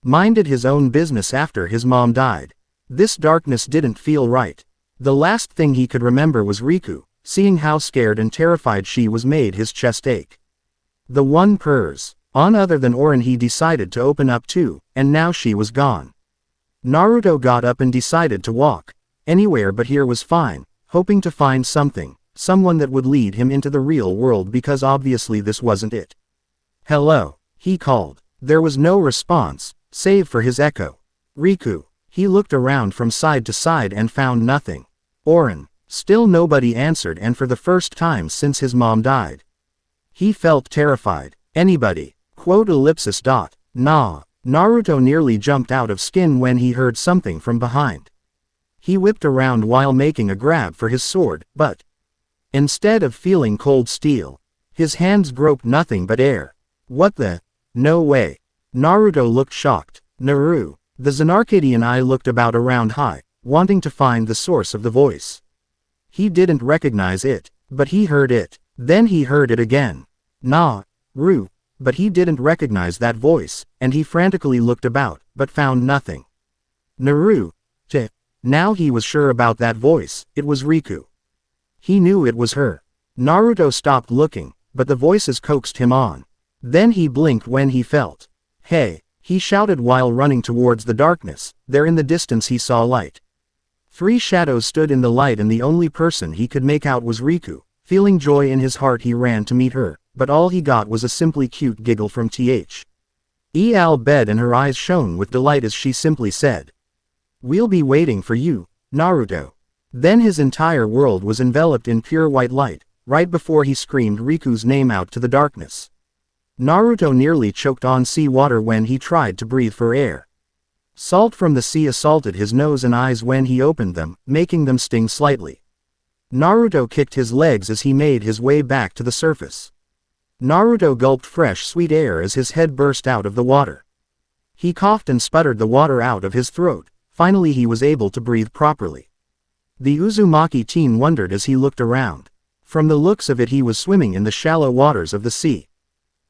Minded his own business after his mom died. This darkness didn't feel right. The last thing he could remember was Riku. Seeing how scared and terrified she was made his chest ache. The one person other than Orin he decided to open up to, and now she was gone. Naruto got up and decided to walk. Anywhere but here was fine, hoping to find someone that would lead him into the real world because obviously this wasn't it. "Hello," he called. There was no response, save for his echo. "Riku." He looked around from side to side and found nothing. "Orin." Still nobody answered, and for the first time since his mom died. He felt terrified. "Anybody?" Nah. Naruto nearly jumped out of skin when he heard something from behind. He whipped around while making a grab for his sword, but instead of feeling cold steel, his hands groped nothing but air. What the? No way. Naruto looked shocked. Naru. The Zanarkadian eye looked about around high, wanting to find the source of the voice. He didn't recognize it, but he heard it. Then he heard it again. Na-ru. But he didn't recognize that voice, and he frantically looked about, but found nothing. Naru. Now he was sure about that voice, it was Riku. He knew it was her. Naruto stopped looking, but the voices coaxed him on. Then he blinked when he felt. Hey, he shouted while running towards the darkness. There in the distance he saw light. 3 shadows stood in the light and the only person he could make out was Riku. Feeling joy in his heart he ran to meet her, but all he got was a simply cute giggle from Bhed, and her eyes shone with delight as she simply said, "We'll be waiting for you, Naruto." Then his entire world was enveloped in pure white light, right before he screamed Riku's name out to the darkness. Naruto nearly choked on seawater when he tried to breathe for air. Salt from the sea assaulted his nose and eyes when he opened them, making them sting slightly. Naruto kicked his legs as he made his way back to the surface. Naruto gulped fresh sweet air as his head burst out of the water. He coughed and sputtered the water out of his throat. Finally he was able to breathe properly. The Uzumaki teen wondered as he looked around. From the looks of it he was swimming in the shallow waters of the sea.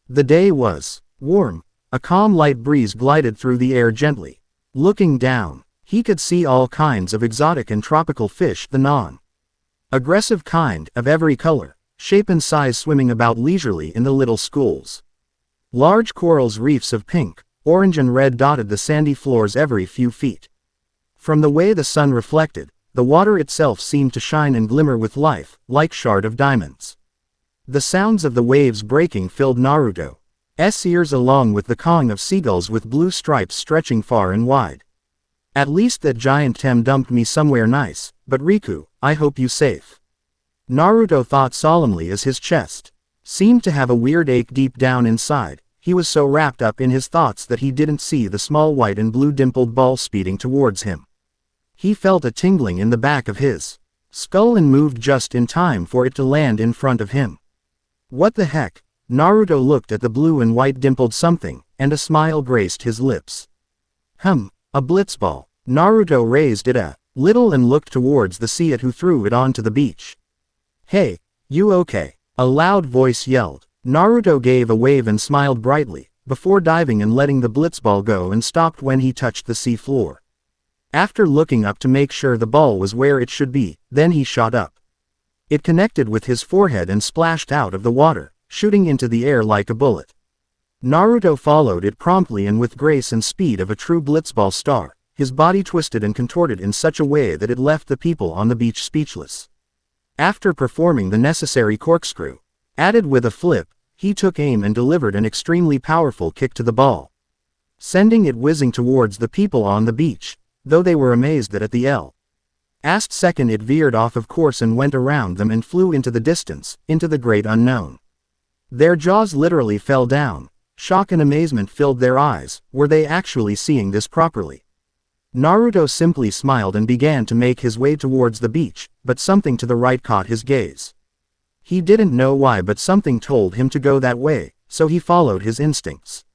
The day was warm. A calm light breeze glided through the air gently. Looking down, he could see all kinds of exotic and tropical fish, the non-aggressive kind, of every color, shape and size swimming about leisurely in the little schools. Large corals reefs of pink, orange and red dotted the sandy floors every few feet. From the way the sun reflected, the water itself seemed to shine and glimmer with life, like shard of diamonds. The sounds of the waves breaking filled Naruto's ears along with the cawing of seagulls with blue stripes stretching far and wide. At least that giant Tem dumped me somewhere nice, but Riku, I hope you safe. Naruto thought solemnly as his chest seemed to have a weird ache deep down inside. He was so wrapped up in his thoughts that he didn't see the small white and blue dimpled ball speeding towards him. He felt a tingling in the back of his skull and moved just in time for it to land in front of him. What the heck? Naruto looked at the blue and white dimpled something, and a smile graced his lips. A blitzball. Naruto raised it a little and looked towards the sea at who threw it onto the beach. Hey, you okay? A loud voice yelled. Naruto gave a wave and smiled brightly, before diving and letting the blitzball go and stopped when he touched the sea floor. After looking up to make sure the ball was where it should be, then he shot up. It connected with his forehead and splashed out of the water, shooting into the air like a bullet. Naruto followed it promptly and with grace and speed of a true blitzball star. His body twisted and contorted in such a way that it left the people on the beach speechless. After performing the necessary corkscrew, added with a flip, he took aim and delivered an extremely powerful kick to the ball, sending it whizzing towards the people on the beach, though they were amazed that at the last second it veered off of course and went around them and flew into the distance, into the great unknown. Their jaws literally fell down. Shock and amazement filled their eyes. Were they actually seeing this properly? Naruto simply smiled and began to make his way towards the beach, but something to the right caught his gaze. He didn't know why, but something told him to go that way, so he followed his instincts.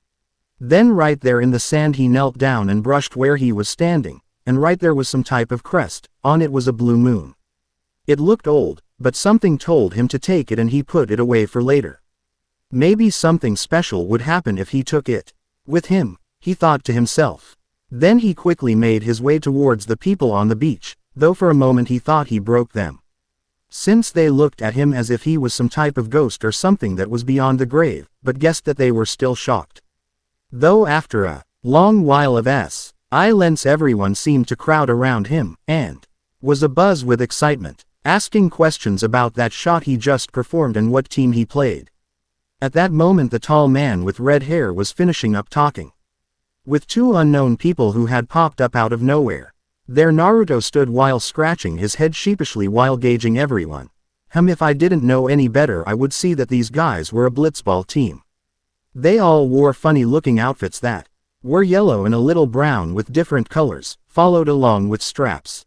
Then right there in the sand he knelt down and brushed where he was standing, and right there was some type of crest. On it was a blue moon. It looked old, but something told him to take it and he put it away for later. Maybe something special would happen if he took it with him, he thought to himself. Then he quickly made his way towards the people on the beach, though for a moment he thought he broke them, since they looked at him as if he was some type of ghost or something that was beyond the grave, but guessed that they were still shocked. Though after a long while of silence everyone seemed to crowd around him, and was abuzz with excitement, asking questions about that shot he just performed and what team he played. At that moment the tall man with red hair was finishing up talking with 2 unknown people who had popped up out of nowhere. There Naruto stood while scratching his head sheepishly while gauging everyone. If I didn't know any better I would see that these guys were a blitzball team. They all wore funny looking outfits that were yellow and a little brown with different colors, followed along with straps.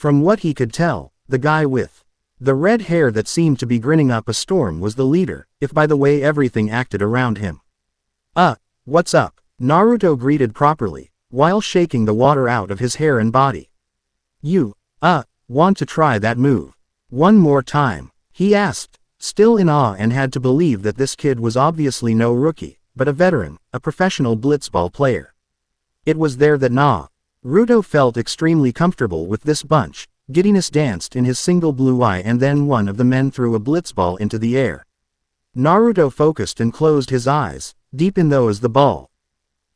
From what he could tell, the guy with the red hair that seemed to be grinning up a storm was the leader, if by the way everything acted around him. What's up? Naruto greeted properly, while shaking the water out of his hair and body. You, want to try that move one more time? He asked, still in awe and had to believe that this kid was obviously no rookie, but a veteran, a professional blitzball player. It was there that Naruto felt extremely comfortable with this bunch. Giddiness danced in his single blue eye and then one of the men threw a blitzball into the air. Naruto focused and closed his eyes, deep in those the ball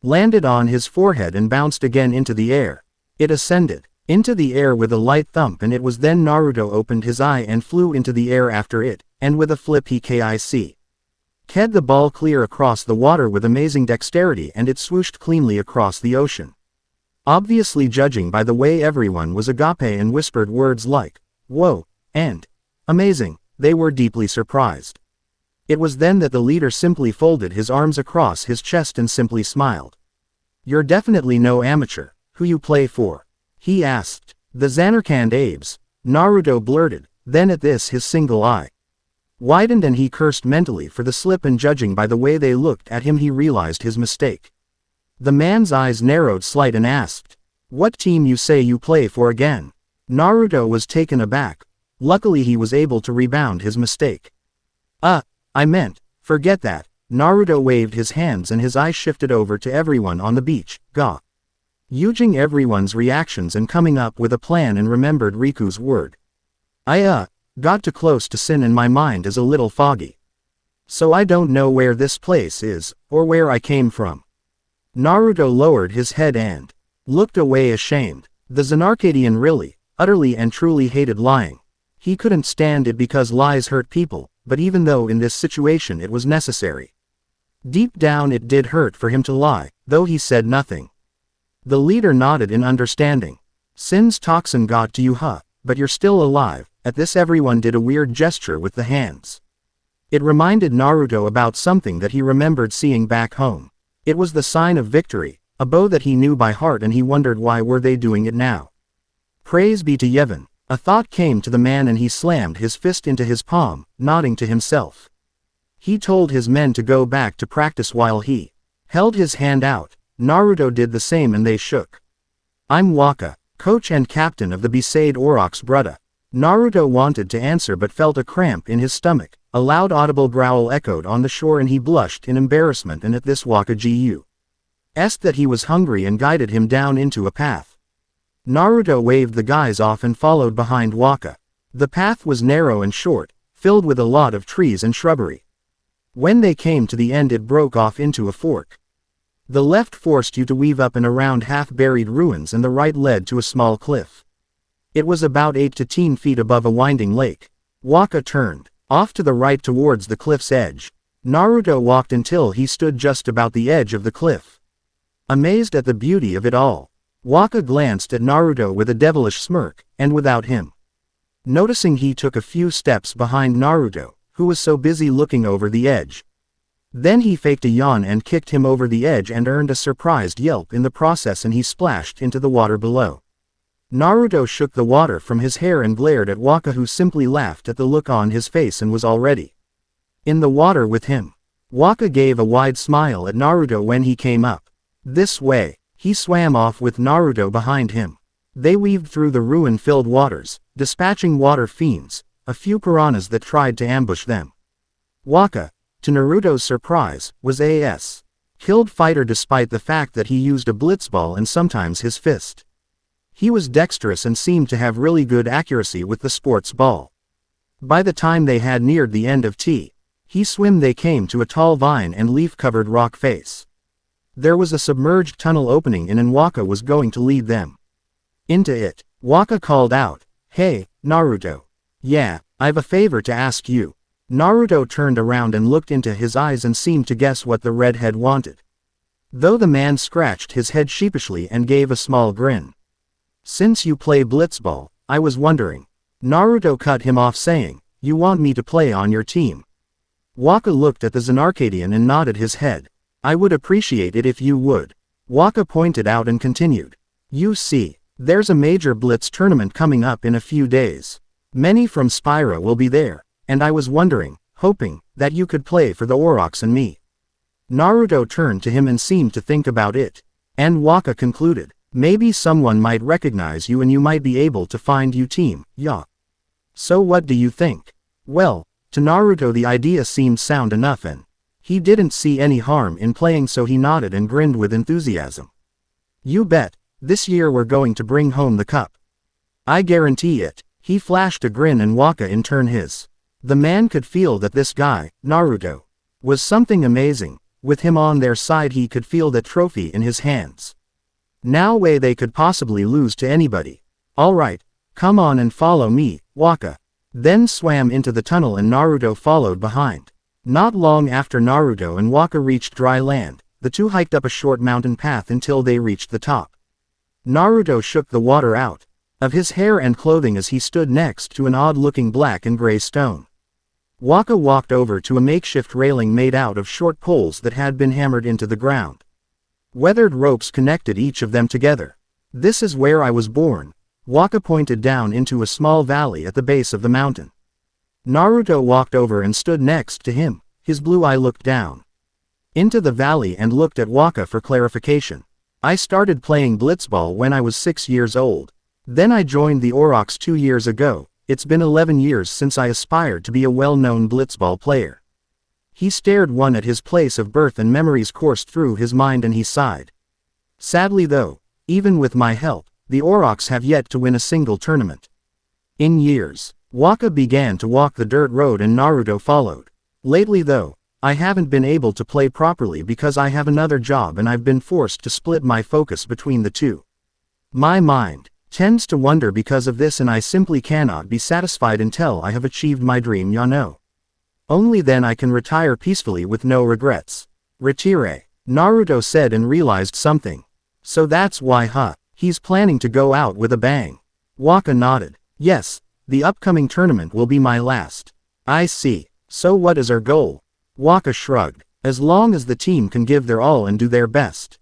landed on his forehead and bounced again into the air. It ascended into the air with a light thump and it was then Naruto opened his eye and flew into the air after it, and with a flip he kid the ball clear across the water with amazing dexterity and it swooshed cleanly across the ocean. Obviously judging by the way everyone was agape and whispered words like, "Whoa," and "amazing," they were deeply surprised. It was then that the leader simply folded his arms across his chest and simply smiled. "You're definitely no amateur. Who you play for?" he asked. "The Zanarkand Abes," Naruto blurted, then at this his single eye widened and he cursed mentally for the slip, and judging by the way they looked at him he realized his mistake. The man's eyes narrowed slight and asked, "What team you say you play for again?" Naruto was taken aback. Luckily he was able to rebound his mistake. I meant, forget that." Naruto waved his hands and his eyes shifted over to everyone on the beach, gauging everyone's reactions and coming up with a plan, and remembered Riku's word. "I got too close to sin and my mind is a little foggy. So I don't know where this place is, or where I came from." Naruto lowered his head and looked away ashamed. The Zanarkadian really, utterly and truly hated lying. He couldn't stand it because lies hurt people, but even though in this situation it was necessary, deep down it did hurt for him to lie, though he said nothing. The leader nodded in understanding. "Sin's toxin got to you, but you're still alive." At this everyone did a weird gesture with the hands. It reminded Naruto about something that he remembered seeing back home. It was the sign of victory, a bow that he knew by heart, and he wondered why were they doing it now. Praise be to Yevon. A thought came to the man and he slammed his fist into his palm, nodding to himself. He told his men to go back to practice while he held his hand out. Naruto did the same and they shook. "I'm Waka, coach and captain of the Besaid Aurochs Brutta." Naruto wanted to answer but felt a cramp in his stomach. A loud audible growl echoed on the shore and he blushed in embarrassment, and at this Waka asked that he was hungry and guided him down into a path. Naruto waved the guys off and followed behind Waka. The path was narrow and short, filled with a lot of trees and shrubbery. When they came to the end it broke off into a fork. The left forced you to weave up and around half-buried ruins and the right led to a small cliff. It was about 8 to 10 feet above a winding lake. Waka turned off to the right towards the cliff's edge. Naruto walked until he stood just about the edge of the cliff. Amazed at the beauty of it all, Waka glanced at Naruto with a devilish smirk, and without him noticing he took a few steps behind Naruto, who was so busy looking over the edge. Then he faked a yawn and kicked him over the edge and earned a surprised yelp in the process, and he splashed into the water below. Naruto shook the water from his hair and glared at Waka, who simply laughed at the look on his face and was already in the water with him. Waka gave a wide smile at Naruto when he came up. This way. He swam off with Naruto behind him. They weaved through the ruin-filled waters, dispatching water fiends, a few piranhas that tried to ambush them. Waka, to Naruto's surprise, was a skilled fighter despite the fact that he used a blitzball and sometimes his fist. He was dexterous and seemed to have really good accuracy with the sports ball. By the time they had neared the end of he swim they came to a tall vine and leaf-covered rock face. There was a submerged tunnel opening in and Waka was going to lead them into it. Waka called out, "Hey, Naruto. Yeah, I've a favor to ask you." Naruto turned around and looked into his eyes and seemed to guess what the redhead wanted. Though the man scratched his head sheepishly and gave a small grin. "Since you play blitzball, I was wondering." Naruto cut him off saying, "You want me to play on your team?" Waka looked at the Zanarkadian and nodded his head. "I would appreciate it if you would." Waka pointed out and continued. "You see, There's a major blitz tournament coming up in a few days. Many from Spyro will be there, and I was wondering, hoping, that you could play for the Aurochs and me." Naruto turned to him and seemed to think about it. And Waka concluded, "Maybe someone might recognize you and you might be able to find you team, yeah. So what do you think?" Well, to Naruto the idea seemed sound enough and he didn't see any harm in playing, so he nodded and grinned with enthusiasm. "You bet, this year we're going to bring home the cup. I guarantee it." He flashed a grin and Waka in turn his. The man could feel that this guy, Naruto, was something amazing. With him on their side he could feel that trophy in his hands. No way they could possibly lose to anybody. "Alright, come on and follow me," Waka then swam into the tunnel and Naruto followed behind. Not long after Naruto and Waka reached dry land, the two hiked up a short mountain path until they reached the top. Naruto shook the water out of his hair and clothing as he stood next to an odd-looking black and gray stone. Waka walked over to a makeshift railing made out of short poles that had been hammered into the ground. Weathered ropes connected each of them together. "This is where I was born." Waka pointed down into a small valley at the base of the mountain. Naruto walked over and stood next to him. His blue eye looked down into the valley and looked at Waka for clarification. "I started playing blitzball when I was 6 years old. Then I joined the Aurochs 2 years ago. It's been 11 years since I aspired to be a well-known blitzball player." He stared one at his place of birth and memories coursed through his mind and he sighed. "Sadly though, even with my help, the Aurochs have yet to win a single tournament in years." Waka began to walk the dirt road and Naruto followed. "Lately though, I haven't been able to play properly because I have another job and I've been forced to split my focus between the two. My mind tends to wander because of this and I simply cannot be satisfied until I have achieved my dream, you know. Only then I can retire peacefully with no regrets." "Retire," Naruto said and realized something. "So that's why he's planning to go out with a bang." Waka nodded. "Yes, the upcoming tournament will be my last." "I see. So what is our goal?" Waka shrugged. "As long as the team can give their all and do their best,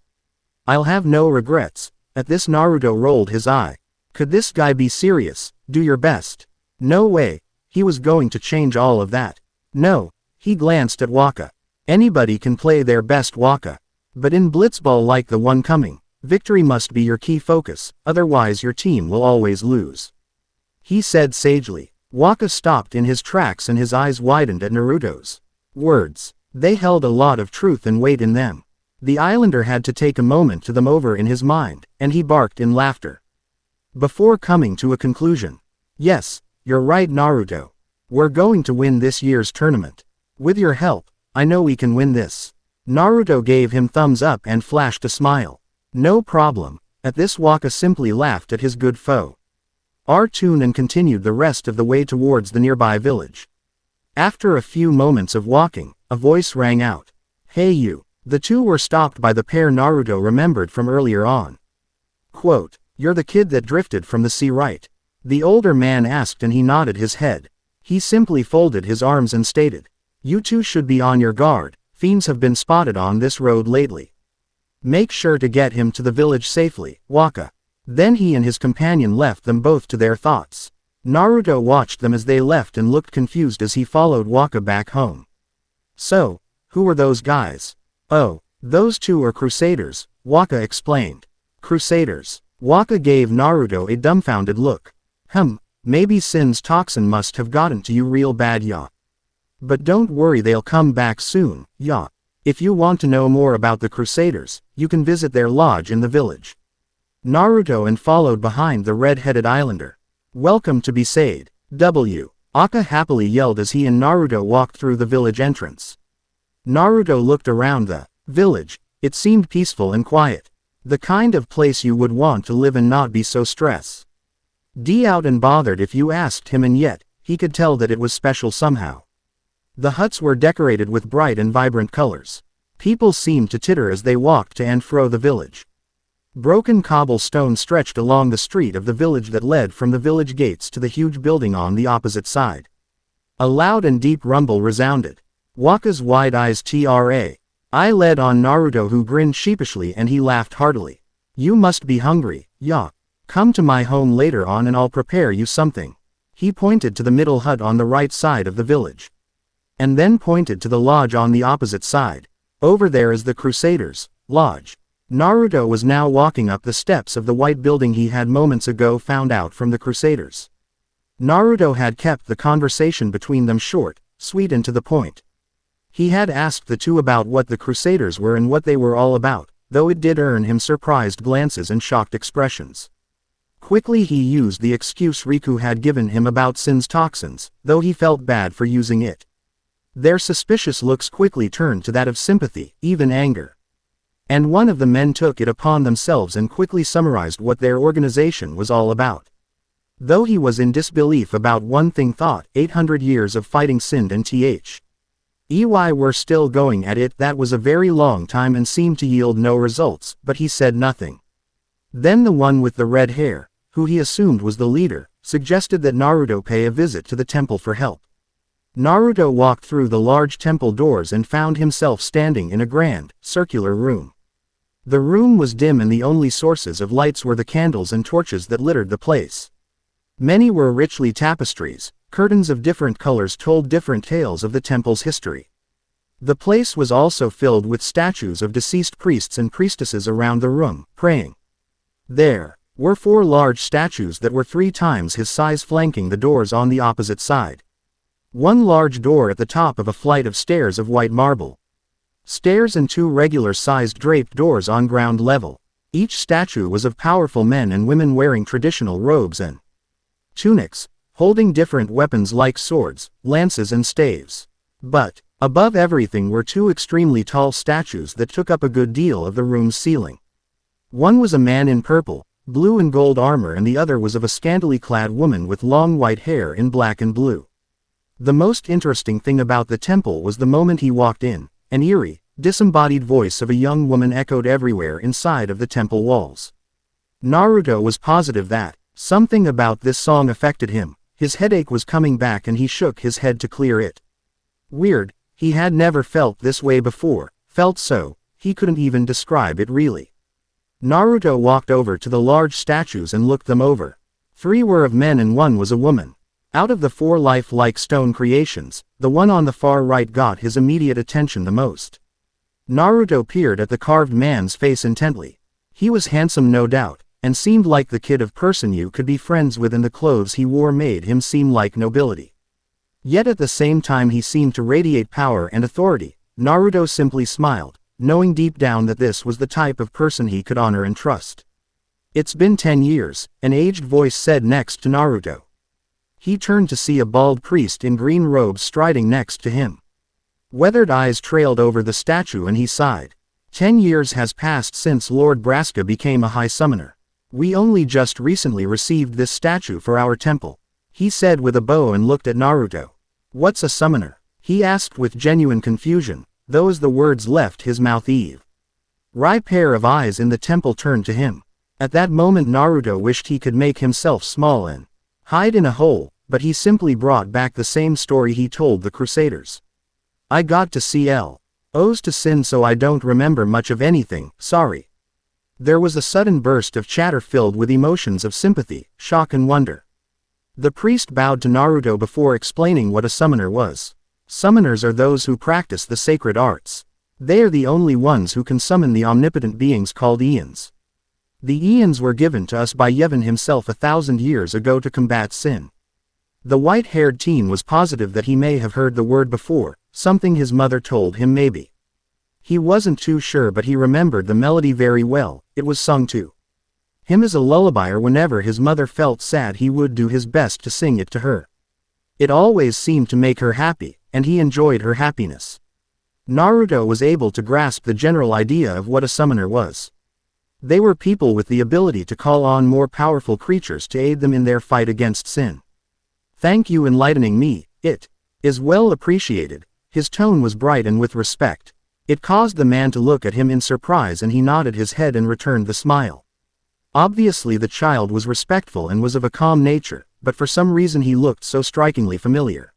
I'll have no regrets." At this Naruto rolled his eye. Could this guy be serious? Do your best? No way. He was going to change all of that. No. He glanced at Waka. Anybody can play their best, Waka. But in blitzball like the one coming, victory must be your key focus, otherwise your team will always lose," he said sagely. Waka stopped in his tracks and his eyes widened at Naruto's words. They held a lot of truth and weight in them. The islander had to take a moment to them over in his mind, and he barked in laughter before coming to a conclusion. "Yes, you're right, Naruto. We're going to win this year's tournament. With your help, I know we can win this." Naruto gave him thumbs up and flashed a smile. "No problem." At this Waka simply laughed at his good foe. Tune and continued the rest of the way towards the nearby village. After a few moments of walking, a voice rang out. "Hey you." The two were stopped by the pair Naruto remembered from earlier on. Quote, "You're the kid that drifted from the sea, right?" The older man asked and he nodded his head. He simply folded his arms and stated, "You two should be on your guard. Fiends have been spotted on this road lately. Make sure to get him to the village safely, Waka." Then he and his companion left them both to their thoughts. Naruto watched them as they left and looked confused as he followed Waka back home. "So, who were those guys?" "Oh, those two are Crusaders," Waka explained. "Crusaders?" Waka gave Naruto a dumbfounded look. Maybe Sin's toxin must have gotten to you real bad, ya. But don't worry, they'll come back soon, ya. If you want to know more about the Crusaders, you can visit their lodge in the village." Naruto and followed behind the red-headed islander. "Welcome to Besaid, W." Akka happily yelled as he and Naruto walked through the village entrance. Naruto looked around the village. It seemed peaceful and quiet. The kind of place you would want to live and not be so stressed out and bothered if you asked him, and yet, he could tell that it was special somehow. The huts were decorated with bright and vibrant colors. People seemed to titter as they walked to and fro the village. Broken cobblestone stretched along the street of the village that led from the village gates to the huge building on the opposite side. A loud and deep rumble resounded. Waka's wide eyes led on Naruto, who grinned sheepishly and he laughed heartily. "You must be hungry, ya." Come to my home later on and I'll prepare you something. He pointed to the middle hut on the right side of the village. And then pointed to the lodge on the opposite side. Over there is the Crusaders' lodge. Naruto was now walking up the steps of the white building he had moments ago found out from the Crusaders. Naruto had kept the conversation between them short, sweet and to the point. He had asked the two about what the Crusaders were and what they were all about, though it did earn him surprised glances and shocked expressions. Quickly he used the excuse Riku had given him about Sin's toxins, though he felt bad for using it. Their suspicious looks quickly turned to that of sympathy, even anger. And one of the men took it upon themselves and quickly summarized what their organization was all about. Though he was in disbelief about one thing, thought 800 years of fighting Sind and EY were still going at it. That was a very long time and seemed to yield no results, but he said nothing. Then the one with the red hair, who he assumed was the leader, suggested that Naruto pay a visit to the temple for help. Naruto walked through the large temple doors and found himself standing in a grand, circular room. The room was dim and the only sources of lights were the candles and torches that littered the place. Many were richly tapestries, curtains of different colors told different tales of the temple's history. The place was also filled with statues of deceased priests and priestesses around the room, praying. There were 4 large statues that were 3 times his size flanking the doors on the opposite side. One large door at the top of a flight of stairs of white marble. Stairs and 2 regular-sized draped doors on ground level. Each statue was of powerful men and women wearing traditional robes and tunics, holding different weapons like swords, lances and staves. But, above everything were 2 extremely tall statues that took up a good deal of the room's ceiling. One was a man in purple, blue and gold armor and the other was of a scantily clad woman with long white hair in black and blue. The most interesting thing about the temple was the moment he walked in, an eerie, disembodied voice of a young woman echoed everywhere inside of the temple walls. Naruto was positive that something about this song affected him. His headache was coming back and he shook his head to clear it. Weird, he had never felt this way before, felt so, he couldn't even describe it really. Naruto walked over to the large statues and looked them over. 3 were of men and 1 was a woman. Out of the 4 life-like stone creations, the one on the far right got his immediate attention the most. Naruto peered at the carved man's face intently. He was handsome no doubt, and seemed like the kid of person you could be friends with, and the clothes he wore made him seem like nobility. Yet at the same time he seemed to radiate power and authority. Naruto simply smiled, knowing deep down that this was the type of person he could honor and trust. It's been 10 years, an aged voice said next to Naruto. He turned to see a bald priest in green robes striding next to him. Weathered eyes trailed over the statue and he sighed. 10 years has passed since Lord Braska became a high summoner. We only just recently received this statue for our temple, he said with a bow and looked at Naruto. What's a summoner? He asked with genuine confusion, though as the words left his mouth right pair of eyes in the temple turned to him. At that moment Naruto wished he could make himself small and hide in a hole, but he simply brought back the same story he told the Crusaders. I got to CLOs to Sin so I don't remember much of anything, sorry. There was a sudden burst of chatter filled with emotions of sympathy, shock and wonder. The priest bowed to Naruto before explaining what a summoner was. Summoners are those who practice the sacred arts. They are the only ones who can summon the omnipotent beings called Eons. The Eons were given to us by Yevon himself 1,000 years ago to combat sin. The white-haired teen was positive that he may have heard the word before, something his mother told him maybe. He wasn't too sure but he remembered the melody very well. It was sung to him as a lullaby, or whenever his mother felt sad he would do his best to sing it to her. It always seemed to make her happy, and he enjoyed her happiness. Naruto was able to grasp the general idea of what a summoner was. They were people with the ability to call on more powerful creatures to aid them in their fight against sin. Thank you enlightening me, it is well appreciated. His tone was bright and with respect. It caused the man to look at him in surprise and he nodded his head and returned the smile. Obviously the child was respectful and was of a calm nature, but for some reason he looked so strikingly familiar.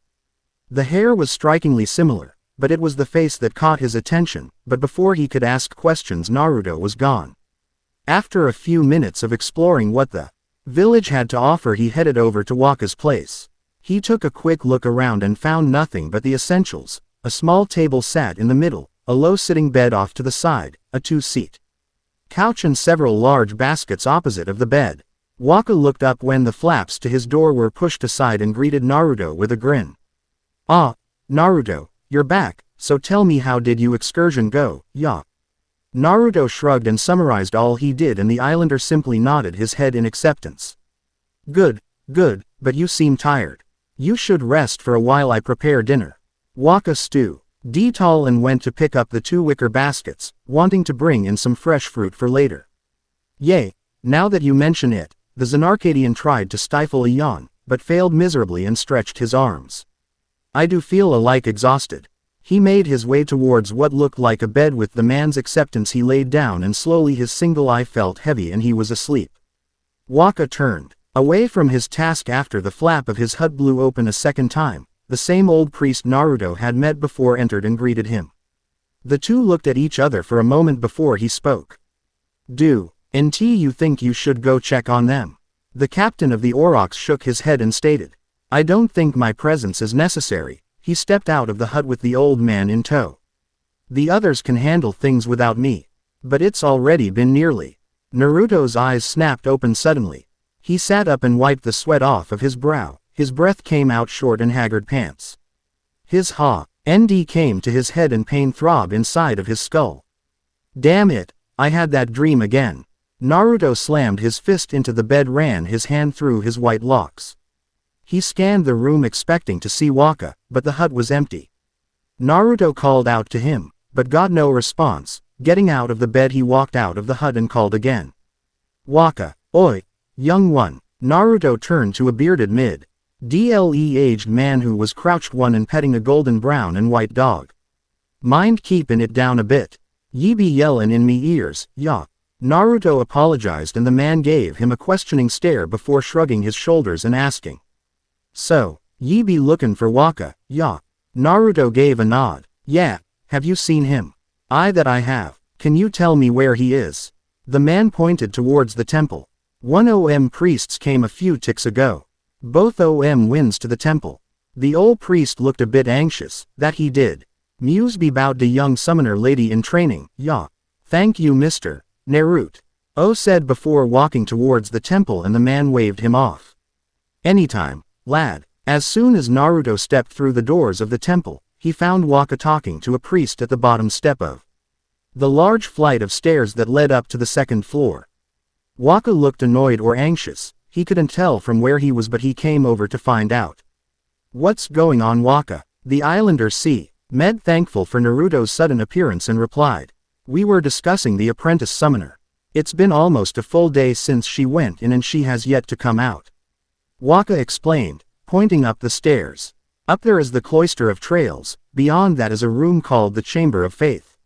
The hair was strikingly similar, but it was the face that caught his attention, but before he could ask questions Naruto was gone. After a few minutes of exploring what the village had to offer, he headed over to Wakka's place. He took a quick look around and found nothing but the essentials. A small table sat in the middle, a low-sitting bed off to the side, a two-seat couch and several large baskets opposite of the bed. Wakka looked up when the flaps to his door were pushed aside and greeted Naruto with a grin. "Ah, Naruto, you're back, so tell me, how did your excursion go, ya?" Naruto shrugged and summarized all he did, and the islander simply nodded his head in acceptance. Good, but you seem tired. You should rest for a while. I prepare dinner." Wakka stood tall and went to pick up the two wicker baskets, wanting to bring in some fresh fruit for later. "Yay, now that you mention it," the Zanarkand tried to stifle a yawn, but failed miserably and stretched his arms. "I do feel alike exhausted." He made his way towards what looked like a bed. With the man's acceptance, he laid down and slowly his single eye felt heavy and he was asleep. Wakka turned away from his task after the flap of his hut blew open a second time. The same old priest Naruto had met before entered and greeted him. The two looked at each other for a moment before he spoke. "NT, you think you should go check on them?" The captain of the Aurochs shook his head and stated. "I don't think my presence is necessary." He stepped out of the hut with the old man in tow. "The others can handle things without me." "But it's already been nearly." Naruto's eyes snapped open suddenly. He sat up and wiped the sweat off of his brow. His breath came out short and haggard pants. His ND came to his head and pain throbbed inside of his skull. "Damn it, I had that dream again." Naruto slammed his fist into the bed, ran his hand through his white locks. He scanned the room expecting to see Wakka, but the hut was empty. Naruto called out to him, but got no response. Getting out of the bed, he walked out of the hut and called again. "Wakka, oi, young one." Naruto turned to a bearded middle-aged man who was crouched and petting a golden brown and white dog. "Mind keepin' it down a bit. Ye be yellin' in me ears, ya." Naruto apologized and the man gave him a questioning stare before shrugging his shoulders and asking. "So, ye be lookin' for Wakka, ya?" Naruto gave a nod. "Yeah, have you seen him?" "Aye, that I have. Can you tell me where he is?" The man pointed towards the temple. "1 priests came a few ticks ago. Both wins to the temple." The old priest looked a bit anxious. "That he did. Muse be bout de young summoner lady in training, ya." "Thank you, Mr. Naruto," said before walking towards the temple, and the man waved him off. "Anytime, lad." As soon as Naruto stepped through the doors of the temple, he found Wakka talking to a priest at the bottom step of the large flight of stairs that led up to the second floor. Wakka looked annoyed or anxious. He couldn't tell from where he was, but he came over to find out. "What's going on, Wakka?" The islander made thankful for Naruto's sudden appearance and replied. "We were discussing the apprentice summoner. It's been almost a full day since she went in and she has yet to come out." Wakka explained, pointing up the stairs. "Up there is the cloister of trails, beyond that is a room called the Chamber of Faith.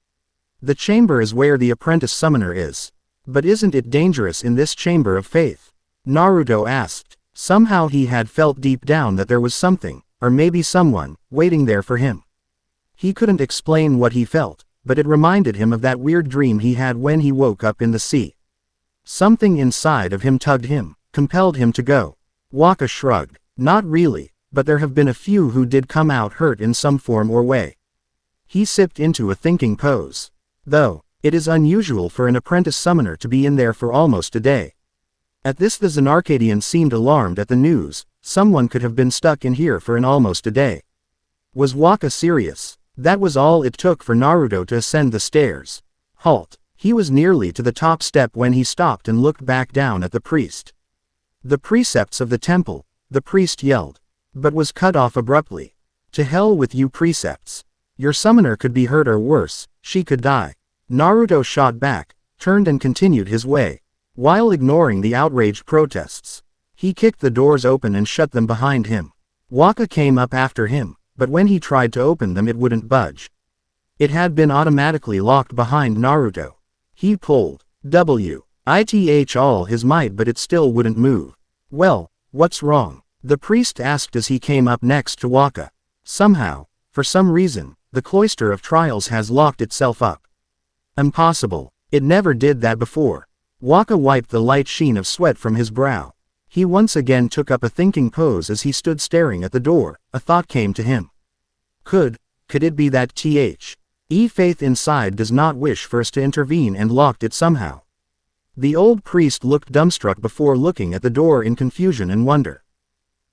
The chamber is where the apprentice summoner is." "But isn't it dangerous in this Chamber of Faith?" Naruto asked. Somehow he had felt deep down that there was something, or maybe someone, waiting there for him. He couldn't explain what he felt, but it reminded him of that weird dream he had when he woke up in the sea. Something inside of him tugged him, compelled him to go. Wakka shrugged. "Not really, but there have been a few who did come out hurt in some form or way." He sipped into a thinking pose. "Though, it is unusual for an apprentice summoner to be in there for almost a day." At this the Zanarkand seemed alarmed at the news. Someone could have been stuck in here for almost a day. Was Wakka serious? That was all it took for Naruto to ascend the stairs. Halt! He was nearly to the top step when he stopped and looked back down at the priest. "The precepts of the temple," the priest yelled, but was cut off abruptly. "To hell with you precepts. Your summoner could be hurt or worse, she could die." Naruto shot back, turned and continued his way. While ignoring the outraged protests, he kicked the doors open and shut them behind him. Wakka came up after him, but when he tried to open them it wouldn't budge. It had been automatically locked behind Naruto. He pulled with all his might but it still wouldn't move. "Well, what's wrong?" the priest asked as he came up next to Wakka. "Somehow, for some reason, the cloister of trials has locked itself up." "Impossible. It never did that before." Wakka wiped the light sheen of sweat from his brow. He once again took up a thinking pose as he stood staring at the door. A thought came to him. Could it be that faith inside does not wish for us to intervene and locked it somehow? The old priest looked dumbstruck before looking at the door in confusion and wonder.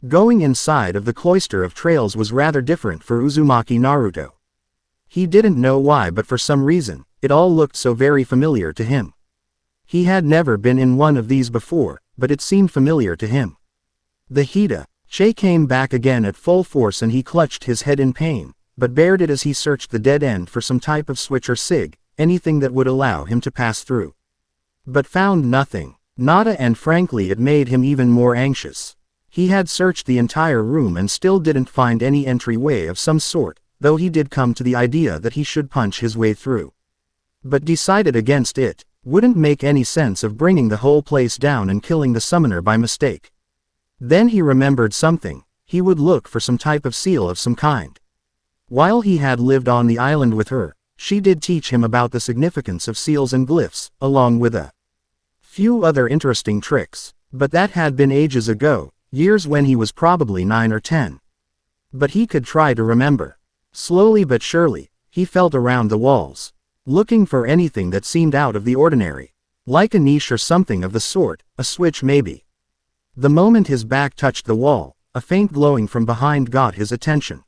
Going inside of the cloister of trails was rather different for Uzumaki Naruto. He didn't know why, but for some reason, it all looked so very familiar to him. He had never been in one of these before, but it seemed familiar to him. The Che came back again at full force and he clutched his head in pain, but bared it as he searched the dead end for some type of switch or sig, anything that would allow him to pass through. But found nothing. Nada, and frankly it made him even more anxious. He had searched the entire room and still didn't find any entryway of some sort, though he did come to the idea that he should punch his way through. But decided against it. Wouldn't make any sense of bringing the whole place down and killing the summoner by mistake. Then he remembered something. He would look for some type of seal of some kind. While he had lived on the island with her, she did teach him about the significance of seals and glyphs, along with a few other interesting tricks. But that had been ages ago, years when he was probably 9 or 10. But he could try to remember. Slowly but surely, he felt around the walls, looking for anything that seemed out of the ordinary. Like a niche or something of the sort, a switch maybe. The moment his back touched the wall, a faint glowing from behind got his attention.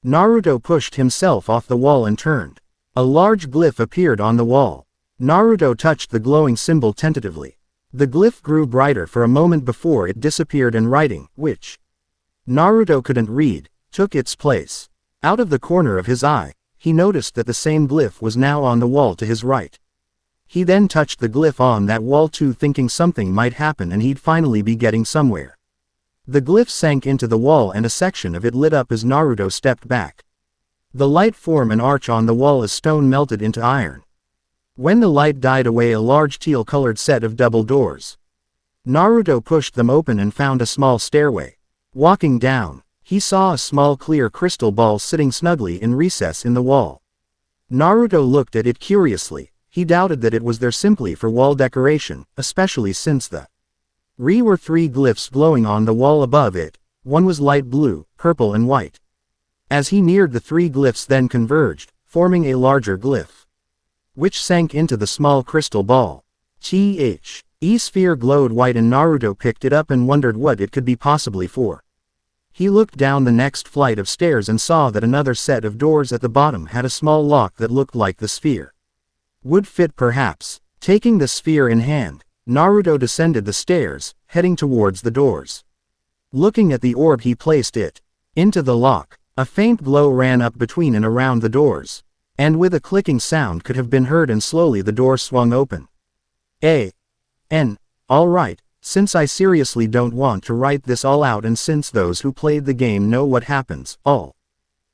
Naruto pushed himself off the wall and turned. A large glyph appeared on the wall. Naruto touched the glowing symbol tentatively. The glyph grew brighter for a moment before it disappeared and writing, which Naruto couldn't read, took its place. Out of the corner of his eye, he noticed that the same glyph was now on the wall to his right. He then touched the glyph on that wall too, thinking something might happen and he'd finally be getting somewhere. The glyph sank into the wall and a section of it lit up as Naruto stepped back. The light formed an arch on the wall as stone melted into iron. When the light died away, a large teal-colored set of double doors. Naruto pushed them open and found a small stairway. Walking down, he saw a small clear crystal ball sitting snugly in recess in the wall. Naruto looked at it curiously. He doubted that it was there simply for wall decoration, especially since there were 3 glyphs glowing on the wall above it. One was light blue, purple and white. As he neared, the 3 glyphs then converged, forming a larger glyph, which sank into the small crystal ball. Sphere glowed white and Naruto picked it up and wondered what it could be possibly for. He looked down the next flight of stairs and saw that another set of doors at the bottom had a small lock that looked like the sphere would fit perhaps. Taking the sphere in hand, Naruto descended the stairs, heading towards the doors. Looking at the orb, he placed it into the lock. A faint glow ran up between and around the doors, and with a clicking sound could have been heard, and slowly the door swung open. Alright, since I seriously don't want to write this all out, and since those who played the game know what happens, I'll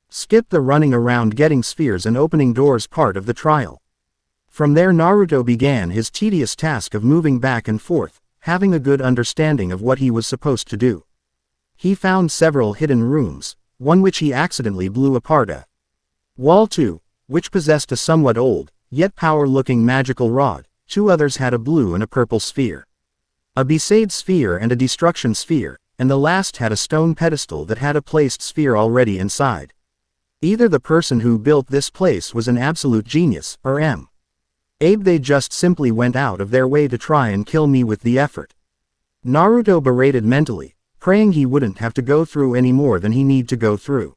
skip the running around getting spheres and opening doors part of the trial. From there Naruto began his tedious task of moving back and forth, having a good understanding of what he was supposed to do. He found several hidden rooms, one which he accidentally blew apart a wall to, which possessed a somewhat old, yet power-looking magical rod. 2 others had a blue and a purple sphere, a Besaid sphere and a destruction sphere, and the last had a stone pedestal that had a placed sphere already inside. Either the person who built this place was an absolute genius, or they just simply went out of their way to try and kill me with the effort. Naruto berated mentally, praying he wouldn't have to go through any more than he need to go through.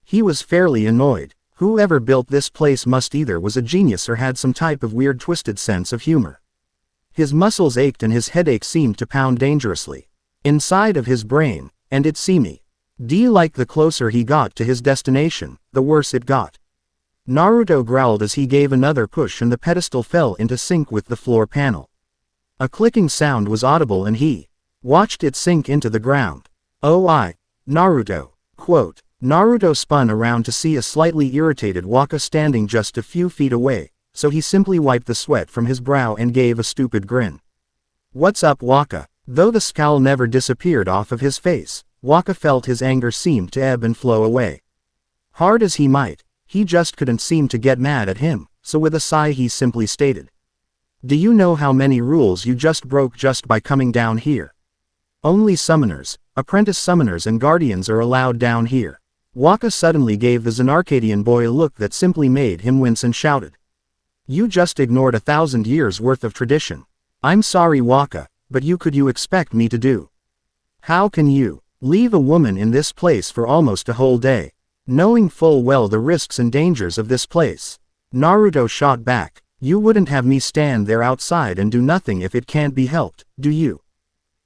He was fairly annoyed. Whoever built this place must either was a genius or had some type of weird twisted sense of humor. His muscles ached and his headache seemed to pound dangerously inside of his brain, and it seemed like the closer he got to his destination, the worse it got. Naruto growled as he gave another push and the pedestal fell into sync with the floor panel. A clicking sound was audible and he watched it sink into the ground. Naruto. Quote. Naruto spun around to see a slightly irritated Waka standing just a few feet away, so he simply wiped the sweat from his brow and gave a stupid grin. What's up, Waka? Though the scowl never disappeared off of his face, Waka felt his anger seemed to ebb and flow away. Hard as he might, he just couldn't seem to get mad at him, so with a sigh he simply stated, "Do you know how many rules you just broke just by coming down here?" Only summoners, apprentice summoners and guardians are allowed down here. Wakka suddenly gave the Zanarkadian boy a look that simply made him wince and shouted. You just ignored 1,000 years worth of tradition. I'm sorry Wakka, but could you expect me to do? How can you leave a woman in this place for almost a whole day, knowing full well the risks and dangers of this place? Naruto shot back. You wouldn't have me stand there outside and do nothing if it can't be helped, do you?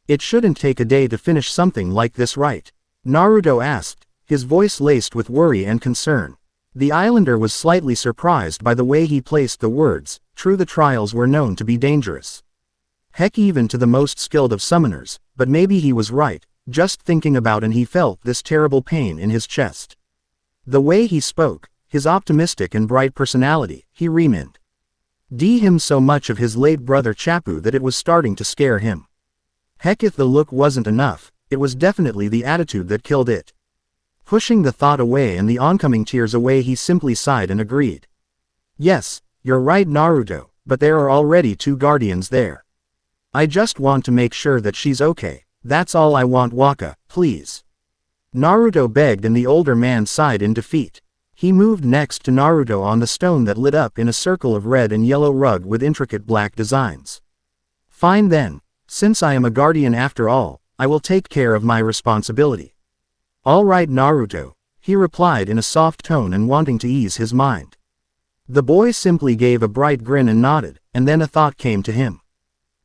It shouldn't take a day to finish something like this, right? Naruto asked, his voice laced with worry and concern. The islander was slightly surprised by the way he placed the words. True, the trials were known to be dangerous. Heck, even to the most skilled of summoners, but maybe he was right, just thinking about it he felt this terrible pain in his chest. The way he spoke, his optimistic and bright personality, he reminded him so much of his late brother Chappu that it was starting to scare him. Heck, if the look wasn't enough, it was definitely the attitude that killed it. Pushing the thought away and the oncoming tears away, he simply sighed and agreed. Yes, you're right Naruto, but there are already 2 guardians there. I just want to make sure that she's okay, that's all I want Wakka, please. Naruto begged and the older man sighed in defeat. He moved next to Naruto on the stone that lit up in a circle of red and yellow rug with intricate black designs. Fine then, since I am a guardian after all, I will take care of my responsibility. All right Naruto, he replied in a soft tone and wanting to ease his mind. The boy simply gave a bright grin and nodded, and then a thought came to him.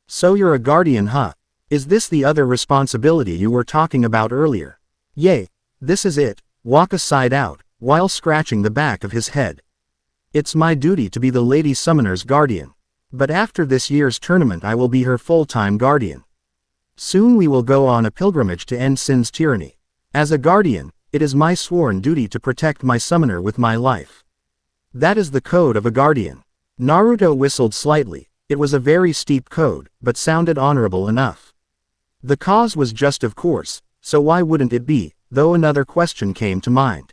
So you're a guardian, huh? Is this the other responsibility you were talking about earlier? Yay, this is it, Wakka sighed out, while scratching the back of his head. It's my duty to be the Lady Summoner's guardian. But after this year's tournament I will be her full-time guardian. Soon we will go on a pilgrimage to end Sin's tyranny. As a guardian, it is my sworn duty to protect my summoner with my life. That is the code of a guardian. Naruto whistled slightly. It was a very steep code, but sounded honorable enough. The cause was just, of course, so why wouldn't it be, though another question came to mind.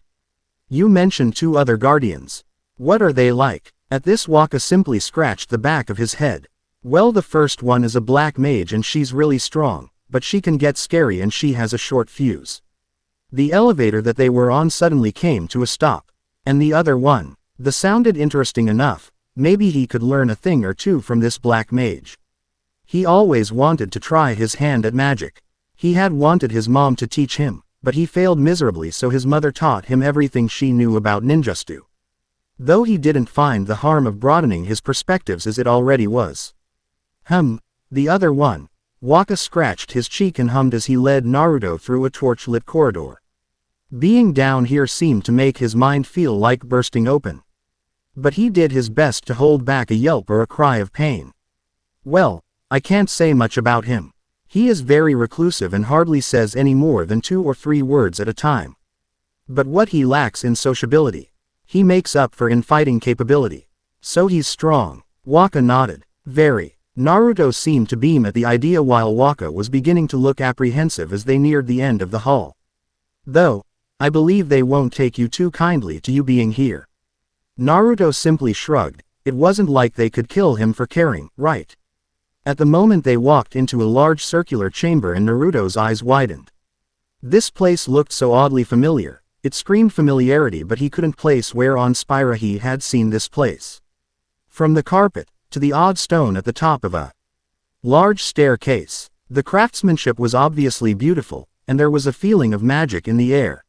You mentioned 2 other guardians. What are they like? At this Wakka simply scratched the back of his head. Well, the first one is a black mage and she's really strong, but she can get scary and she has a short fuse. The elevator that they were on suddenly came to a stop. And the other one, that sounded interesting enough, maybe he could learn a thing or two from this black mage. He always wanted to try his hand at magic. He had wanted his mom to teach him, but he failed miserably, so his mother taught him everything she knew about ninjutsu. Though he didn't find the harm of broadening his perspectives as it already was. The other one. Wakka scratched his cheek and hummed as he led Naruto through a torch-lit corridor. Being down here seemed to make his mind feel like bursting open. But he did his best to hold back a yelp or a cry of pain. Well, I can't say much about him. He is very reclusive and hardly says any more than 2 or 3 words at a time. But what he lacks in sociability, he makes up for in fighting capability. So he's strong. Wakka nodded. Very. Naruto seemed to beam at the idea while Wakka was beginning to look apprehensive as they neared the end of the hall. Though, I believe they won't take you too kindly to you being here. Naruto simply shrugged. It wasn't like they could kill him for caring, right? At the moment they walked into a large circular chamber and Naruto's eyes widened. This place looked so oddly familiar. It screamed familiarity, but he couldn't place where on Spira he had seen this place. From the carpet, to the odd stone at the top of a large staircase, the craftsmanship was obviously beautiful, and there was a feeling of magic in the air.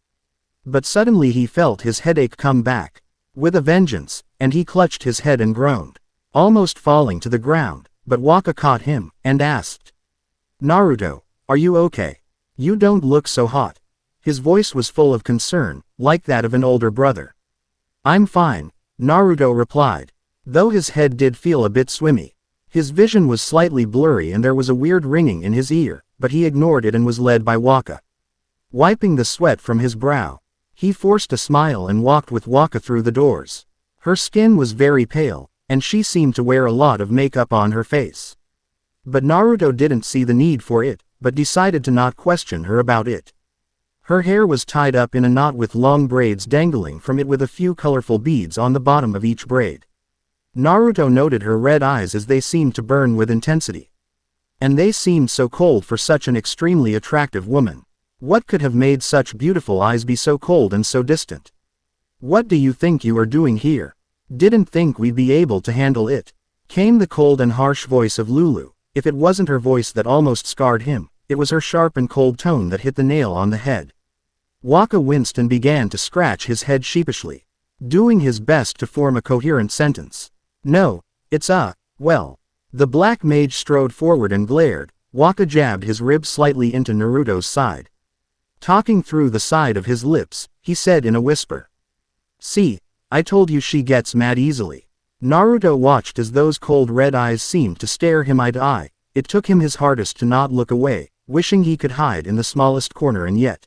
But suddenly he felt his headache come back with a vengeance, and he clutched his head and groaned, almost falling to the ground, but Wakka caught him, and asked, Naruto, are you okay? You don't look so hot. His voice was full of concern, like that of an older brother. I'm fine, Naruto replied, though his head did feel a bit swimmy. His vision was slightly blurry and there was a weird ringing in his ear, but he ignored it and was led by Wakka. Wiping the sweat from his brow, he forced a smile and walked with Wakka through the doors. Her skin was very pale, and she seemed to wear a lot of makeup on her face. But Naruto didn't see the need for it, but decided to not question her about it. Her hair was tied up in a knot with long braids dangling from it with a few colorful beads on the bottom of each braid. Naruto noted her red eyes as they seemed to burn with intensity. And they seemed so cold for such an extremely attractive woman. What could have made such beautiful eyes be so cold and so distant? What do you think you are doing here? Didn't think we'd be able to handle it. Came the cold and harsh voice of Lulu. If it wasn't her voice that almost scarred him, it was her sharp and cold tone that hit the nail on the head. Wakka winced and began to scratch his head sheepishly, doing his best to form a coherent sentence. No, it's well. The black mage strode forward and glared. Wakka jabbed his rib slightly into Naruto's side. Talking through the side of his lips, he said in a whisper. See, I told you she gets mad easily. Naruto watched as those cold red eyes seemed to stare him eye to eye. It took him his hardest to not look away, wishing he could hide in the smallest corner, and yet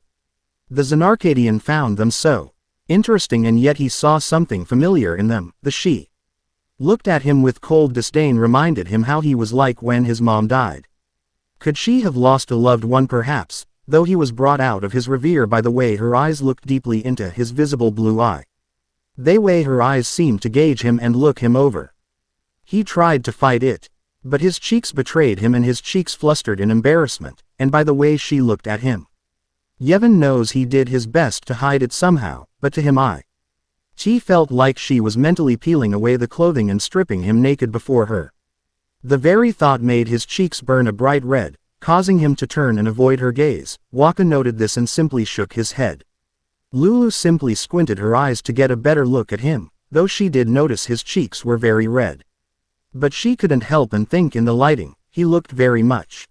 the Zanarkadian found them so interesting, and yet he saw something familiar in them. The she looked at him with cold disdain, reminded him how he was like when his mom died. Could she have lost a loved one perhaps, though he was brought out of his reverie by the way her eyes looked deeply into his visible blue eye. The way her eyes seemed to gauge him and look him over. He tried to fight it, but his cheeks betrayed him and his cheeks flustered in embarrassment, and by the way she looked at him. Yevon knows he did his best to hide it somehow, but to him she felt like she was mentally peeling away the clothing and stripping him naked before her. The very thought made his cheeks burn a bright red, causing him to turn and avoid her gaze. Wakka noted this and simply shook his head. Lulu simply squinted her eyes to get a better look at him, though she did notice his cheeks were very red. But she couldn't help and think in the lighting, he looked very much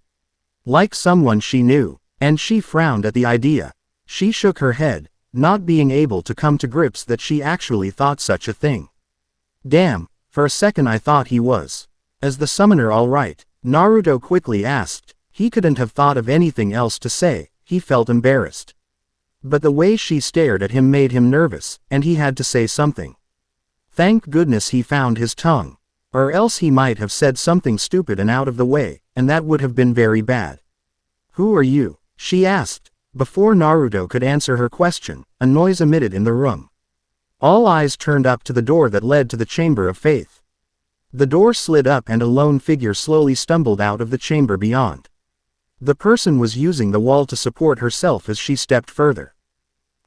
like someone she knew, and she frowned at the idea. She shook her head, not being able to come to grips that she actually thought such a thing. Damn, for a second I thought he was. As the summoner, all right? Naruto quickly asked. He couldn't have thought of anything else to say, he felt embarrassed. But the way she stared at him made him nervous, and he had to say something. Thank goodness he found his tongue. Or else he might have said something stupid and out of the way, and that would have been very bad. Who are you? She asked. Before Naruto could answer her question, a noise emitted in the room. All eyes turned up to the door that led to the Chamber of Faith. The door slid up and a lone figure slowly stumbled out of the chamber beyond. The person was using the wall to support herself as she stepped further.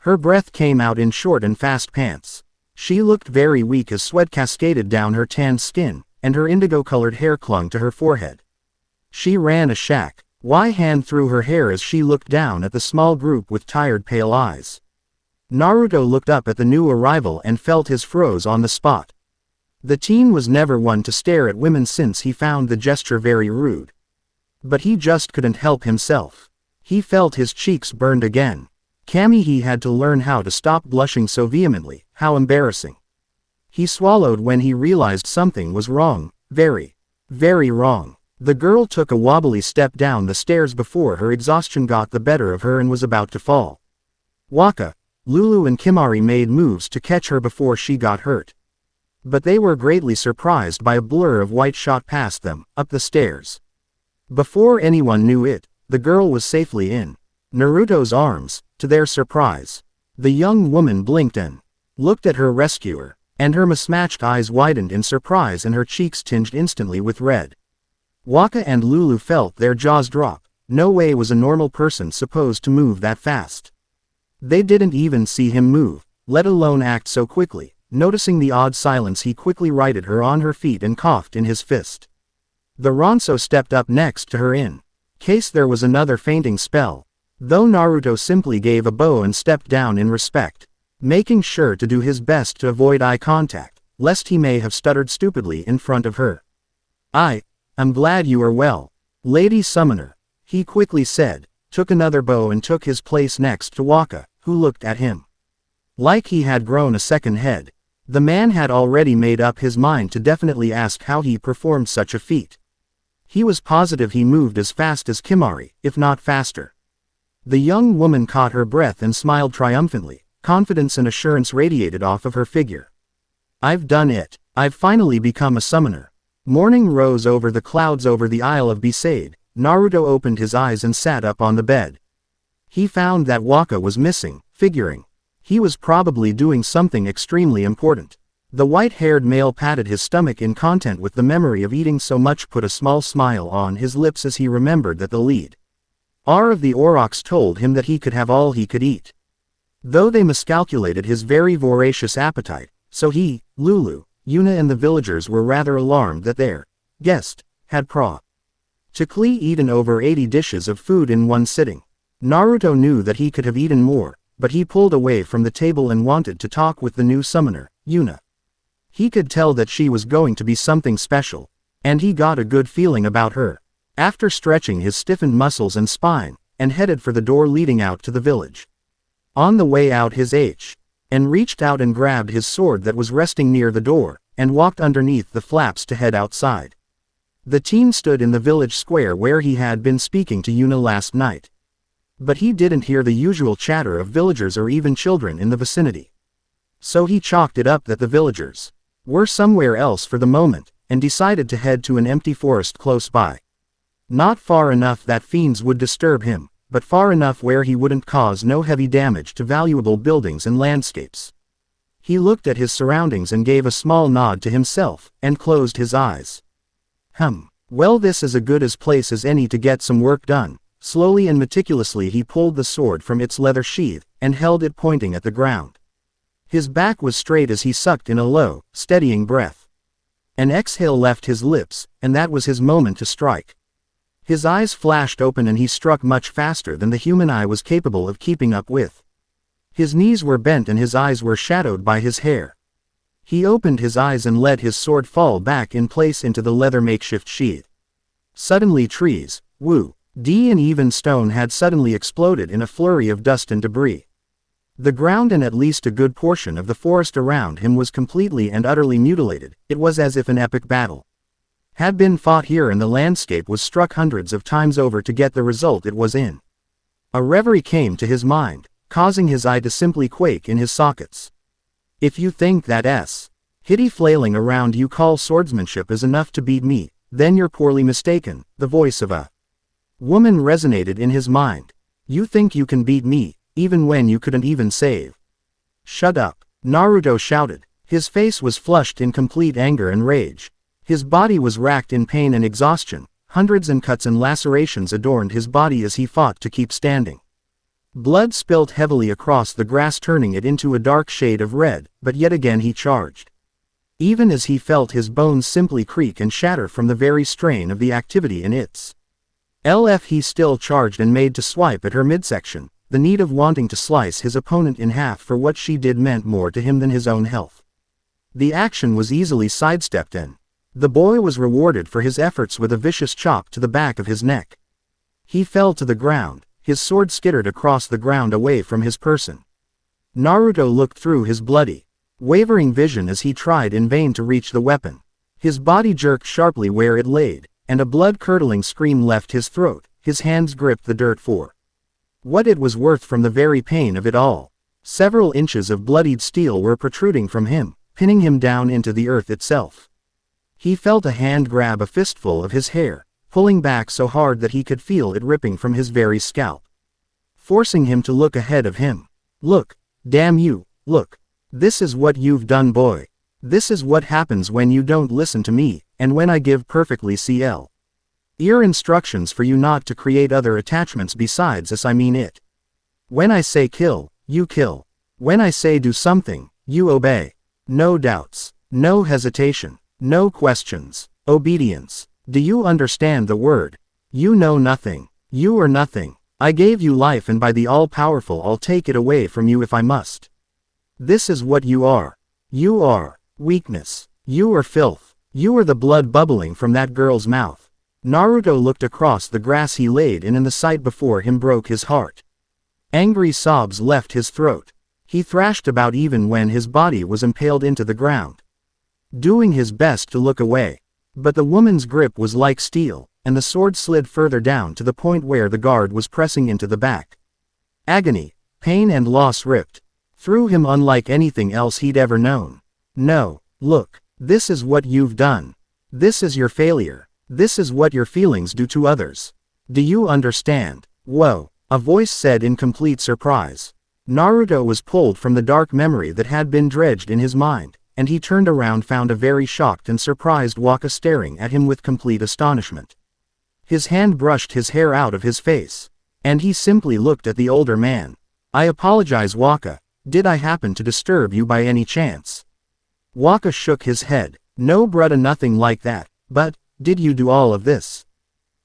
Her breath came out in short and fast pants. She looked very weak as sweat cascaded down her tanned skin, and her indigo-colored hair clung to her forehead. She ran a shack, hand through her hair as she looked down at the small group with tired pale eyes. Naruto looked up at the new arrival and felt his froze on the spot. The teen was never one to stare at women since he found the gesture very rude. But he just couldn't help himself. He felt his cheeks burned again. Kami, he had to learn how to stop blushing so vehemently, how embarrassing. He swallowed when he realized something was wrong, very, very wrong. The girl took a wobbly step down the stairs before her exhaustion got the better of her and was about to fall. Wakka, Lulu and Kimari made moves to catch her before she got hurt. But they were greatly surprised by a blur of white shot past them, up the stairs. Before anyone knew it, the girl was safely in Naruto's arms. To their surprise, the young woman blinked and looked at her rescuer, and her mismatched eyes widened in surprise and her cheeks tinged instantly with red. Wakka and Lulu felt their jaws drop. No way was a normal person supposed to move that fast. They didn't even see him move, let alone act so quickly. Noticing the odd silence, he quickly righted her on her feet and coughed in his fist. The Ronso stepped up next to her in case there was another fainting spell, though Naruto simply gave a bow and stepped down in respect, making sure to do his best to avoid eye contact, lest he may have stuttered stupidly in front of her. I'm glad you are well, Lady Summoner, he quickly said, took another bow and took his place next to Wakka, who looked at him like he had grown a second head. The man had already made up his mind to definitely ask how he performed such a feat. He was positive he moved as fast as Kimari, if not faster. The young woman caught her breath and smiled triumphantly. Confidence and assurance radiated off of her figure. I've done it. I've finally become a summoner. Morning rose over the clouds over the Isle of Besaid. Naruto opened his eyes and sat up on the bed. He found that Wakka was missing, figuring he was probably doing something extremely important. The white-haired male patted his stomach in content with the memory of eating so much, put a small smile on his lips as he remembered that the lead of the Aurochs told him that he could have all he could eat. Though they miscalculated his very voracious appetite, so he, Lulu, Yuna and the villagers were rather alarmed that their guest had practically eaten over 80 dishes of food in one sitting. Naruto knew that he could have eaten more, but he pulled away from the table and wanted to talk with the new summoner, Yuna. He could tell that she was going to be something special, and he got a good feeling about her. After stretching his stiffened muscles and spine, and headed for the door leading out to the village. On the way out and reached out and grabbed his sword that was resting near the door, and walked underneath the flaps to head outside. The teen stood in the village square where he had been speaking to Yuna last night. But he didn't hear the usual chatter of villagers or even children in the vicinity. So he chalked it up that the villagers were somewhere else for the moment, and decided to head to an empty forest close by. Not far enough that fiends would disturb him, but far enough where he wouldn't cause no heavy damage to valuable buildings and landscapes. He looked at his surroundings and gave a small nod to himself, and closed his eyes. Well, this is as good a place as any to get some work done. Slowly and meticulously he pulled the sword from its leather sheath, and held it pointing at the ground. His back was straight as he sucked in a low, steadying breath. An exhale left his lips, and that was his moment to strike. His eyes flashed open and he struck much faster than the human eye was capable of keeping up with. His knees were bent and his eyes were shadowed by his hair. He opened his eyes and let his sword fall back in place into the leather makeshift sheath. Suddenly trees, wood, and even stone had suddenly exploded in a flurry of dust and debris. The ground and at least a good portion of the forest around him was completely and utterly mutilated. It was as if an epic battle had been fought here and the landscape was struck hundreds of times over to get the result it was in. A reverie came to his mind, causing his eye to simply quake in his sockets. If you think that hitty flailing around you call swordsmanship is enough to beat me, then you're poorly mistaken. The voice of a woman resonated in his mind. You think you can beat me, even when you couldn't even save. Shut up, Naruto shouted. His face was flushed in complete anger and rage. His body was racked in pain and exhaustion. Hundreds of cuts and lacerations adorned his body as he fought to keep standing. Blood spilt heavily across the grass, turning it into a dark shade of red, but yet again he charged. Even as he felt his bones simply creak and shatter from the very strain of the activity in its LF, he still charged and made to swipe at her midsection. The need of wanting to slice his opponent in half for what she did meant more to him than his own health. The action was easily sidestepped and the boy was rewarded for his efforts with a vicious chop to the back of his neck. He fell to the ground, his sword skittered across the ground away from his person. Naruto looked through his bloody, wavering vision as he tried in vain to reach the weapon. His body jerked sharply where it laid, and a blood-curdling scream left his throat. His hands gripped the dirt for what it was worth from the very pain of it all. Several inches of bloodied steel were protruding from him, pinning him down into the earth itself. He felt a hand grab a fistful of his hair, pulling back so hard that he could feel it ripping from his very scalp, forcing him to look ahead of him. Look, damn you, look. This is what you've done, boy. This is what happens when you don't listen to me, and when I give perfectly clear instructions for you not to create other attachments besides us. I mean it. When I say kill, you kill. When I say do something, you obey. No doubts, no hesitation, no questions, obedience. Do you understand the word? You know nothing. You are nothing. I gave you life and by the all-powerful I'll take it away from you if I must. This is what you are. You are weakness. You are filth. You are the blood bubbling from that girl's mouth. Naruto looked across the grass he laid in and the sight before him broke his heart. Angry sobs left his throat. He thrashed about even when his body was impaled into the ground, doing his best to look away. But the woman's grip was like steel, and the sword slid further down to the point where the guard was pressing into the back. Agony, pain and loss ripped through him unlike anything else he'd ever known. No, look, this is what you've done. This is your failure. This is what your feelings do to others. Do you understand? Whoa, a voice said in complete surprise. Naruto was pulled from the dark memory that had been dredged in his mind. and he turned around found a very shocked and surprised Waka staring at him with complete astonishment. His hand brushed his hair out of his face. And he simply looked at the older man. "I apologize, Waka. Did I happen to disturb you by any chance?" Waka shook his head. "No brudda, nothing like that. But, did you do all of this?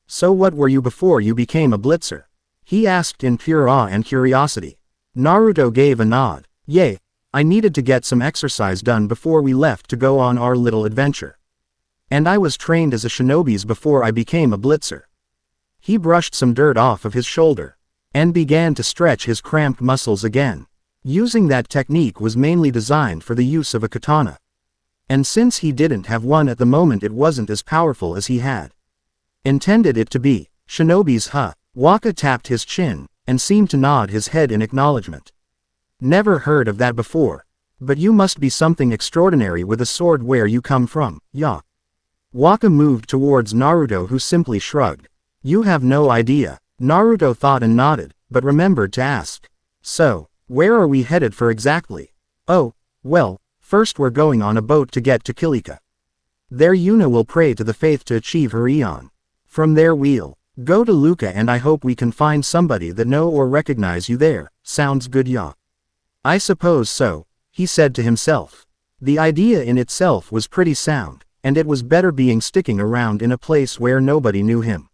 So what were you before you became a blitzer?" he asked in pure awe and curiosity. Naruto gave a nod. "Yay, I needed to get some exercise done before we left to go on our little adventure. And I was trained as a shinobi before I became a blitzer." He brushed some dirt off of his shoulder and began to stretch his cramped muscles again. Using that technique was mainly designed for the use of a katana. And since he didn't have one at the moment, it wasn't as powerful as he had intended it to be. "Shinobi's, huh?" Waka tapped his chin and seemed to nod his head in acknowledgement. "Never heard of that before. But you must be something extraordinary with a sword. Where you come from, ya?" Waka moved towards Naruto, who simply shrugged. "You have no idea." Naruto thought and nodded, but remembered to ask. "So, where are we headed for exactly?" "Oh, well, first we're going on a boat to get to Kilika. There Yuna will pray to the faith to achieve her Eon. From there we'll go to Luca, and I hope we can find somebody that know or recognize you there. Sounds good, ya?" "I suppose so," he said to himself. The idea in itself was pretty sound, and it was better being sticking around in a place where nobody knew him.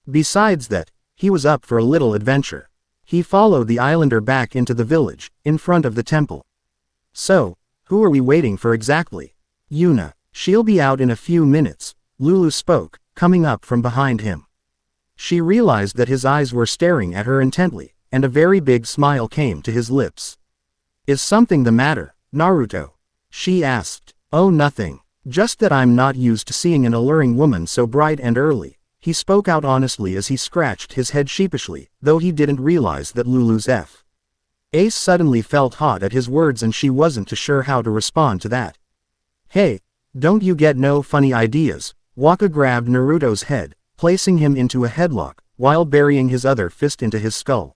Besides that, he was up for a little adventure. He followed the islander back into the village, in front of the temple. "So, who are we waiting for exactly?" "Yuna. She'll be out in a few minutes," Lulu spoke, coming up from behind him. She realized that his eyes were staring at her intently, and a very big smile came to his lips. "Is something the matter, Naruto?" she asked. "Oh, nothing. Just that I'm not used to seeing an alluring woman so bright and early," he spoke out honestly as he scratched his head sheepishly, though he didn't realize that Lulu's Ace suddenly felt hot at his words and she wasn't too sure how to respond to that. "Hey, don't you get no funny ideas." Waka grabbed Naruto's head, placing him into a headlock, while burying his other fist into his skull.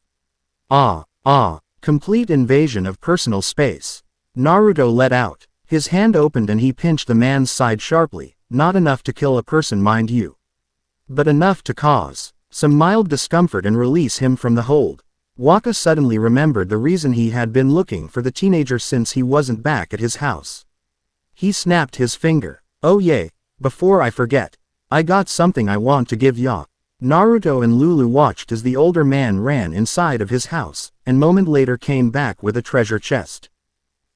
Complete invasion of personal space. Naruto let out. His hand opened and he pinched the man's side sharply, not enough to kill a person, mind you, but enough to cause some mild discomfort and release him from the hold. Waka suddenly remembered the reason he had been looking for the teenager since he wasn't back at his house. He snapped his finger. "Oh yay, before I forget, I got something I want to give ya." Naruto and Lulu watched as the older man ran inside of his house, and a moment later came back with a treasure chest.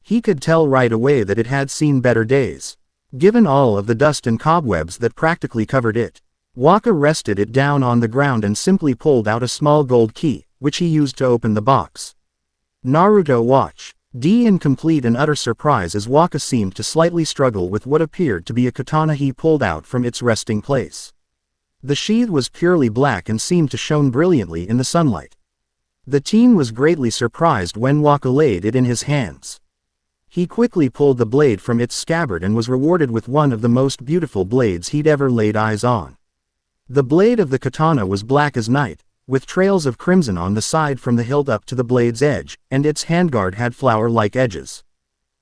He could tell right away that it had seen better days. Given all of the dust and cobwebs that practically covered it, Waka rested it down on the ground and simply pulled out a small gold key, which he used to open the box. Naruto watched in complete and utter surprise as Waka seemed to slightly struggle with what appeared to be a katana he pulled out from its resting place. The sheath was purely black and seemed to shone brilliantly in the sunlight. The teen was greatly surprised when Waka laid it in his hands. He quickly pulled the blade from its scabbard and was rewarded with one of the most beautiful blades he'd ever laid eyes on. The blade of the katana was black as night, with trails of crimson on the side from the hilt up to the blade's edge, and its handguard had flower-like edges.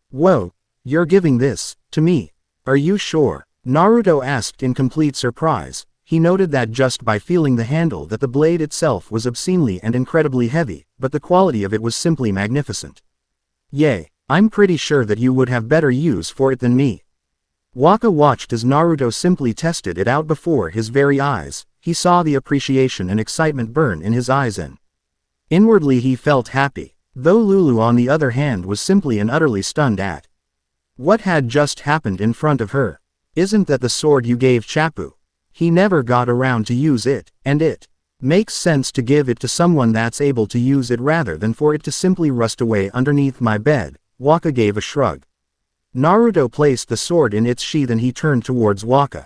"Whoa, you're giving this to me? Are you sure?" Naruto asked in complete surprise. He noted that just by feeling the handle that the blade itself was obscenely and incredibly heavy, but the quality of it was simply magnificent. "Yay, I'm pretty sure that you would have better use for it than me." Waka watched as Naruto simply tested it out before his very eyes. He saw the appreciation and excitement burn in his eyes and inwardly he felt happy, though Lulu on the other hand was simply and utterly stunned at what had just happened in front of her. "Isn't that the sword you gave Chappu? He never got around to use it, and it makes sense to give it to someone that's able to use it rather than for it to simply rust away underneath my bed." Waka gave a shrug. Naruto placed the sword in its sheath and he turned towards Waka.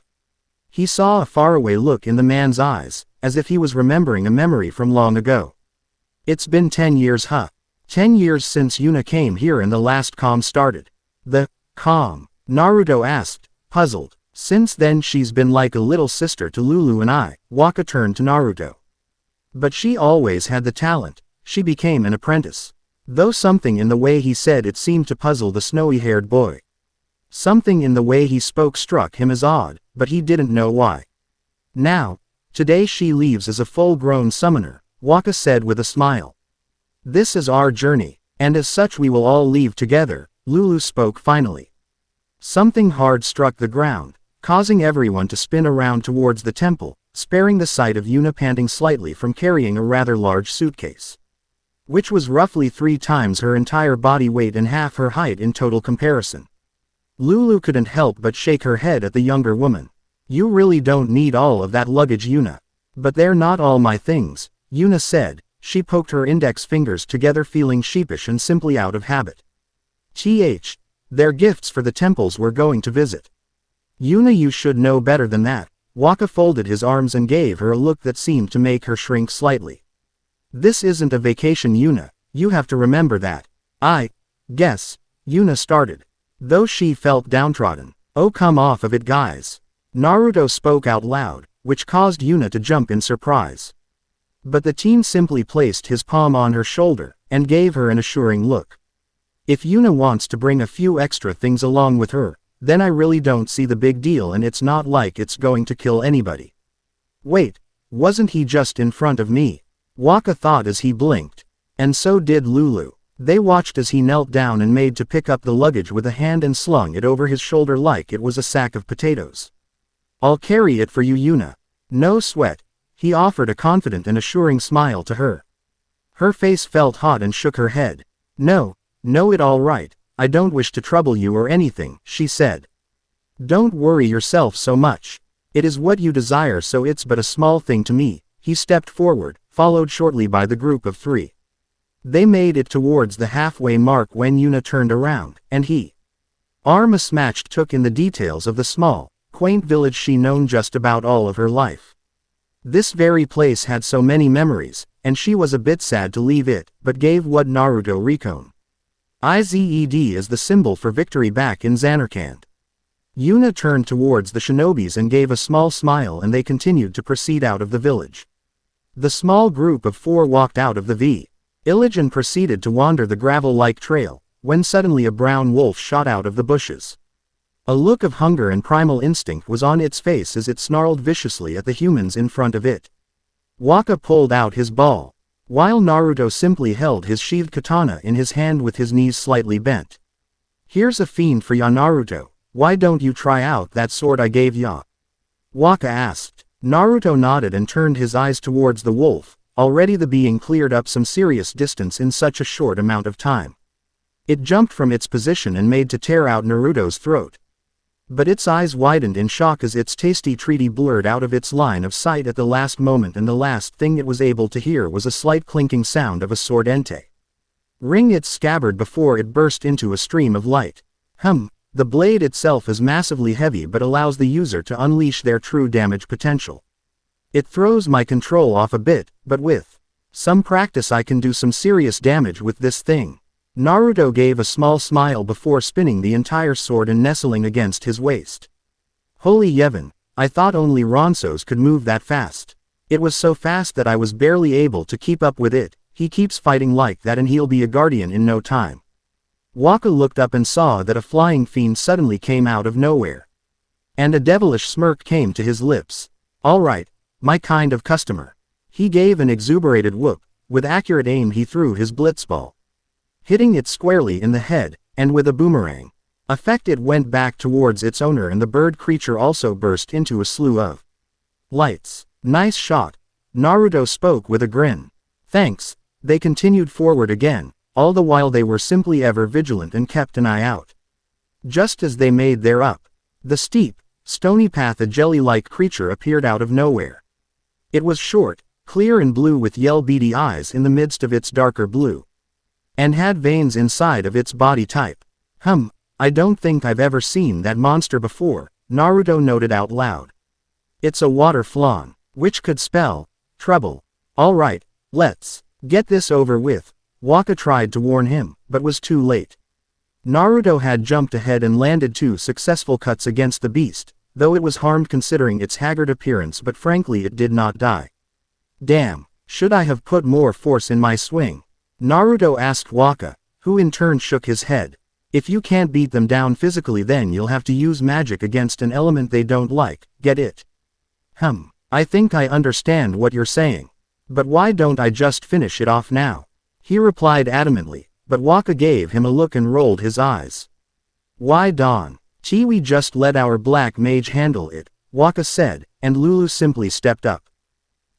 He saw a faraway look in the man's eyes, as if he was remembering a memory from long ago. "It's been 10 years, huh? 10 years since Yuna came here and the last calm started." "The calm?" Naruto asked, puzzled. "Since then she's been like a little sister to Lulu and I." Waka turned to Naruto. "But she always had the talent. She became an apprentice." Though something in the way he said it seemed to puzzle the snowy-haired boy. Something in the way he spoke struck him as odd, but he didn't know why. Now, today she leaves as a full-grown summoner, Wakka said with a smile. This is our journey, and as such we will all leave together, Lulu spoke finally. Something hard struck the ground, causing everyone to spin around towards the temple, sparing the sight of Yuna panting slightly from carrying a rather large suitcase, which was roughly 3 times her entire body weight and half her height in total comparison. Lulu couldn't help but shake her head at the younger woman. You really don't need all of that luggage, Yuna. But they're not all my things, Yuna said. She poked her index fingers together, feeling sheepish and simply out of habit. They're gifts for the temples we're going to visit. Yuna, you should know better than that. Wakka folded his arms and gave her a look that seemed to make her shrink slightly. This isn't a vacation, Yuna. You have to remember that. I guess, Yuna started, though she felt downtrodden. Oh, come off of it, guys. Naruto spoke out loud, which caused Yuna to jump in surprise. But the teen simply placed his palm on her shoulder, and gave her an assuring look. If Yuna wants to bring a few extra things along with her, then I really don't see the big deal, and it's not like it's going to kill anybody. Wait, wasn't he just in front of me? Wakka thought as he blinked. And so did Lulu. They watched as he knelt down and made to pick up the luggage with a hand and slung it over his shoulder like it was a sack of potatoes. I'll carry it for you, Yuna. No sweat. He offered a confident and assuring smile to her. Her face felt hot and shook her head. No, it's all right. I don't wish to trouble you or anything, she said. Don't worry yourself so much. It is what you desire, so it's but a small thing to me. He stepped forward, followed shortly by the group of 3. They made it towards the halfway mark when Yuna turned around, and Arma smashed took in the details of the small, quaint village she known just about all of her life. This very place had so many memories, and she was a bit sad to leave it, but gave what Naruto reckoned. Ized is the symbol for victory back in Zanarkand. Yuna turned towards the shinobis and gave a small smile, and they continued to proceed out of the village. The small group of 4 walked out of the village and proceeded to wander the gravel-like trail, when suddenly a brown wolf shot out of the bushes. A look of hunger and primal instinct was on its face as it snarled viciously at the humans in front of it. Wakka pulled out his ball, while Naruto simply held his sheathed katana in his hand with his knees slightly bent. Here's a fiend for ya, Naruto. Why don't you try out that sword I gave ya? Wakka asked. Naruto nodded and turned his eyes towards the wolf. Already the being cleared up some serious distance in such a short amount of time. It jumped from its position and made to tear out Naruto's throat. But its eyes widened in shock as its tasty treaty blurred out of its line of sight at the last moment, and the last thing it was able to hear was a slight clinking sound of a sword ring its scabbard before it burst into a stream of light. The blade itself is massively heavy but allows the user to unleash their true damage potential. It throws my control off a bit, but with some practice I can do some serious damage with this thing. Naruto gave a small smile before spinning the entire sword and nestling against his waist. Holy Yevon, I thought only Ronsos could move that fast. It was so fast that I was barely able to keep up with it. He keeps fighting like that and he'll be a guardian in no time. Wakka looked up and saw that a flying fiend suddenly came out of nowhere. And a devilish smirk came to his lips. Alright, my kind of customer. He gave an exuberated whoop. With accurate aim he threw his blitzball, hitting it squarely in the head, and with a boomerang effect it went back towards its owner, and the bird creature also burst into a slew of lights. Nice shot. Naruto spoke with a grin. Thanks. They continued forward again, all the while they were simply ever vigilant and kept an eye out. Just as they made their the steep, stony path, a jelly-like creature appeared out of nowhere. It was short, clear and blue with yell-beady eyes in the midst of its darker blue, and had veins inside of its body type. I don't think I've ever seen that monster before, Naruto noted out loud. It's a water flan, which could spell trouble. Alright, let's get this over with. Wakka tried to warn him, but was too late. Naruto had jumped ahead and landed 2 successful cuts against the beast, though it was harmed considering its haggard appearance, but frankly it did not die. Damn, should I have put more force in my swing? Naruto asked Wakka, who in turn shook his head. If you can't beat them down physically, then you'll have to use magic against an element they don't like, get it? I think I understand what you're saying. But why don't I just finish it off now? He replied adamantly, but Waka gave him a look and rolled his eyes. Why Dawn? We just let our black mage handle it, Waka said, and Lulu simply stepped up.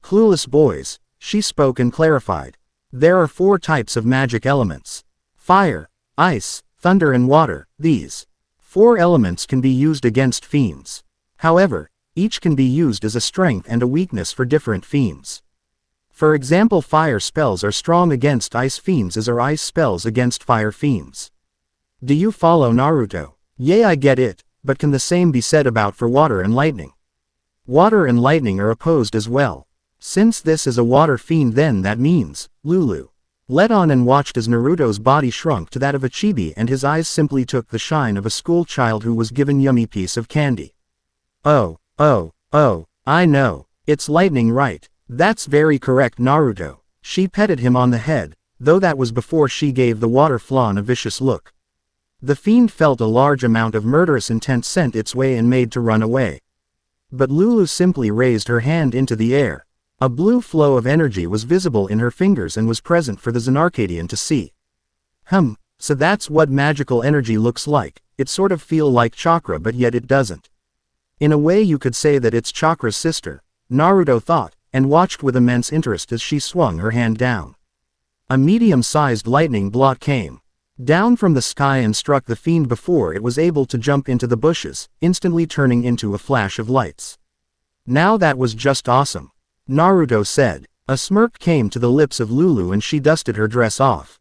Clueless boys, she spoke and clarified. There are 4 types of magic elements. Fire, ice, thunder and water. These 4 elements can be used against fiends. However, each can be used as a strength and a weakness for different fiends. For example, fire spells are strong against ice fiends as are ice spells against fire fiends. Do you follow, Naruto? Yeah, I get it, but can the same be said about for water and lightning? Water and lightning are opposed as well. Since this is a water fiend, then that means, Lulu let on and watched as Naruto's body shrunk to that of a chibi and his eyes simply took the shine of a school child who was given yummy piece of candy. Oh, I know, it's lightning, right? That's very correct, Naruto. She petted him on the head, though that was before she gave the water flawn a vicious look. The fiend felt a large amount of murderous intent sent its way and made to run away. But Lulu simply raised her hand into the air. A blue flow of energy was visible in her fingers and was present for the Zanarkadian to see. So that's what magical energy looks like. It sort of feel like chakra, but yet it doesn't. In a way you could say that it's chakra's sister, Naruto thought, and watched with immense interest as she swung her hand down. A medium-sized lightning bolt came down from the sky and struck the fiend before it was able to jump into the bushes, instantly turning into a flash of lights. Now that was just awesome, Naruto said. A smirk came to the lips of Lulu and she dusted her dress off.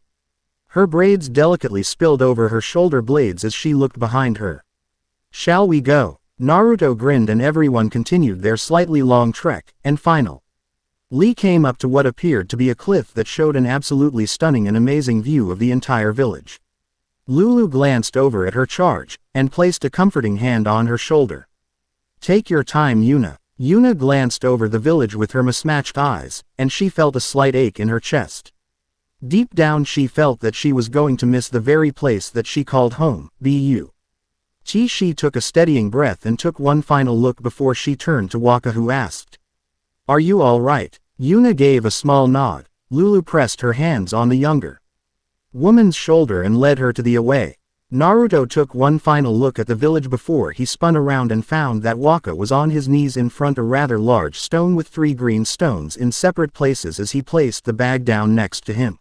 Her braids delicately spilled over her shoulder blades as she looked behind her. Shall we go? Naruto grinned and everyone continued their slightly long trek, and finally came up to what appeared to be a cliff that showed an absolutely stunning and amazing view of the entire village. Lulu glanced over at her charge, and placed a comforting hand on her shoulder. Take your time, Yuna. Yuna glanced over the village with her mismatched eyes, and she felt a slight ache in her chest. Deep down she felt that she was going to miss the very place that she called home, She took a steadying breath and took one final look before she turned to Waka, who asked, Are you all right? Yuna gave a small nod. Lulu pressed her hands on the younger woman's shoulder and led her to the away. Naruto took one final look at the village before he spun around and found that Waka was on his knees in front of a rather large stone with 3 green stones in separate places as he placed the bag down next to him.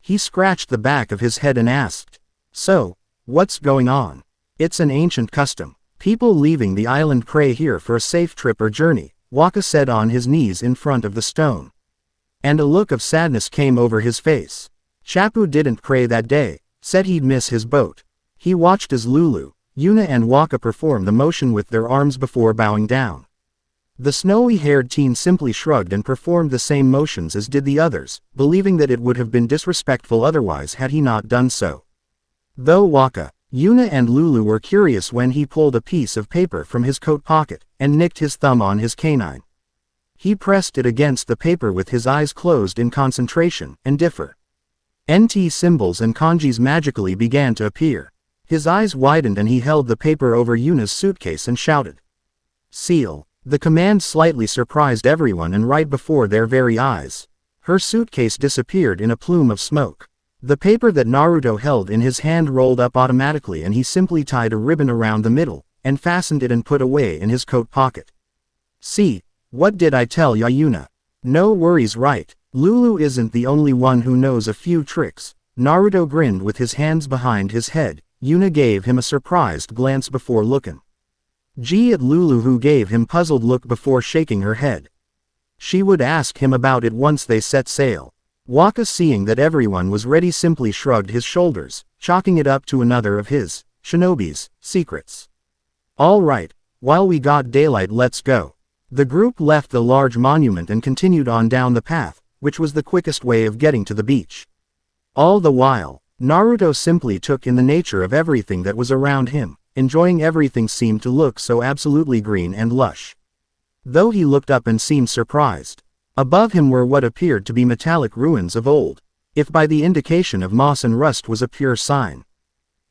He scratched the back of his head and asked, So, what's going on? It's an ancient custom. People leaving the island pray here for a safe trip or journey, Waka said on his knees in front of the stone. And a look of sadness came over his face. Chappu didn't pray that day, said he'd miss his boat. He watched as Lulu, Yuna and Waka performed the motion with their arms before bowing down. The snowy-haired teen simply shrugged and performed the same motions as did the others, believing that it would have been disrespectful otherwise had he not done so. Though Waka, Yuna and Lulu were curious when he pulled a piece of paper from his coat pocket, and nicked his thumb on his canine. He pressed it against the paper with his eyes closed in concentration, and NT symbols and kanjis magically began to appear. His eyes widened and he held the paper over Yuna's suitcase and shouted, Seal. The command slightly surprised everyone, and right before their very eyes, her suitcase disappeared in a plume of smoke. The paper that Naruto held in his hand rolled up automatically and he simply tied a ribbon around the middle, and fastened it and put away in his coat pocket. See, what did I tell ya, Yuna? No worries, right? Lulu isn't the only one who knows a few tricks. Naruto grinned with his hands behind his head. Yuna gave him a surprised glance before looking at Lulu, who gave him puzzled look before shaking her head. She would ask him about it once they set sail. Waka, seeing that everyone was ready, simply shrugged his shoulders, chalking it up to another of his shinobi's secrets. All right, while we got daylight, let's go. The group left the large monument and continued on down the path, which was the quickest way of getting to the beach. All the while, Naruto simply took in the nature of everything that was around him, enjoying everything seemed to look so absolutely green and lush. Though he looked up and seemed surprised. Above him were what appeared to be metallic ruins of old, if by the indication of moss and rust was a pure sign.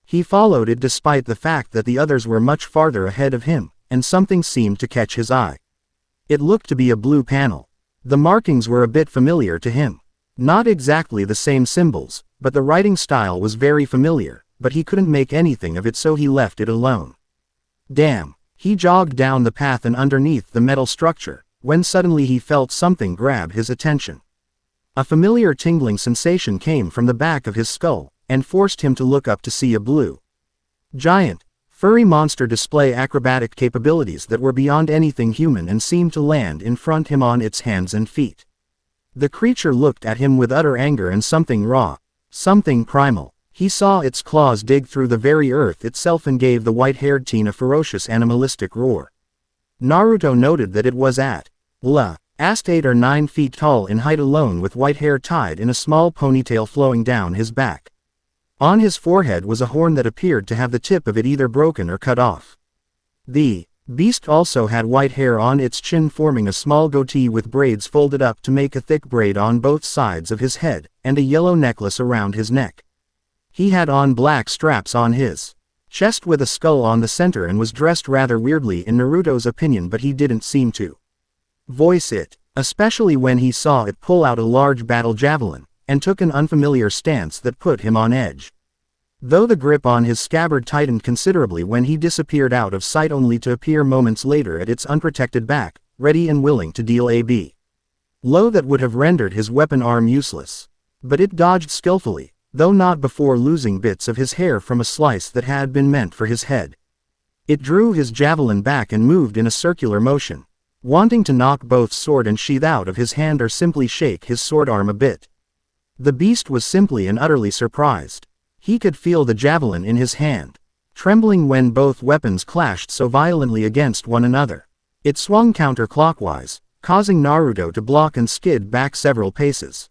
He followed it despite the fact that the others were much farther ahead of him, and something seemed to catch his eye. It looked to be a blue panel. The markings were a bit familiar to him. Not exactly the same symbols, but the writing style was very familiar, but he couldn't make anything of it, so he left it alone. Damn. He jogged down the path and underneath the metal structure, when suddenly he felt something grab his attention. A familiar tingling sensation came from the back of his skull, and forced him to look up to see a blue, giant, furry monster display acrobatic capabilities that were beyond anything human and seemed to land in front of him on its hands and feet. The creature looked at him with utter anger and something raw, something primal. He saw its claws dig through the very earth itself and gave the white-haired teen a ferocious animalistic roar. Naruto noted that it was at least 8 or 9 feet tall in height alone, with white hair tied in a small ponytail flowing down his back. On his forehead was a horn that appeared to have the tip of it either broken or cut off. The beast also had white hair on its chin, forming a small goatee with braids folded up to make a thick braid on both sides of his head, and a yellow necklace around his neck. He had on black straps on his chest with a skull on the center and was dressed rather weirdly in Naruto's opinion, but he didn't seem to voice it, especially when he saw it pull out a large battle javelin, and took an unfamiliar stance that put him on edge. Though the grip on his scabbard tightened considerably when he disappeared out of sight, only to appear moments later at its unprotected back, ready and willing to deal a blow that would have rendered his weapon arm useless. But it dodged skillfully, though not before losing bits of his hair from a slice that had been meant for his head. It drew his javelin back and moved in a circular motion, wanting to knock both sword and sheath out of his hand or simply shake his sword arm a bit. The beast was simply and utterly surprised. He could feel the javelin in his hand trembling when both weapons clashed so violently against one another. It swung counterclockwise, causing Naruto to block and skid back several paces.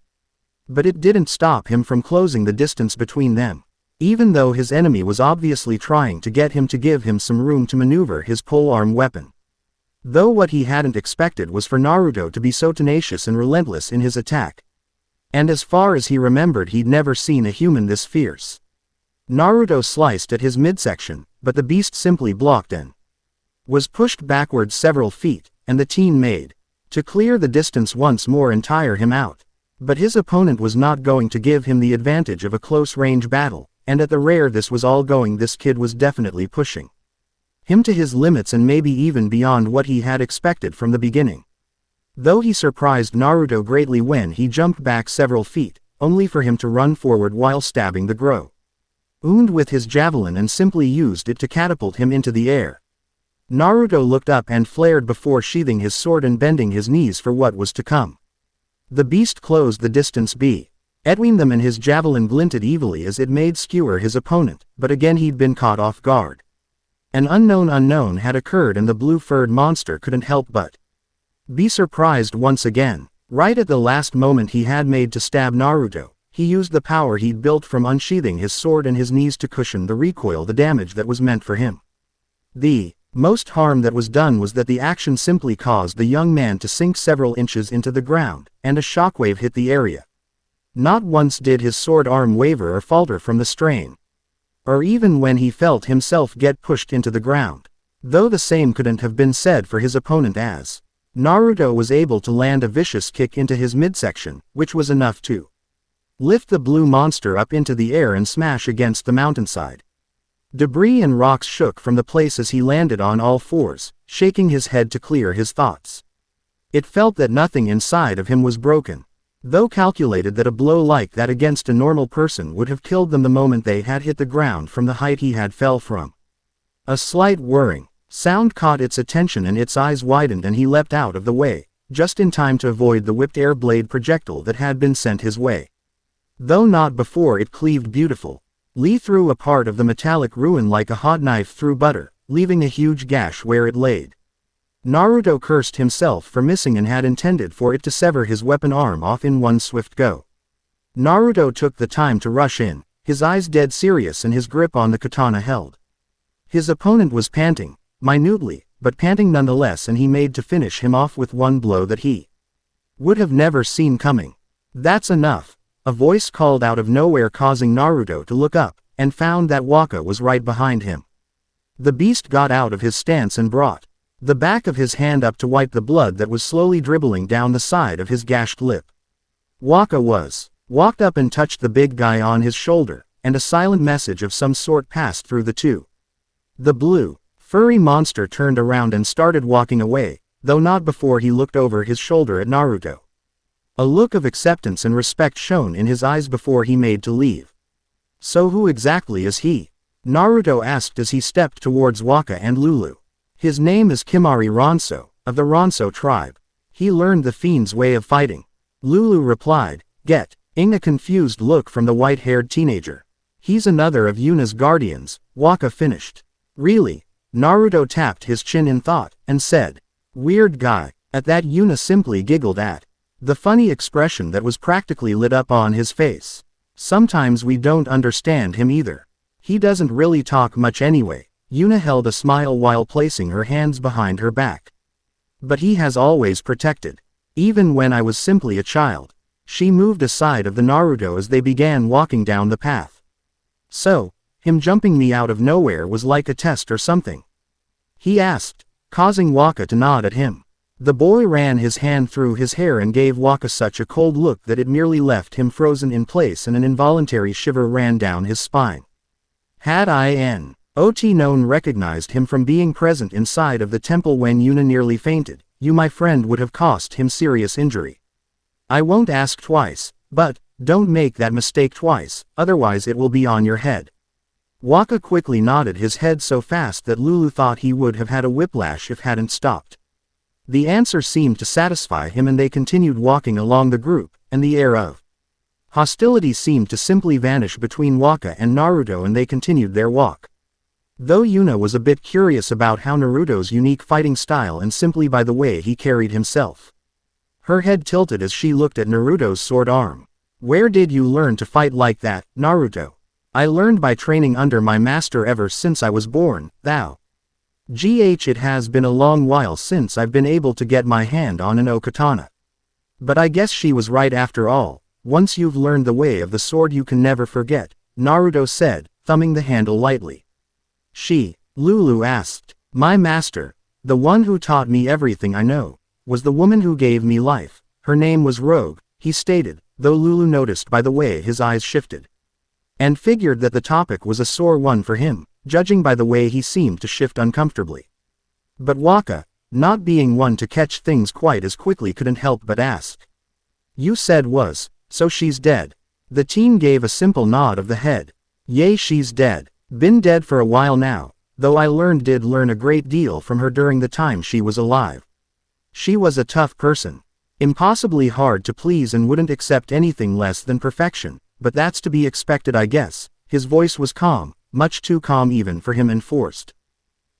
But it didn't stop him from closing the distance between them, even though his enemy was obviously trying to get him to give him some room to maneuver his polearm weapon. Though what he hadn't expected was for Naruto to be so tenacious and relentless in his attack. And as far as he remembered, he'd never seen a human this fierce. Naruto sliced at his midsection, but the beast simply blocked and was pushed backwards several feet, and the teen made to clear the distance once more and tire him out. But his opponent was not going to give him the advantage of a close-range battle, and at the rare this was all going, this kid was definitely pushing him to his limits and maybe even beyond what he had expected from the beginning. Though he surprised Naruto greatly when he jumped back several feet, only for him to run forward while stabbing the ground with his javelin and simply used it to catapult him into the air. Naruto looked up and flared before sheathing his sword and bending his knees for what was to come. The beast closed the distance between them and his javelin glinted evilly as it made skewer his opponent, but again he'd been caught off guard. An unknown had occurred and the blue-furred monster couldn't help but be surprised once again. Right at the last moment he had made to stab Naruto, he used the power he'd built from unsheathing his sword and his knees to cushion the recoil, the damage that was meant for him. The most harm that was done was that the action simply caused the young man to sink several inches into the ground, and a shockwave hit the area. Not once did his sword arm waver or falter from the strain, or even when he felt himself get pushed into the ground. Though the same couldn't have been said for his opponent, as Naruto was able to land a vicious kick into his midsection, which was enough to lift the blue monster up into the air and smash against the mountainside. Debris and rocks shook from the place as he landed on all fours, shaking his head to clear his thoughts. It felt that nothing inside of him was broken, though calculated that a blow like that against a normal person would have killed them the moment they had hit the ground from the height he had fell from. A slight whirring sound caught its attention and its eyes widened and he leapt out of the way, just in time to avoid the whipped air blade projectile that had been sent his way. Though not before it cleaved beautifully through a part of the metallic ruin like a hot knife through butter, leaving a huge gash where it laid. Naruto cursed himself for missing and had intended for it to sever his weapon arm off in one swift go. Naruto took the time to rush in, his eyes dead serious and his grip on the katana held. His opponent was panting, minutely, but panting nonetheless, and he made to finish him off with one blow that he would have never seen coming. "That's enough," a voice called out of nowhere, causing Naruto to look up, and found that Waka was right behind him. The beast got out of his stance and brought the back of his hand up to wipe the blood that was slowly dribbling down the side of his gashed lip. Waka walked up and touched the big guy on his shoulder, and a silent message of some sort passed through the two. The blue, furry monster turned around and started walking away, though not before he looked over his shoulder at Naruto. A look of acceptance and respect shone in his eyes before he made to leave. "So who exactly is he?" Naruto asked as he stepped towards Waka and Lulu. "His name is Kimari Ronso, of the Ronso tribe. He learned the fiend's way of fighting." Lulu replied, getting a confused look from the white-haired teenager. "He's another of Yuna's guardians," Waka finished. "Really?" Naruto tapped his chin in thought, and said, "Weird guy." At that Yuna simply giggled at the funny expression that was practically lit up on his face. "Sometimes we don't understand him either. He doesn't really talk much anyway." Yuna held a smile while placing her hands behind her back. "But he has always protected. Even when I was simply a child." She moved aside of the Naruto as they began walking down the path. "So, him jumping me out of nowhere was like a test or something?" he asked, causing Waka to nod at him. The boy ran his hand through his hair and gave Waka such a cold look that it merely left him frozen in place and an involuntary shiver ran down his spine. Had not known recognized him from being present inside of the temple when Yuna nearly fainted, my friend would have caused him serious injury. "I won't ask twice, but don't make that mistake twice, otherwise it will be on your head." Waka quickly nodded his head so fast that Lulu thought he would have had a whiplash if hadn't stopped. The answer seemed to satisfy him and they continued walking along the group, and the air of hostility seemed to simply vanish between Waka and Naruto and they continued their walk. Though Yuna was a bit curious about how Naruto's unique fighting style and simply by the way he carried himself. Her head tilted as she looked at Naruto's sword arm. "Where did you learn to fight like that, Naruto?" "I learned by training under my master ever since I was born, thou. It has been a long while since I've been able to get my hand on an okatana. But I guess she was right after all. Once you've learned the way of the sword you can never forget," Naruto said, thumbing the handle lightly. Lulu asked. "My master, the one who taught me everything I know, was the woman who gave me life. Her name was Rogue," he stated, though Lulu noticed by the way his eyes shifted. And figured that the topic was a sore one for him, judging by the way he seemed to shift uncomfortably. But Waka, not being one to catch things quite as quickly, couldn't help but ask. "You said was, so she's dead?" The teen gave a simple nod of the head. "Yay, she's dead. Been dead for a while now, though I did learn a great deal from her during the time she was alive. She was a tough person. Impossibly hard to please and wouldn't accept anything less than perfection, but that's to be expected I guess." His voice was calm, much too calm even for him and forced.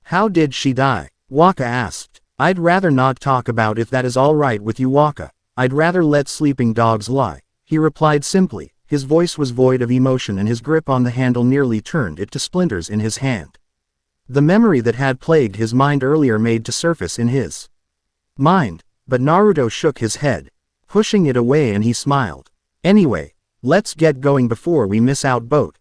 "How did she die?" Waka asked. "I'd rather not talk about if that is all right with you, Waka. I'd rather let sleeping dogs lie," he replied simply. His voice was void of emotion and his grip on the handle nearly turned it to splinters in his hand. The memory that had plagued his mind earlier made to surface in his mind, but Naruto shook his head, pushing it away, and he smiled. "Anyway, let's get going before we miss out boat."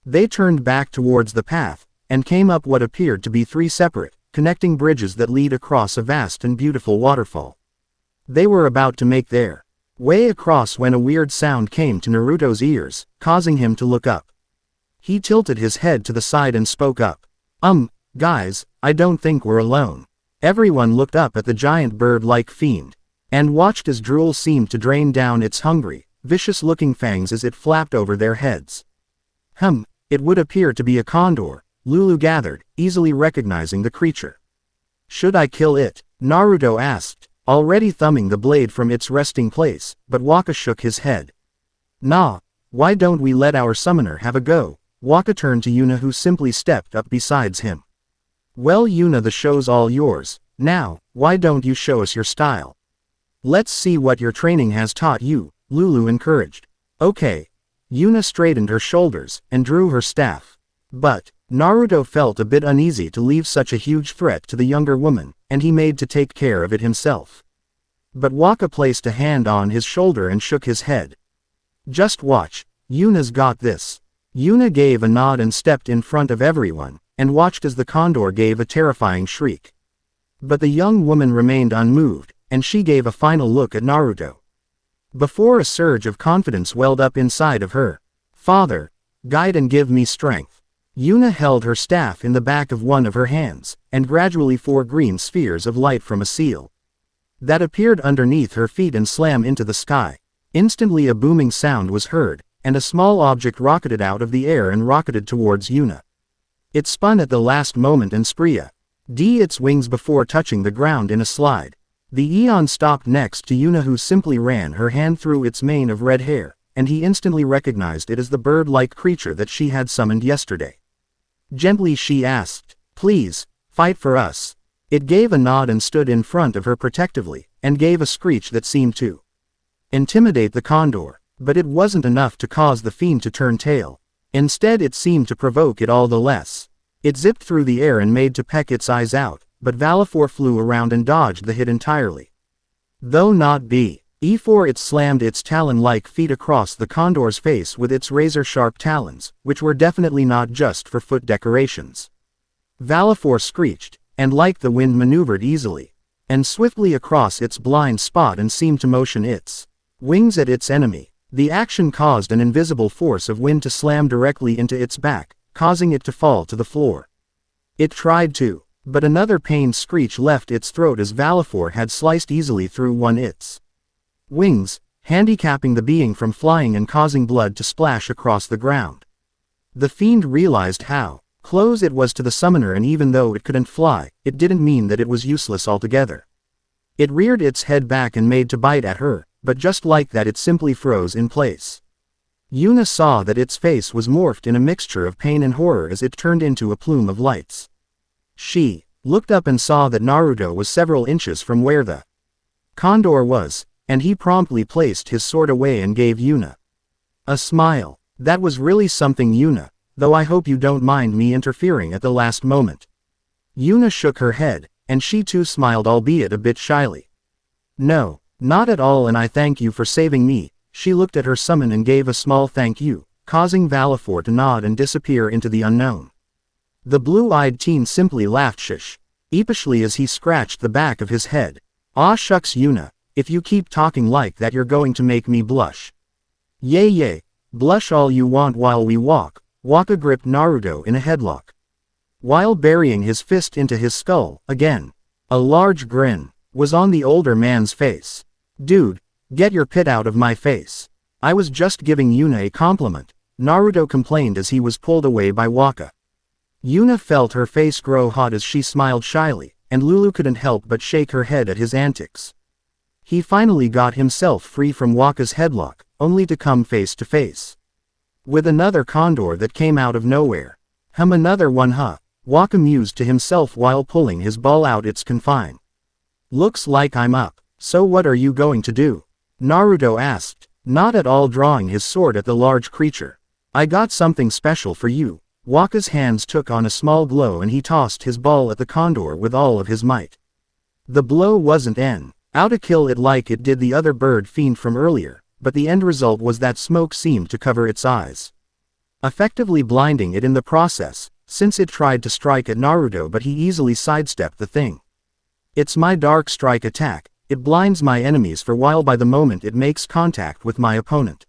They turned back towards the path, and came up what appeared to be three separate, connecting bridges that lead across a vast and beautiful waterfall. They were about to make their way across when a weird sound came to Naruto's ears, causing him to look up. He tilted his head to the side and spoke up. Guys, I don't think we're alone." Everyone looked up at the giant bird-like fiend, and watched as drool seemed to drain down its hungry, vicious-looking fangs as it flapped over their heads. It would appear to be a condor," Lulu gathered, easily recognizing the creature. "Should I kill it?" Naruto asked, already thumbing the blade from its resting place, but Waka shook his head. "Nah, why don't we let our summoner have a go?" Waka turned to Yuna, who simply stepped up besides him. "Well, Yuna, the show's all yours. Now, why don't you show us your style? Let's see what your training has taught you," Lulu encouraged. "Okay." Yuna straightened her shoulders, and drew her staff. But Naruto felt a bit uneasy to leave such a huge threat to the younger woman, and he made to take care of it himself. But Waka placed a hand on his shoulder and shook his head. "Just watch, Yuna's got this." Yuna gave a nod and stepped in front of everyone, and watched as the condor gave a terrifying shriek. But the young woman remained unmoved, and she gave a final look at Naruto. Before a surge of confidence welled up inside of her. "Father, guide and give me strength." Yuna held her staff in the back of one of her hands, and gradually 4 green spheres of light from a seal that appeared underneath her feet and slammed into the sky. Instantly a booming sound was heard, and a small object rocketed out of the air and rocketed towards Yuna. It spun at the last moment and spread its wings before touching the ground in a slide. The Eon stopped next to Yuna, who simply ran her hand through its mane of red hair, and he instantly recognized it as the bird-like creature that she had summoned yesterday. Gently she asked, "Please, fight for us." It gave a nod and stood in front of her protectively, and gave a screech that seemed to intimidate the condor, but it wasn't enough to cause the fiend to turn tail. Instead it seemed to provoke it all the less. It zipped through the air and made to peck its eyes out, but Valifor flew around and dodged the hit entirely. Though not before it slammed its talon-like feet across the condor's face with its razor-sharp talons, which were definitely not just for foot decorations. Valifor screeched, and like the wind maneuvered easily and swiftly across its blind spot and seemed to motion its wings at its enemy. The action caused an invisible force of wind to slam directly into its back, causing it to fall to the floor. It tried to, but another pained screech left its throat as Valifor had sliced easily through one its wings, handicapping the being from flying and causing blood to splash across the ground. The fiend realized how close it was to the summoner, and even though it couldn't fly, it didn't mean that it was useless altogether. It reared its head back and made to bite at her, but just like that it simply froze in place. Yuna saw that its face was morphed in a mixture of pain and horror as it turned into a plume of lights. She looked up and saw that Naruto was several inches from where the condor was, and he promptly placed his sword away and gave Yuna a smile. "That was really something, Yuna, though I hope you don't mind me interfering at the last moment." Yuna shook her head, and she too smiled, albeit a bit shyly. "No, not at all, and I thank you for saving me." She looked at her summon and gave a small thank you, causing Valifor to nod and disappear into the unknown. The blue-eyed teen simply laughed sheepishly as he scratched the back of his head. "Aw shucks, Yuna, if you keep talking like that you're going to make me blush." Yay, blush all you want while we walk." Waka gripped Naruto in a headlock, while burying his fist into his skull again. A large grin was on the older man's face. "Dude, get your pit out of my face. I was just giving Yuna a compliment," Naruto complained as he was pulled away by Waka. Yuna felt her face grow hot as she smiled shyly, and Lulu couldn't help but shake her head at his antics. He finally got himself free from Waka's headlock, only to come face to face with another condor that came out of nowhere. Another one, huh?" Waka mused to himself while pulling his ball out its confine. "Looks like I'm up. So what are you going to do?" Naruto asked, not at all drawing his sword at the large creature. "I got something special for you." Waka's hands took on a small glow and he tossed his ball at the condor with all of his might. The blow wasn't out to kill it like it did the other bird fiend from earlier, but the end result was that smoke seemed to cover its eyes, effectively blinding it in the process, since it tried to strike at Naruto but he easily sidestepped the thing. "It's my dark strike attack. It blinds my enemies for a while by the moment it makes contact with my opponent,"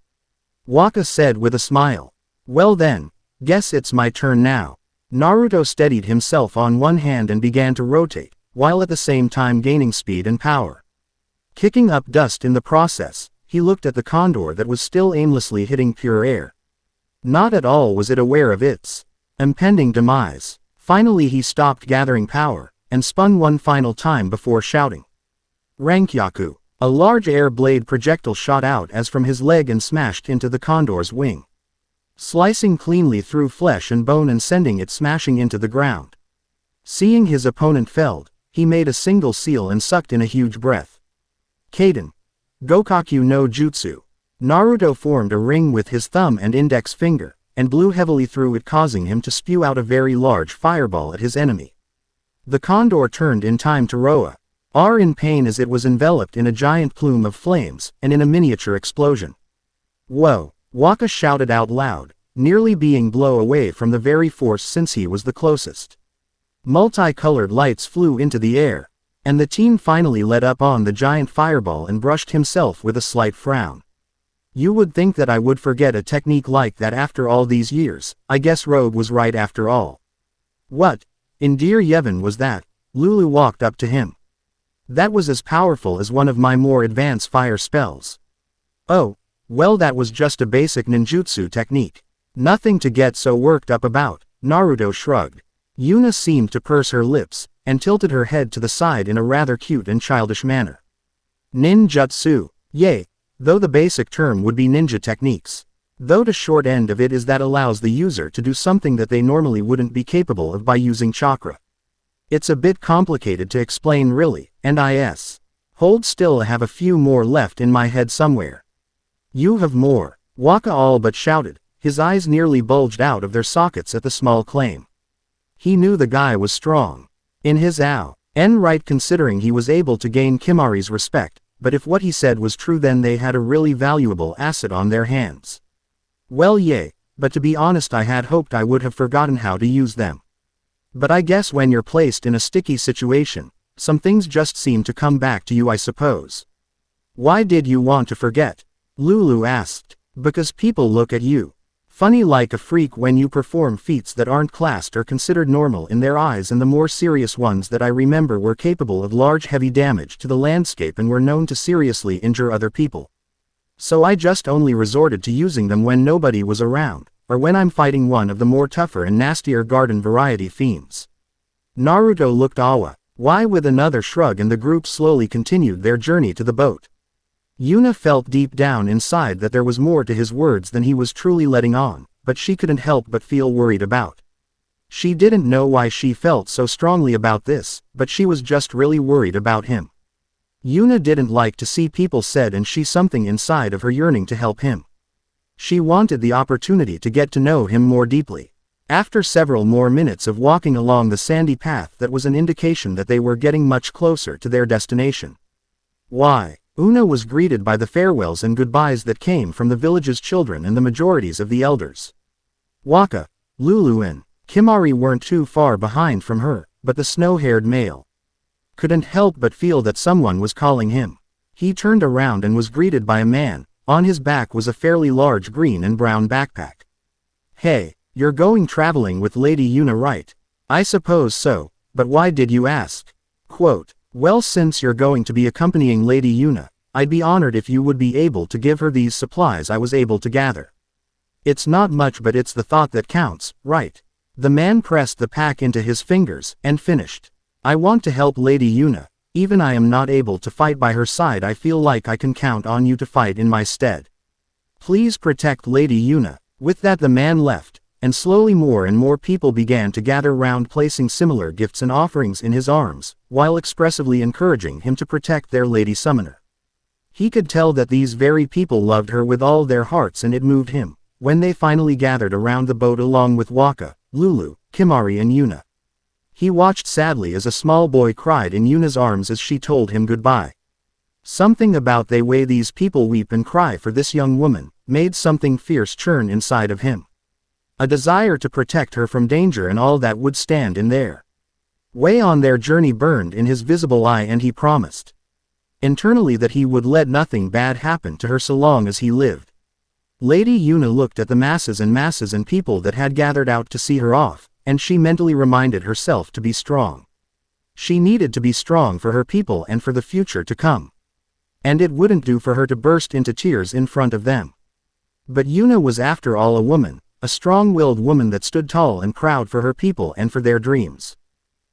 Waka said with a smile. "Well then, guess it's my turn now." Naruto steadied himself on one hand and began to rotate, while at the same time gaining speed and power. Kicking up dust in the process, he looked at the condor that was still aimlessly hitting pure air. Not at all was it aware of its impending demise. Finally he stopped gathering power, and spun one final time before shouting, "Rankyaku!" A large air blade projectile shot out as from his leg and smashed into the condor's wing, slicing cleanly through flesh and bone and sending it smashing into the ground. Seeing his opponent felled, he made a single seal and sucked in a huge breath. "Kaden. Gokaku no Jutsu." Naruto formed a ring with his thumb and index finger, and blew heavily through it, causing him to spew out a very large fireball at his enemy. The condor turned in time to roar in pain as it was enveloped in a giant plume of flames, and in a miniature explosion. "Whoa!" Waka shouted out loud, nearly being blown away from the very force since he was the closest. Multicolored lights flew into the air, and the teen finally let up on the giant fireball and brushed himself with a slight frown. You would think that I would forget a technique like that after all these years. I guess Rogue was right after all. What, in dear Yevon, was that? Lulu walked up to him. That was as powerful as one of my more advanced fire spells. Oh, well, that was just a basic ninjutsu technique. Nothing to get so worked up about, Naruto shrugged. Yuna seemed to purse her lips, and tilted her head to the side in a rather cute and childish manner. Ninjutsu. Yay. Though the basic term would be ninja techniques. Though the short end of it is that allows the user to do something that they normally wouldn't be capable of by using chakra. It's a bit complicated to explain really, and hold still, I have a few more left in my head somewhere. You have more, Waka all but shouted, his eyes nearly bulged out of their sockets at the small claim. He knew the guy was strong. In his right, considering he was able to gain Kimari's respect, but if what he said was true, then they had a really valuable asset on their hands. Well, yay, but to be honest, I had hoped I would have forgotten how to use them. But I guess when you're placed in a sticky situation, some things just seem to come back to you, I suppose. Why did you want to forget? Lulu asked. Because people look at you funny like a freak when you perform feats that aren't classed or considered normal in their eyes, and the more serious ones that I remember were capable of large heavy damage to the landscape and were known to seriously injure other people. So I just only resorted to using them when nobody was around, or when I'm fighting one of the more tougher and nastier garden variety fiends. Naruto looked awe. Why, with another shrug, and the group slowly continued their journey to the boat. Yuna felt deep down inside that there was more to his words than he was truly letting on, but she couldn't help but feel worried about. She didn't know why she felt so strongly about this, but she was just really worried about him. Yuna didn't like to see people sad, and something inside of her yearning to help him. She wanted the opportunity to get to know him more deeply. After several more minutes of walking along the sandy path, that was an indication that they were getting much closer to their destination. Why? Una was greeted by the farewells and goodbyes that came from the village's children and the majorities of the elders. Waka, Lulu and Kimari weren't too far behind from her, but the snow-haired male couldn't help but feel that someone was calling him. He turned around and was greeted by a man. On his back was a fairly large green and brown backpack. Hey, you're going traveling with Lady Yuna, right? I suppose so, but why did you ask? Quote, well, since you're going to be accompanying Lady Yuna, I'd be honored if you would be able to give her these supplies I was able to gather. It's not much, but it's the thought that counts, right? The man pressed the pack into his fingers, and finished. I want to help Lady Yuna. Even I am not able to fight by her side, I feel like I can count on you to fight in my stead. Please protect Lady Yuna. With that, the man left, and slowly more and more people began to gather round, placing similar gifts and offerings in his arms, while expressively encouraging him to protect their Lady Summoner. He could tell that these very people loved her with all their hearts, and it moved him, when they finally gathered around the boat along with Waka, Lulu, Kimari and Yuna. He watched sadly as a small boy cried in Yuna's arms as she told him goodbye. Something about the way these people weep and cry for this young woman made something fierce churn inside of him. A desire to protect her from danger and all that would stand in their way on their journey burned in his visible eye, and he promised internally that he would let nothing bad happen to her so long as he lived. Lady Yuna looked at the masses and people that had gathered out to see her off, and she mentally reminded herself to be strong. She needed to be strong for her people and for the future to come. And it wouldn't do for her to burst into tears in front of them. But Yuna was after all a woman, a strong-willed woman that stood tall and proud for her people and for their dreams.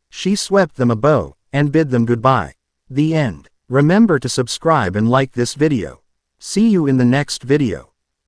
She swept them a bow, and bid them goodbye. The end. Remember to subscribe and like this video. See you in the next video.